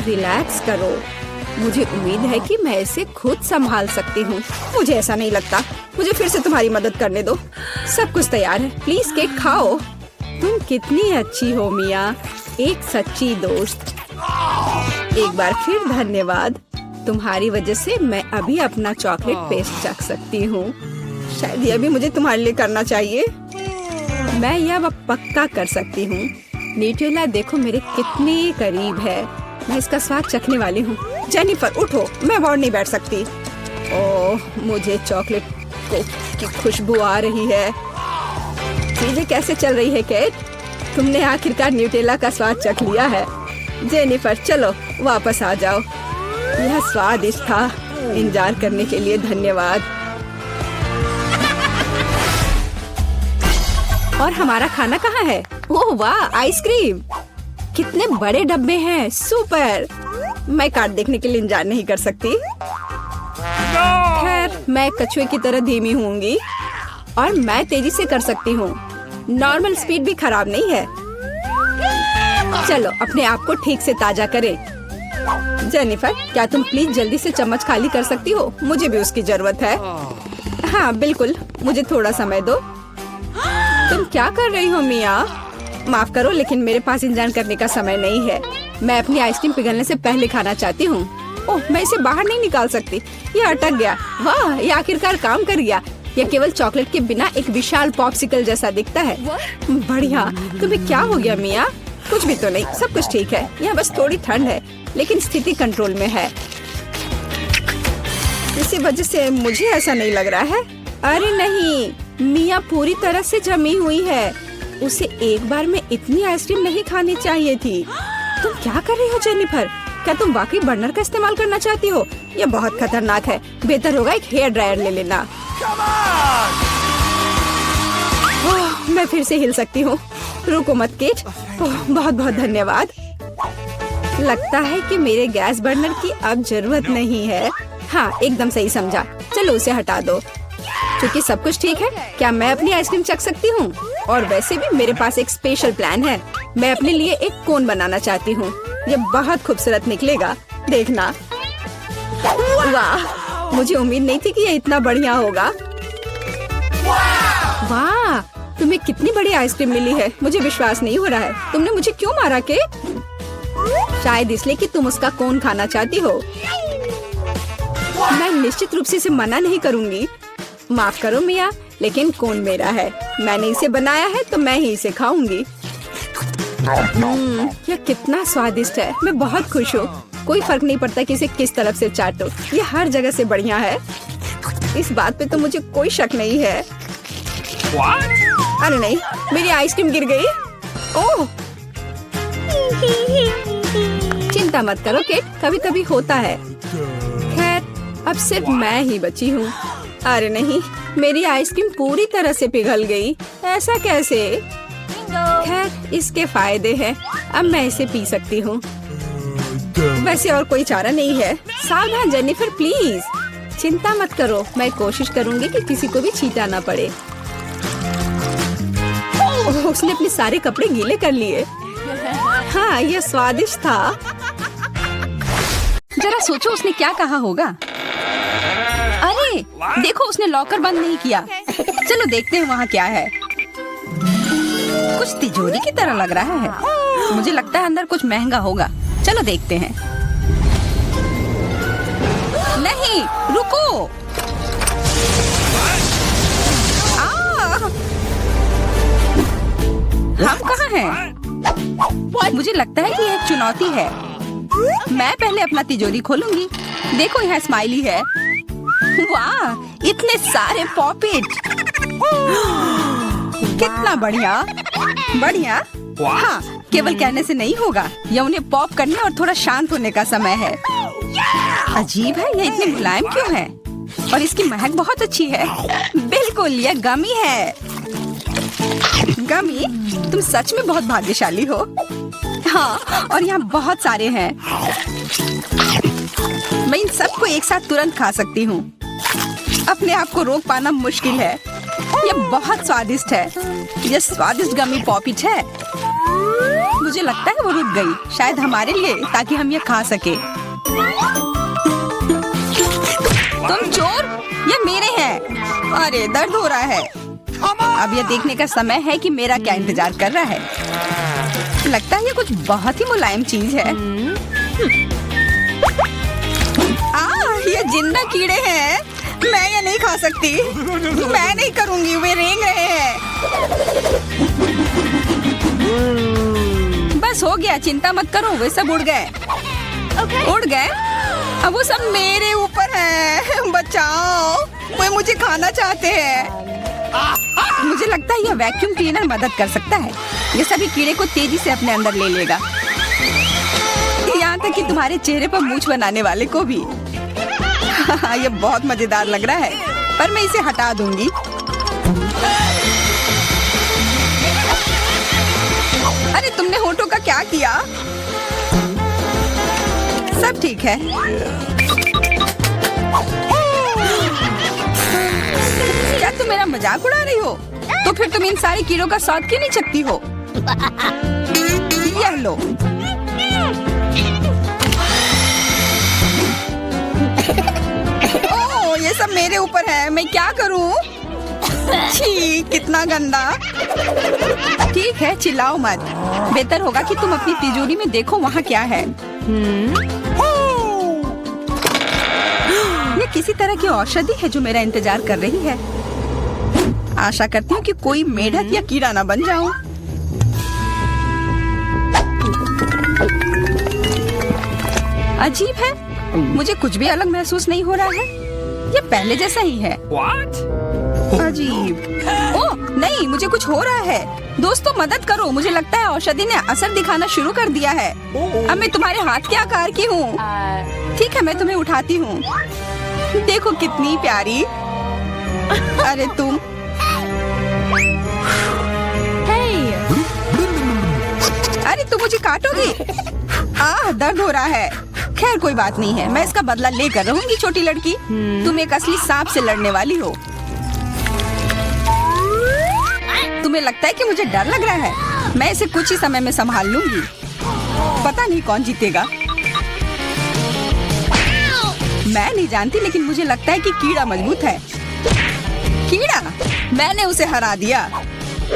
रिलैक्स करो। मुझे उम्मीद है कि मैं इसे खुद संभाल सकती हूँ। मुझे ऐसा नहीं लगता। मुझे फिर से तुम्हारी मदद करने दो। सब कुछ तैयार है। प्लीज केक खाओ। तुम कितनी अच्छी हो मिया, एक सच्ची दोस्त। एक बार फिर धन्यवाद। तुम्हारी वजह से मैं अभी अपना चॉकलेट पेस्ट चख सकती हूँ। शायद यह भी मुझे तुम्हारे लिए करना चाहिए। मैं यह पक्का कर सकती हूँ। न्यूटेला देखो मेरे कितने करीब है। मैं इसका स्वाद चखने वाली हूँ। जेनिफर उठो, मैं और नहीं बैठ सकती। ओह, मुझे चॉकलेट की खुशबू आ रही है। चीजें कैसे चल रही है केट? तुमने आखिरकार न्यूटेला का स्वाद चख लिया है। जेनिफर चलो वापस आ जाओ। यह स्वादिष्ट था। इंतजार करने के लिए धन्यवाद। और हमारा खाना कहाँ है? ओह वाह, आइसक्रीम। कितने बड़े डब्बे हैं। सुपर। मैं कार्ड देखने के लिए इंतजार नहीं कर सकती। खैर मैं कछुए की तरह धीमी होंगी और मैं तेजी से कर सकती हूँ। नॉर्मल स्पीड भी खराब नहीं है। चलो अपने आप को ठीक से ताजा करें। जेनिफर, क्या तुम प्लीज जल्दी से चम्मच खाली कर सकती हो? मुझे भी उसकी जरूरत है। हाँ बिल्कुल, मुझे थोड़ा समय दो। तुम क्या कर रही हो मिया? माफ करो, लेकिन मेरे पास इंतजार करने का समय नहीं है। मैं अपनी आइसक्रीम पिघलने से पहले खाना चाहती हूँ। ओह, मैं इसे बाहर नहीं निकाल सकती। ये अटक गया। वाह, ये आखिरकार काम कर गया। यह केवल चॉकलेट के बिना एक विशाल पॉप्सिकल जैसा दिखता है। बढ़िया। तुम्हें क्या हो गया मिया? कुछ भी तो नहीं, सब कुछ ठीक है। यहाँ बस थोड़ी ठंड है, लेकिन स्थिति कंट्रोल में है। इसी वजह से मुझे ऐसा नहीं लग रहा है। अरे नहीं, मिया पूरी तरह से जमी हुई है। उसे एक बार में इतनी आइसक्रीम नहीं खानी चाहिए थी। तुम क्या कर रही हो जेनिफर? क्या तुम वाकई बर्नर का इस्तेमाल करना चाहती हो? यह बहुत खतरनाक है। बेहतर होगा एक हेयर ड्रायर ले लेना। ओह, मैं फिर से हिल सकती हूँ। रुको मत केट। बहुत बहुत धन्यवाद। लगता है कि मेरे गैस बर्नर की अब जरूरत नहीं है। हाँ, एकदम सही समझा। चलो उसे हटा दो। क्योंकि सब कुछ ठीक है, क्या मैं अपनी आइसक्रीम चख सकती हूँ? और वैसे भी मेरे पास एक स्पेशल प्लान है। मैं अपने लिए एक कोन बनाना चाहती हूँ। ये बहुत खूबसूरत निकलेगा, देखना। वाह, मुझे उम्मीद नहीं थी कि ये इतना बढ़िया होगा। वाह, तुम्हें कितनी बड़ी आइसक्रीम मिली है। मुझे विश्वास नहीं हो रहा है। तुमने मुझे क्यों मारा के? शायद इसलिए कि तुम उसका कोन खाना चाहती हो। मैं निश्चित रूप से इसे मना नहीं करूंगी। माफ करो मिया, लेकिन कोन मेरा है। मैंने इसे बनाया है तो मैं ही इसे खाऊंगी। यह कितना स्वादिष्ट है। मैं बहुत खुश हूँ। कोई फर्क नहीं पड़ता कि इसे किस तरफ से चाटो। ये हर जगह से बढ़िया है। इस बात पे तो मुझे कोई शक नहीं है। अरे नहीं, मेरी आइसक्रीम गिर गई। ओह, चिंता मत करो केट, कभी कभी होता है। खैर, अब सिर्फ मैं ही बची हूँ। अरे नहीं, मेरी आइसक्रीम पूरी तरह से पिघल गई। ऐसा कैसे? खैर, इसके फायदे हैं। अब मैं इसे पी सकती हूँ। वैसे और कोई चारा नहीं है। सावधान जेनिफर, प्लीज। चिंता मत करो, मैं कोशिश करूँगी कि किसी को भी छींटा ना पड़े। उसने अपने सारे कपड़े गीले कर लिए। हाँ, यह स्वादिष्ट था। जरा सोचो उसने क्या कहा होगा। अरे देखो, उसने लॉकर बंद नहीं किया। चलो देखते हैं वहाँ क्या है। कुछ तिजोरी की तरह लग रहा है। मुझे लगता है अंदर कुछ महंगा होगा। चलो देखते हैं। नहीं, रुको। हम कहाँ हैं? मुझे लगता है कि यह एक चुनौती है। मैं पहले अपना तिजोरी खोलूंगी। देखो यहाँ स्माइली है। वाह, इतने सारे पॉपिट। कितना बढ़िया। बढ़िया। हाँ, केवल कहने से नहीं होगा, यह उन्हें पॉप करने और थोड़ा शांत होने का समय है। अजीब है, यह इतने मुलायम क्यों है? और इसकी महक बहुत अच्छी है। बिल्कुल, यह गमी है। गमी, तुम सच में बहुत भाग्यशाली हो। हाँ, और यहाँ बहुत सारे हैं। मैं इन सबको एक साथ तुरंत खा सकती हूँ। अपने आप को रोक पाना मुश्किल है। यह बहुत स्वादिष्ट है। यह स्वादिष्ट गमी पॉपिट है। मुझे लगता है वो रुक गई, शायद हमारे लिए, ताकि हम ये खा सके। तुम चोर, ये मेरे हैं। अरे, दर्द हो रहा है। अब यह देखने का समय है कि मेरा क्या इंतजार कर रहा है। लगता है ये कुछ बहुत ही मुलायम चीज है। ये जिंदा कीड़े हैं। मैं ये नहीं खा सकती। मैं नहीं करूंगी, वे रेंग रहे हैं। बस हो गया, चिंता मत करो, वे सब उड़ गए। उड़ गए? अब वो सब मेरे ऊपर है। बचाओ, वे मुझे खाना चाहते हैं। मुझे लगता है यह वैक्यूम क्लीनर मदद कर सकता है। ये सभी कीड़े को तेजी से अपने अंदर ले लेगा, यहाँ तक कि तुम्हारे चेहरे पर मूंछ बनाने वाले को भी। ये बहुत मजेदार लग रहा है, पर मैं इसे हटा दूंगी। अरे, तुमने होठों का क्या किया? सब ठीक है। क्या तुम मेरा मजाक उड़ा रही हो? तो फिर तुम इन सारे कीड़ों का स्वाद क्यों नहीं चखती हो? यह लो। ओह, ये सब मेरे ऊपर है। मैं क्या करूं? छी, कितना गंदा। ठीक है, चिल्लाओ मत। बेहतर होगा कि तुम अपनी तिजोरी में देखो वहाँ क्या है। ये किसी तरह की औषधि है जो मेरा इंतजार कर रही है। आशा करती हूँ कि कोई मेढक या कीड़ा ना बन जाऊं। अजीब है, मुझे कुछ भी अलग महसूस नहीं हो रहा है। ये पहले जैसा ही है। What? अजीब। ओह नहीं, मुझे कुछ हो रहा है। दोस्तों, मदद करो। मुझे लगता है औषधि ने असर दिखाना शुरू कर दिया है। अब मैं तुम्हारे हाथ के आकार की हूँ। ठीक है, मैं तुम्हें उठाती हूँ। देखो कितनी प्यारी। अरे तुम। अरे तुम मुझे काटोगी? दर्द हो रहा है। खैर कोई बात नहीं है, मैं इसका बदला लेकर रहूंगी। छोटी लड़की, तुम एक असली सांप से लड़ने वाली हो। तुम्हें लगता है कि मुझे डर लग रहा है? मैं इसे कुछ ही समय में संभाल लूंगी। पता नहीं कौन जीतेगा। मैं नहीं जानती, लेकिन मुझे लगता है कि कीड़ा मजबूत है। कीड़ा, मैंने उसे हरा दिया।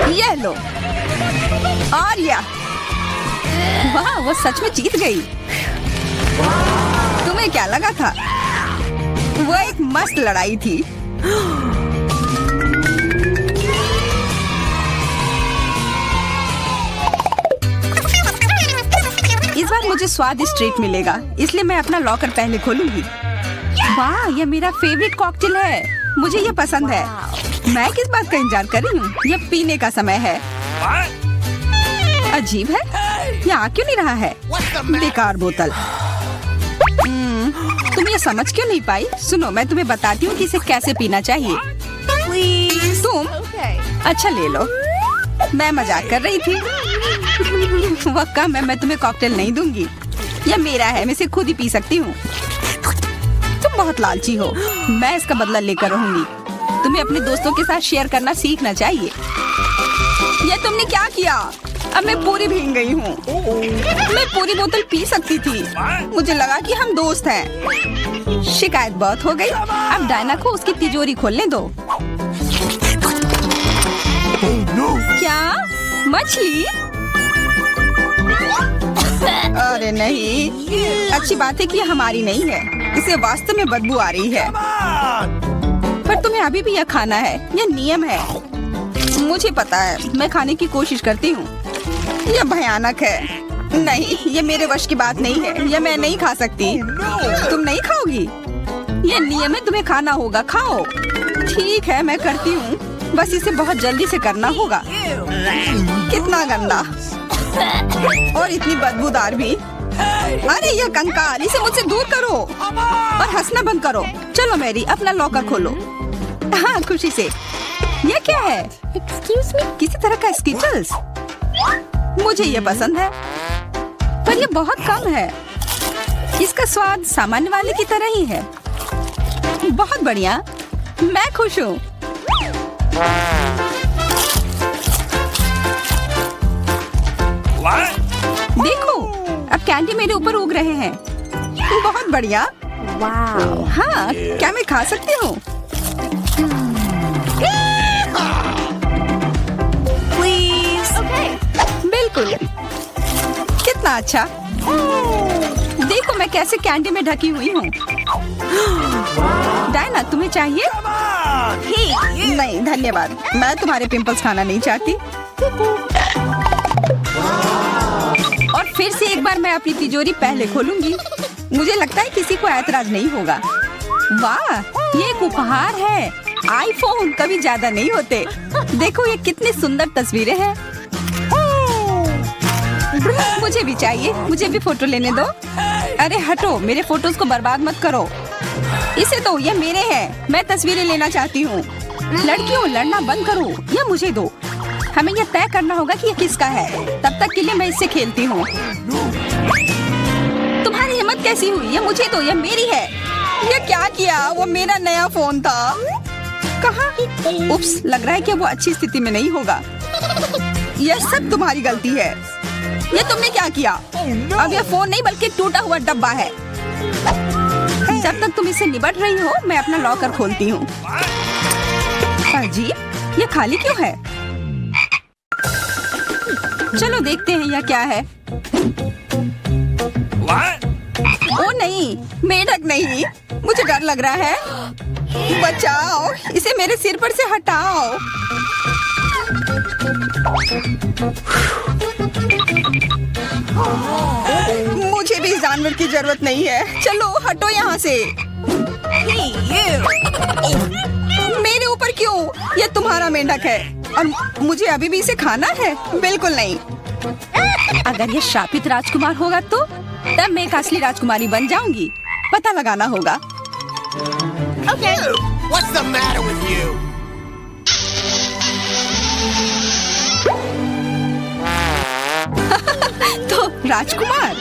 यह लो। और यह, वाह, वो सच में जीत गई। तुम्हें क्या लगा था? वो एक मस्त लड़ाई थी। इस बार मुझे स्वादिष्ट ट्रीट मिलेगा, इसलिए मैं अपना लॉकर पहले खोलूंगी। वाह, यह मेरा फेवरेट कॉकटेल है। मुझे यह पसंद है। मैं किस बात का इंतजार कर रही हूँ? यह पीने का समय है। अजीब है, यह आ क्यों नहीं रहा है? बेकार बोतल। तुम ये समझ क्यों नहीं पाई? सुनो, मैं तुम्हें बताती हूँ कि इसे कैसे पीना चाहिए। तुम अच्छा ले लो। मैं मजाक कर रही थी। वह कम है, मैं तुम्हें कॉकटेल नहीं दूंगी। यह मेरा है, मैं इसे खुद ही पी सकती हूँ। तुम बहुत लालची हो। मैं इसका बदला लेकर रहूंगी। तुम्हें अपने दोस्तों के साथ शेयर करना सीखना चाहिए। यह तुमने क्या किया? अब मैं पूरी भीग गई हूँ। मैं पूरी बोतल पी सकती थी। मुझे लगा कि हम दोस्त हैं। शिकायत बहुत हो गई। अब डायना को उसकी तिजोरी खोलने दो। क्या? मछली? अरे नहीं, अच्छी बात है कि ये हमारी नहीं है। इसे वास्तव में बदबू आ रही है। पर तुम्हें अभी भी यह खाना है। यह नियम है। मुझे पता है, मैं खाने की कोशिश करती हूँ। यह भयानक है। नहीं, ये मेरे वश की बात नहीं है। ये मैं नहीं खा सकती। तुम नहीं खाओगी? ये नियम है, तुम्हें खाना होगा। खाओ। ठीक है, मैं करती हूँ। बस इसे बहुत जल्दी से करना होगा। कितना गंदा और इतनी बदबूदार भी। अरे ये कंकाल, इसे मुझसे दूर करो और हंसना बंद करो। चलो मैरी, अपना लॉकर खोलो। हाँ, खुशी से। ये क्या है? Excuse me. किसी तरह का स्किटल्स। मुझे ये पसंद है, पर ये बहुत कम है। इसका स्वाद सामान्य वाले की तरह ही है। बहुत बढ़िया, मैं खुश हूँ। What? देखो, अब कैंडी मेरे ऊपर उग रहे हैं। बहुत बढ़िया। वाह। हाँ, क्या मैं खा सकती हूँ? प्लीज। ओके। बिल्कुल। कितना अच्छा। देखो मैं कैसे कैंडी में ढकी हुई हूँ। डायना, तुम्हें चाहिए? नहीं धन्यवाद, मैं तुम्हारे पिंपल्स खाना नहीं चाहती। और फिर से एक बार मैं अपनी तिजोरी पहले खोलूंगी। मुझे लगता है किसी को ऐतराज नहीं होगा। वाह, ये एक उपहार है। आईफोन कभी ज्यादा नहीं होते। देखो ये कितनी सुंदर तस्वीरें हैं। मुझे भी चाहिए, मुझे भी फोटो लेने दो। अरे हटो, मेरे फोटोज को बर्बाद मत करो। इसे दो, ये मेरे हैं। मैं तस्वीरें लेना चाहती हूँ। लड़कियों, लड़ना बंद करो, ये मुझे दो। हमें यह तय करना होगा कि ये किसका है। तब तक के लिए मैं इससे खेलती हूँ। तुम्हारी हिम्मत कैसी हुई? ये मुझे दो, ये मेरी है। ये क्या किया? वो मेरा नया फोन था। कहाँ? उप्स, लग रहा है कि वो अच्छी स्थिति में नहीं होगा। यह सब तुम्हारी गलती है। ये तुमने क्या किया? अब यह फोन नहीं बल्कि टूटा हुआ डब्बा है। जब तक तुम इससे निपट रही हो, मैं अपना लॉकर खोलती हूँ। अजीब, ये खाली क्यों है? चलो देखते हैं यह क्या है। What? ओ नहीं, मेढक नहीं। मुझे डर लग रहा है। बचाओ, इसे मेरे सिर पर से हटाओ। मुझे भी इस जानवर की जरूरत नहीं है। चलो हटो यहाँ से। मेरे ऊपर क्यों? ये तुम्हारा मेंढक है और मुझे अभी भी इसे खाना है? बिल्कुल नहीं। अगर ये शापित राजकुमार होगा तो तब मैं एक असली राजकुमारी बन जाऊंगी। पता लगाना होगा। Okay. What's the matter with you? तो राजकुमार,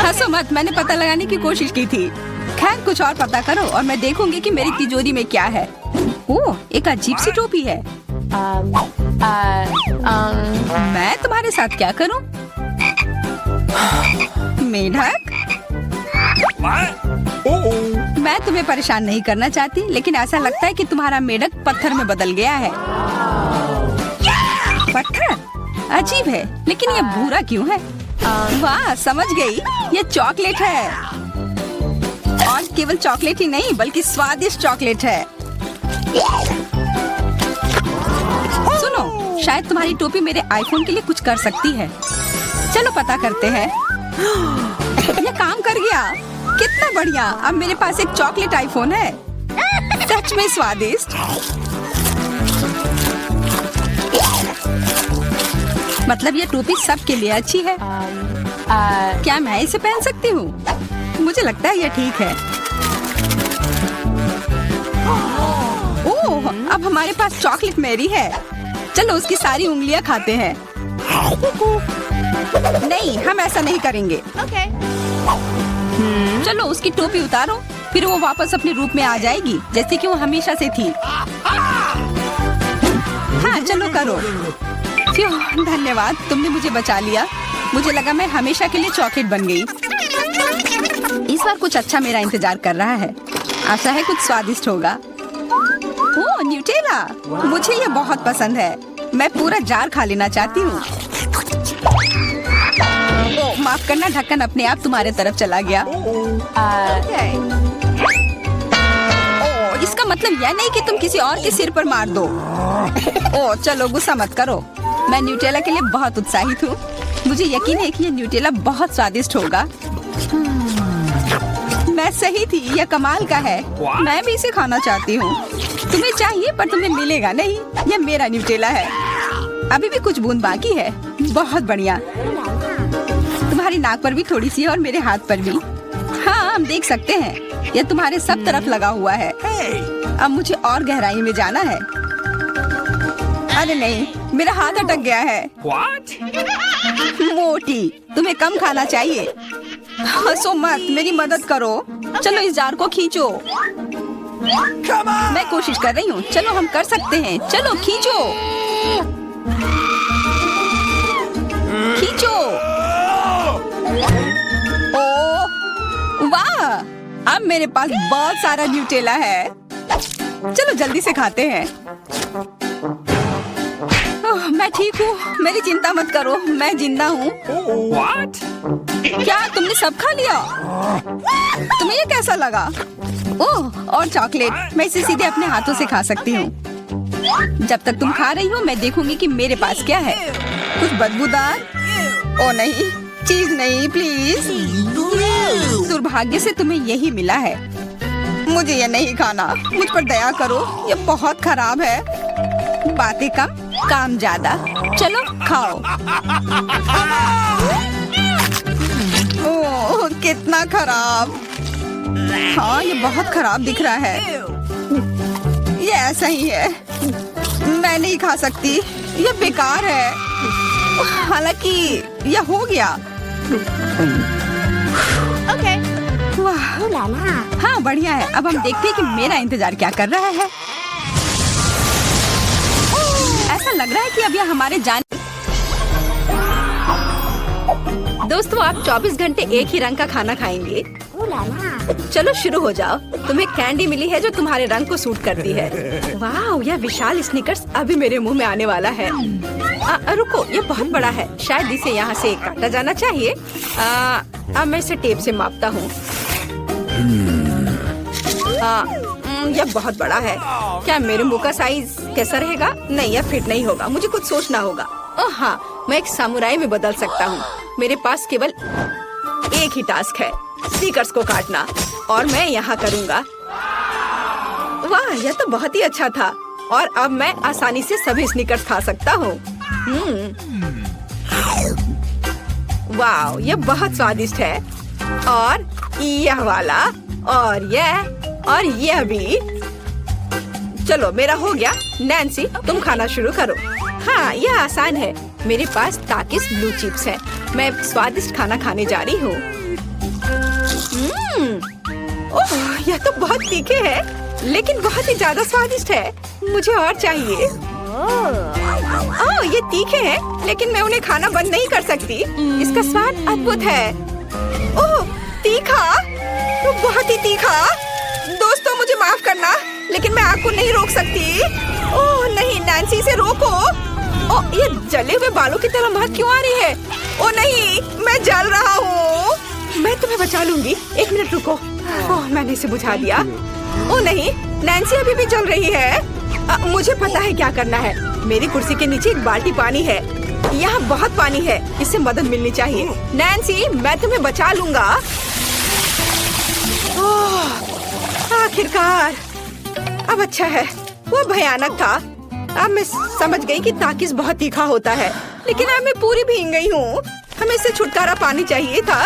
हंसो मत, मैंने पता लगाने की कोशिश की थी। खैर कुछ और पता करो और मैं देखूंगी कि मेरी तिजोरी में क्या है। ओह, एक अजीब सी टोपी है। मैं तुम्हारे साथ क्या करूं? मेढक, What? मैं तुम्हें परेशान नहीं करना चाहती, लेकिन ऐसा लगता है कि तुम्हारा मेढक पत्थर में बदल गया है। पत्थर? अजीब है, लेकिन ये भूरा क्यों है? वाह, समझ गई, ये चॉकलेट है। और केवल चॉकलेट ही नहीं बल्कि स्वादिष्ट चॉकलेट है। सुनो, शायद तुम्हारी टोपी मेरे आईफोन के लिए कुछ कर सकती है। चलो पता करते हैं। ये काम कर गया। कितना बढ़िया, अब मेरे पास एक चॉकलेट आईफोन है। सच में स्वादिष्ट। मतलब ये टोपी सबके लिए अच्छी है। क्या मैं इसे पहन सकती हूँ? मुझे लगता है ये ठीक है। ओह, अब हमारे पास चॉकलेट मैरी है। चलो उसकी सारी उंगलियां खाते हैं। नहीं, हम ऐसा नहीं करेंगे। ओके। चलो उसकी टोपी उतारो, फिर वो वापस अपने रूप में आ जाएगी जैसे कि वो हमेशा से थी। हाँ चलो करो। फ्यू, धन्यवाद, तुमने मुझे बचा लिया। मुझे लगा मैं हमेशा के लिए चॉकलेट बन गई। इस बार कुछ अच्छा मेरा इंतजार कर रहा है। आशा है कुछ स्वादिष्ट होगा। ओह, न्यूटेला, मुझे ये बहुत पसंद है। मैं पूरा जार खा लेना चाहती हूँ। ओह, माफ करना, ढक्कन अपने आप तुम्हारे तरफ चला गया। ओह, इसका मतलब यह नहीं कि तुम किसी और के सिर पर मार दो। ओह, चलो गुस्सा मत करो। मैं न्यूटेला के लिए बहुत उत्साहित हूँ। मुझे यकीन है कि ये न्यूटेला बहुत स्वादिष्ट होगा। मैं सही थी, यह कमाल का है। मैं भी इसे खाना चाहती हूँ। तुम्हें चाहिए पर तुम्हें मिलेगा नहीं। यह मेरा न्यूटेला है। अभी भी कुछ बूंद बाकी है। बहुत बढ़िया। तुम्हारी नाक पर भी थोड़ी सी है और मेरे हाथ पर भी। हाँ, हम देख सकते हैं। यह तुम्हारे सब तरफ लगा हुआ है। अब मुझे और गहराई में जाना है। अरे नहीं, मेरा हाथ अटक गया है। What? मोटी, तुम्हें कम खाना चाहिए। हंसो मत, मेरी मदद करो। चलो इस जार को खींचो। Come on! मैं कोशिश कर रही हूँ। चलो हम कर सकते हैं। चलो खींचो, खींचो। ओ, वाह! अब मेरे पास बहुत सारा न्यूटेला है। चलो जल्दी से खाते हैं। ओह, मैं ठीक हूँ। मेरी चिंता मत करो, मैं जिंदा हूँ। What? क्या तुमने सब खा लिया? तुम्हें ये कैसा लगा? ओह, और चॉकलेट। मैं इसे सीधे अपने हाथों से खा सकती हूँ। जब तक तुम खा रही हो मैं देखूंगी कि मेरे पास क्या है। कुछ बदबूदार? ओ नहीं, चीज नहीं, प्लीज। दुर्भाग्य से तुम्हें यही मिला है। मुझे ये नहीं खाना। मुझ पर दया करो, ये बहुत खराब है। बातें कम, काम ज्यादा। चलो खाओ। ओह, कितना खराब। हाँ, ये बहुत खराब दिख रहा है। ये ऐसा ही है। मैं नहीं खा सकती, ये बेकार है। हालांकि यह हो गया। Okay. वाह, Ooh la la. हाँ बढ़िया है। अब हम देखते हैं कि मेरा इंतजार क्या कर रहा है। ऐसा लग रहा है कि अब यह हमारे जान। दोस्तों, आप 24 घंटे एक ही रंग का खाना खाएंगे। Ooh la la. चलो शुरू हो जाओ। तुम्हें कैंडी मिली है जो तुम्हारे रंग को सूट करती है। वाह, यह विशाल स्निकर्स अभी मेरे मुंह में आने वाला है। रुको, ये बहुत बड़ा है। शायद इसे यहाँ से काटा जाना चाहिए। अब मैं इसे टेप से मापता हूँ। यह बहुत बड़ा है। क्या मेरे मुंह का साइज कैसा रहेगा? नहीं, यह फिट नहीं होगा। मुझे कुछ सोचना होगा। ओह हाँ, मैं एक सामुराई में बदल सकता हूँ। मेरे पास केवल एक ही टास्क है, स्नीकर्स को काटना, और मैं यहाँ करूँगा। वाह, यह तो बहुत ही अच्छा था। और अब मैं आसानी से सभी स्नीकर्स खा सकता हूँ। वाह, यह बहुत स्वादिष्ट है। और यह वाला, और यह भी। चलो, मेरा हो गया। नैन्सी, तुम खाना शुरू करो। हाँ, यह आसान है। मेरे पास ताकिस ब्लू चिप्स हैं। मैं स्वादिष्ट खाना खाने जा रही हूँ। ओह, यह तो बहुत तीखे है, लेकिन बहुत ही ज्यादा स्वादिष्ट है। मुझे और चाहिए। ओह, ये तीखे हैं, लेकिन मैं उन्हें खाना बंद नहीं कर सकती। इसका स्वाद अद्भुत है। ओह, तीखा, तो बहुत ही तीखा। दोस्तों, मुझे माफ करना, लेकिन मैं आग को नहीं रोक सकती। ओह नहीं, नैन्सी, से रोको। ओह, ये जले हुए बालों की तरह महक क्यों आ रही है? ओह नहीं, मैं जल रहा हूँ। मैं तुम्हें बचा लूंगी। एक मिनट रुको। ओह, मैंने इसे बुझा दिया। ओह नहीं, नैन्सी अभी भी जल रही है। मुझे पता है क्या करना है। मेरी कुर्सी के नीचे एक बाल्टी पानी है। यहाँ बहुत पानी है, इससे मदद मिलनी चाहिए। नैन्सी, मैं तुम्हें बचा लूंगा। आखिरकार, अब अच्छा है। वो भयानक था। अब मैं समझ गई कि ताकिस बहुत तीखा होता है, लेकिन अब मैं पूरी भीग गई हूँ। हमें इससे छुटकारा पानी चाहिए था।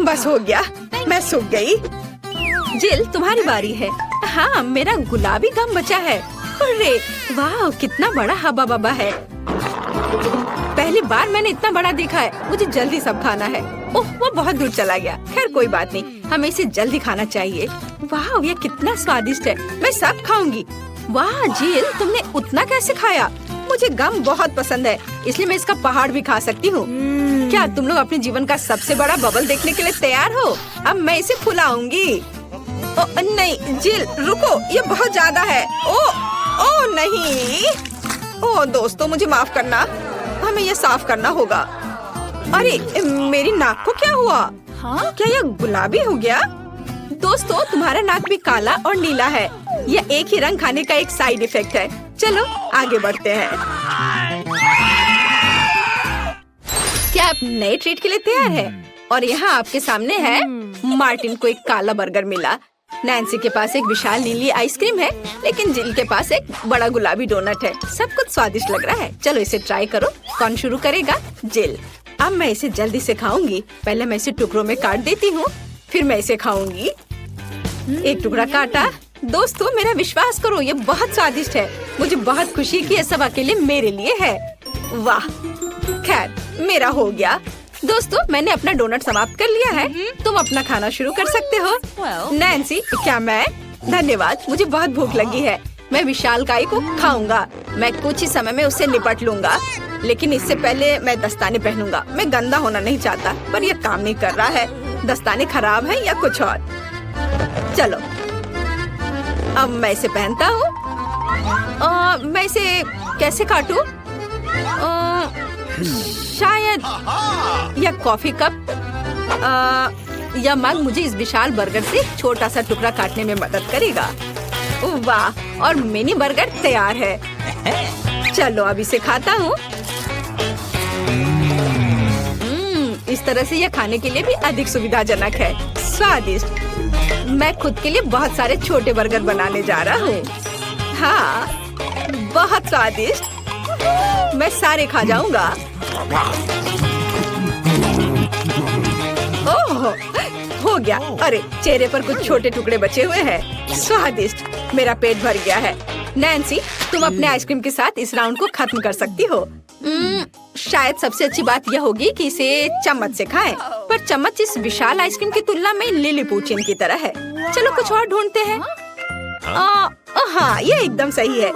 बस हो गया, मैं सूख गई। जिल, तुम्हारी बारी है। हाँ, मेरा गुलाबी गम बचा है। अरे वाह, कितना बड़ा हब्बा बब्बा है। पहली बार मैंने इतना बड़ा देखा है। मुझे जल्दी सब खाना है। ओह, वो बहुत दूर चला गया। खैर कोई बात नहीं, हमें इसे जल्दी खाना चाहिए। वाह, ये कितना स्वादिष्ट है। मैं सब खाऊंगी। वाह जिल, तुमने उतना कैसे खाया? मुझे गम बहुत पसंद है, इसलिए मैं इसका पहाड़ भी खा सकती हूँ। क्या तुम लोग अपने जीवन का सबसे बड़ा बबल देखने के लिए तैयार हो? अब मैं इसे फुलाऊंगी। नहीं जिल, रुको, ये बहुत ज्यादा है। ओ नहीं। ओ दोस्तों, मुझे माफ करना, हमें ये साफ करना होगा। अरे मेरी नाक को क्या हुआ? हाँ, क्या यह गुलाबी हो गया? दोस्तों, तुम्हारा नाक भी काला और नीला है। यह एक ही रंग खाने का एक साइड इफेक्ट है। चलो आगे बढ़ते हैं। अब नए ट्रीट के लिए तैयार है। और यहाँ आपके सामने है, मार्टिन को एक काला बर्गर मिला। नैन्सी के पास एक विशाल नीली आइसक्रीम है, लेकिन जिल के पास एक बड़ा गुलाबी डोनट है। सब कुछ स्वादिष्ट लग रहा है। चलो इसे ट्राई करो। कौन शुरू करेगा? जिल। अब मैं इसे जल्दी से खाऊंगी। पहले मैं इसे टुकड़ों में काट देती हूँ, फिर मैं इसे खाऊंगी। एक टुकड़ा काटा। दोस्तों मेरा विश्वास करो, ये बहुत स्वादिष्ट है। मुझे बहुत खुशी है कि ये सब अकेले मेरे लिए है। वाह, खैर मेरा हो गया। दोस्तों मैंने अपना डोनट समाप्त कर लिया है। तुम अपना खाना शुरू कर सकते हो। नैन्सी, क्या मैं? धन्यवाद, मुझे बहुत भूख लगी है। मैं विशालकाय को खाऊंगा। मैं कुछ ही समय में उससे निपट लूंगा, लेकिन इससे पहले मैं दस्ताने पहनूंगा। मैं गंदा होना नहीं चाहता, पर यह काम नहीं कर रहा है। दस्ताने खराब है या कुछ और। चलो अब मैं इसे पहनता हूँ। मैं इसे कैसे काटूं? शायद यह कॉफी कप या मग मुझे इस विशाल बर्गर से छोटा सा टुकड़ा काटने में मदद करेगा। वाह, और मिनी बर्गर तैयार है। चलो अब इसे खाता हूँ। इस तरह से यह खाने के लिए भी अधिक सुविधाजनक है। स्वादिष्ट। मैं खुद के लिए बहुत सारे छोटे बर्गर बनाने जा रहा हूँ। हाँ, बहुत स्वादिष्ट। मैं सारे खा जाऊंगा। ओह, हो गया। अरे चेहरे पर कुछ छोटे टुकड़े बचे हुए हैं। स्वादिष्ट। मेरा पेट भर गया है। नैन्सी, तुम अपने आइसक्रीम के साथ इस राउंड को खत्म कर सकती हो। शायद सबसे अच्छी बात यह होगी कि इसे चम्मच से खाएं। पर चम्मच इस विशाल आइसक्रीम की तुलना में लिलीपुचिन की तरह है। चलो कुछ और ढूंढते हैं। हाँ, ये एकदम सही है।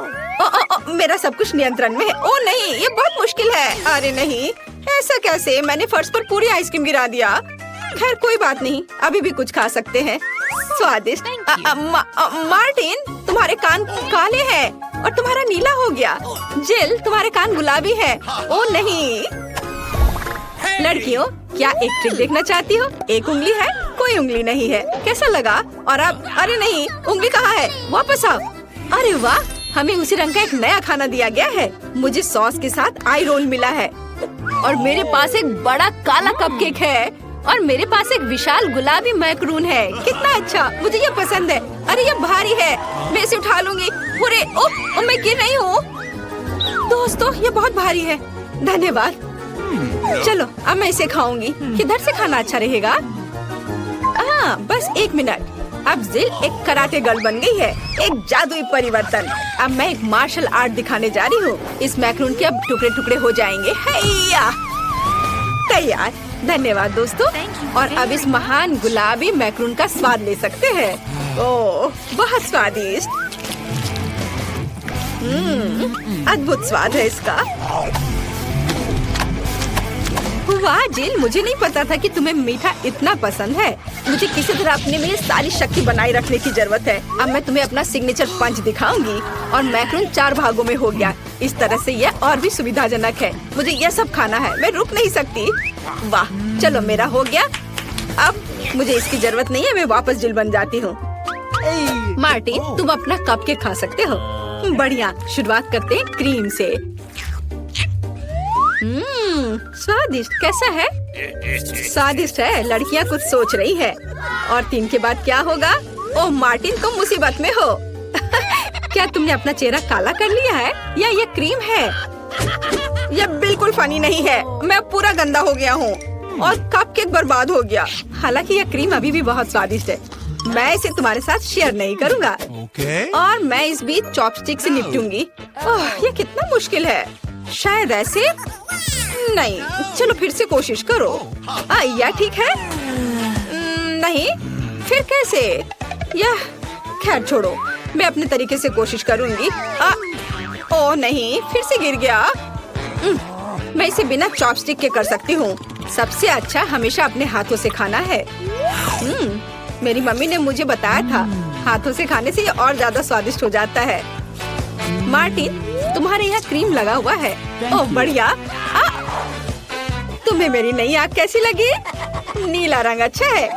मेरा सब कुछ नियंत्रण में है। ओ नहीं, ये बहुत मुश्किल है। अरे नहीं, ऐसा कैसे? मैंने फर्श पर पूरी आइसक्रीम गिरा दिया। खैर कोई बात नहीं, अभी भी कुछ खा सकते हैं। स्वादिष्ट। मार्टिन, तुम्हारे कान काले हैं और तुम्हारा नीला हो गया। जिल, तुम्हारे कान गुलाबी है। ओ नहीं। लड़कियों, क्या एक ट्रिक देखना चाहती हो? एक उंगली है, कोई उंगली नहीं है। कैसा लगा? और अब अरे नहीं, उंगली कहाँ है? वापस आओ। अरे वाह, हमें उसी रंग का एक नया खाना दिया गया है। मुझे सॉस के साथ आई रोल मिला है और मेरे पास एक बड़ा काला कपकेक है और मेरे पास एक विशाल गुलाबी मैक्रून है। कितना अच्छा, मुझे ये पसंद है। अरे ये भारी है, मैं इसे उठा लूंगी। पूरे ओह, मैं गिर रही हूँ। दोस्तों ये बहुत भारी है। धन्यवाद। चलो अब मैं इसे खाऊंगी। किधर से खाना अच्छा रहेगा? हाँ, बस एक मिनट। अब जिल एक कराटे गर्ल बन गई है। एक जादुई परिवर्तन। अब मैं एक मार्शल आर्ट दिखाने जा रही हूँ। इस मैक्रून के अब टुकड़े टुकड़े हो जाएंगे। हैया, तैयार। धन्यवाद दोस्तों। और अब इस महान गुलाबी मैक्रून का स्वाद ले सकते हैं। ओह, बहुत स्वादिष्ट। अद्भुत स्वाद है इसका। वाह जिल, मुझे नहीं पता था कि तुम्हें मीठा इतना पसंद है। मुझे किसी तरह अपने में सारी शक्ति बनाए रखने की जरूरत है। अब मैं तुम्हें अपना सिग्नेचर पंच दिखाऊंगी। और मैक्रून 4 भागों में हो गया। इस तरह से यह और भी सुविधाजनक है। मुझे यह सब खाना है, मैं रुक नहीं सकती। वाह, चलो मेरा हो गया। अब मुझे इसकी जरूरत नहीं है, मैं वापस जिल बन जाती हूँ। मार्टिन, तुम अपना कपकेक खा सकते हो। बढ़िया, शुरुआत करते हैं क्रीम से। स्वादिष्ट। कैसा है? स्वादिष्ट है। लड़कियाँ कुछ सोच रही है। और 3 के बाद क्या होगा? ओह मार्टिन, तुम मुसीबत में हो। क्या तुमने अपना चेहरा काला कर लिया है या ये क्रीम है? यह बिल्कुल फनी नहीं है। मैं पूरा गंदा हो गया हूँ और कपकेक बर्बाद हो गया। हालांकि यह क्रीम अभी भी बहुत स्वादिष्ट है। मैं इसे तुम्हारे साथ शेयर नहीं करूँगा। और मैं इस बीच चॉपस्टिक से निपटूंगी। ओह, यह कितना मुश्किल है। शायद ऐसे नहीं। चलो फिर से कोशिश करो। यह ठीक है? नहीं, फिर कैसे? यह खैर छोड़ो, मैं अपने तरीके से कोशिश करूंगी। ओह नहीं, फिर से गिर गया। मैं इसे बिना चॉपस्टिक के कर सकती हूँ। सबसे अच्छा हमेशा अपने हाथों से खाना है। मेरी मम्मी ने मुझे बताया था, हाथों से खाने से ये और ज्यादा स्वादिष्ट हो जाता है। मार्टिन, तुम्हारे यहाँ क्रीम लगा हुआ है। ओह बढ़िया। तुम्हें मेरी नई आँख कैसी लगी? नीला रंग अच्छा है।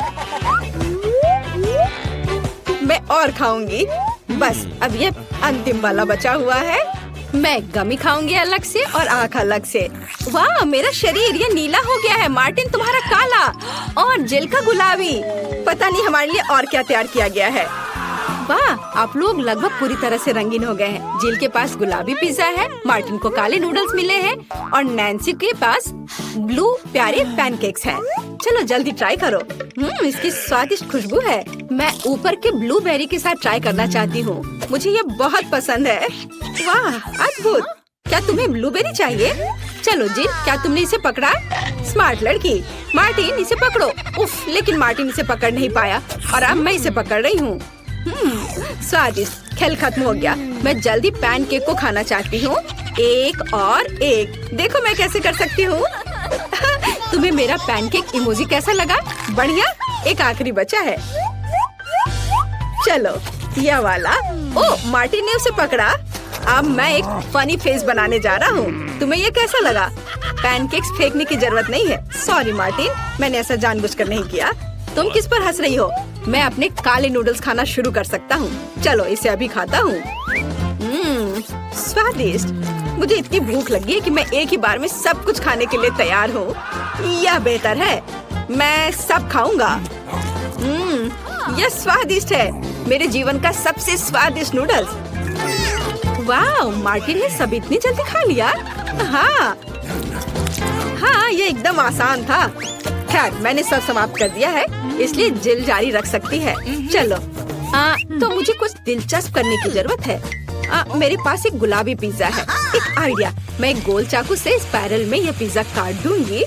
मैं और खाऊंगी। बस अब ये अंतिम वाला बचा हुआ है। मैं गमी खाऊंगी अलग से और आँख अलग से। वाह, मेरा शरीर ये नीला हो गया है। मार्टिन तुम्हारा काला और जिल का गुलाबी। पता नहीं हमारे लिए और क्या तैयार किया गया है। वाह, आप लोग लगभग पूरी तरह से रंगीन हो गए हैं। जिल के पास गुलाबी पिज्जा है, मार्टिन को काले नूडल्स मिले हैं और नैन्सी के पास ब्लू प्यारे पैनकेक्स हैं। चलो जल्दी ट्राई करो। इसकी स्वादिष्ट खुशबू है। मैं ऊपर के ब्लूबेरी के साथ ट्राई करना चाहती हूँ। मुझे ये बहुत पसंद है। वाह, अद्भुत। क्या तुम्हें ब्लूबेरी चाहिए? चलो जिल, क्या तुमने इसे पकड़ा? स्मार्ट लड़की। मार्टिन, इसे पकड़ो। उफ, लेकिन मार्टिन इसे पकड़ नहीं पाया और अब मैं इसे पकड़ रही हूँ। स्वादिष्ट। खेल खत्म हो गया। मैं जल्दी पैनकेक को खाना चाहती हूँ। एक और एक। देखो मैं कैसे कर सकती हूँ। तुम्हें मेरा पैनकेक इमोजी कैसा लगा? बढ़िया। एक आखिरी बचा है। चलो यह वाला। ओह, मार्टिन ने उसे पकड़ा। अब मैं एक फनी फेस बनाने जा रहा हूँ। तुम्हें ये कैसा लगा? पैनकेक्स फेंकने की जरूरत नहीं है। सॉरी मार्टिन, मैंने ऐसा जानबूझकर नहीं किया। तुम किस पर हंस रही हो? मैं अपने काले नूडल्स खाना शुरू कर सकता हूँ। चलो इसे अभी खाता हूँ। स्वादिष्ट। मुझे इतनी भूख लगी है कि मैं एक ही बार में सब कुछ खाने के लिए तैयार हूँ। यह बेहतर है। मैं सब खाऊंगा। यह स्वादिष्ट है। मेरे जीवन का सबसे स्वादिष्ट नूडल्स। वाह, मार्टिन ने सब इतनी जल्दी खा लिया। हाँ, ये एकदम आसान था। खैर, मैंने सब समाप्त कर दिया है, इसलिए जिल जारी रख सकती है। चलो, तो मुझे कुछ दिलचस्प करने की जरूरत है। मेरे पास एक गुलाबी पिज्जा है। एक आइडिया, मैं एक गोल चाकू से स्पाइरल में यह पिज्जा काट दूंगी।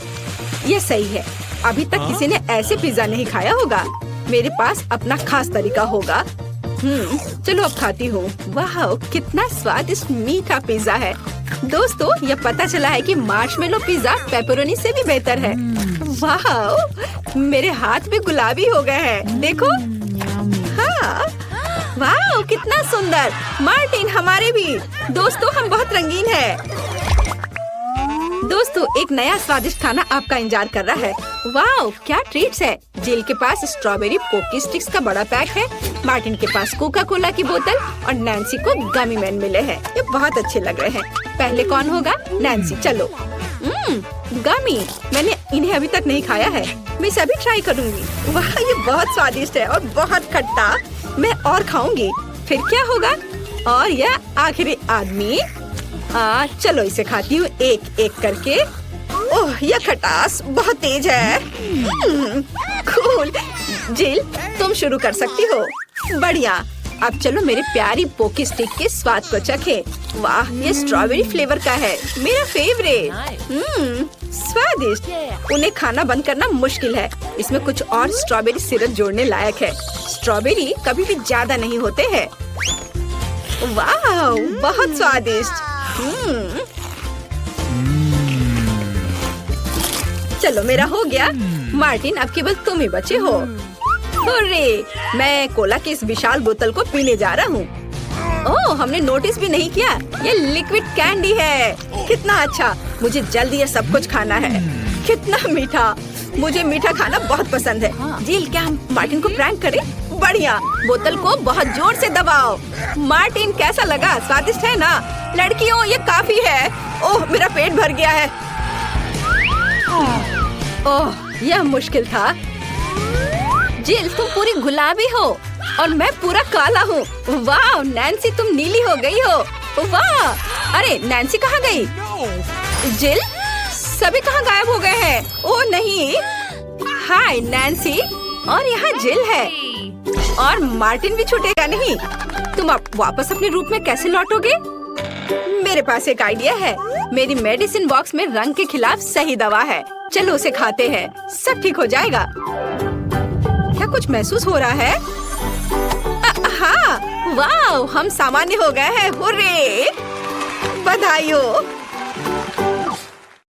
यह सही है। अभी तक किसी ने ऐसे पिज्जा नहीं खाया होगा। मेरे पास अपना खास तरीका होगा। चलो अब खाती हूँ। वाह, कितना स्वादिष्ट मीठा पिज्जा है। दोस्तों, यह पता चला है कि मार्शमेलो पिज्जा पेपरोनी से भी बेहतर है। वाह, मेरे हाथ भी गुलाबी हो गए हैं। देखो। हाँ, वाह, कितना सुंदर। मार्टिन, हमारे भी। दोस्तों, हम बहुत रंगीन हैं। दोस्तों, एक नया स्वादिष्ट खाना आपका इंतजार कर रहा है। वाह, क्या ट्रीट्स है। जिल के पास स्ट्रॉबेरी पोकी स्टिक्स का बड़ा पैक है। मार्टिन के पास कोका कोला की बोतल और नैन्सी को गमी मैन मिले हैं। ये बहुत अच्छे लग रहे हैं। पहले कौन होगा? नैन्सी। चलो। गमी। मैंने इन्हें अभी तक नहीं खाया है। मैं इसे अभी ट्राई करूंगी। वाह, ये बहुत स्वादिष्ट है और बहुत खट्टा। मैं और खाऊंगी। फिर क्या होगा? और यह आखिरी आदमी। चलो इसे खाती हूँ एक एक करके। ओह, यह खटास बहुत तेज है। कूल। जिल, तुम शुरू कर सकती हो। बढ़िया। अब चलो मेरे प्यारी पोकी स्टिक के स्वाद को चखें। वाह, ये स्ट्रॉबेरी फ्लेवर का है। मेरा फेवरेट। स्वादिष्ट। उन्हें खाना बंद करना मुश्किल है। इसमें कुछ और स्ट्रॉबेरी सिरप जोड़ने लायक है। स्ट्रॉबेरी कभी भी ज्यादा नहीं होते हैं। वाह, बहुत स्वादिष्ट। चलो मेरा हो गया। मार्टिन, अब केवल तुम ही बचे हो। हुर्रे! मैं कोला की इस विशाल बोतल को पीने जा रहा हूँ। ओह, हमने नोटिस भी नहीं किया। ये लिक्विड कैंडी है। कितना अच्छा। मुझे जल्दी ये सब कुछ खाना है। कितना मीठा। मुझे मीठा खाना बहुत पसंद है। जिल, क्या हम मार्टिन को प्रैंक करें? बढ़िया। बोतल को बहुत जोर से दबाओ। मार्टिन, कैसा लगा? स्वादिष्ट है ना? लड़कियों, ये काफी है। ओह, मेरा पेट भर गया है। ओह, यह मुश्किल था। जिल, तुम पूरी गुलाबी हो और मैं पूरा काला हूँ। वाह, नैन्सी, तुम नीली हो गई हो। वाह। अरे, नैन्सी कहाँ गई? जिल, सभी कहाँ गायब हो गए हैं? ओह नहीं। हाय नैन्सी, और यहाँ जिल है और मार्टिन भी छूटेगा नहीं। तुम अब वापस अपने रूप में कैसे लौटोगे? मेरे पास एक आइडिया है। मेरी मेडिसिन बॉक्स में रंग के खिलाफ सही दवा है। चलो उसे खाते हैं, सब ठीक हो जाएगा। क्या कुछ महसूस हो रहा है? हाँ, वाह, हम सामान्य हो गए हैं। हुर्रे! बधाई हो।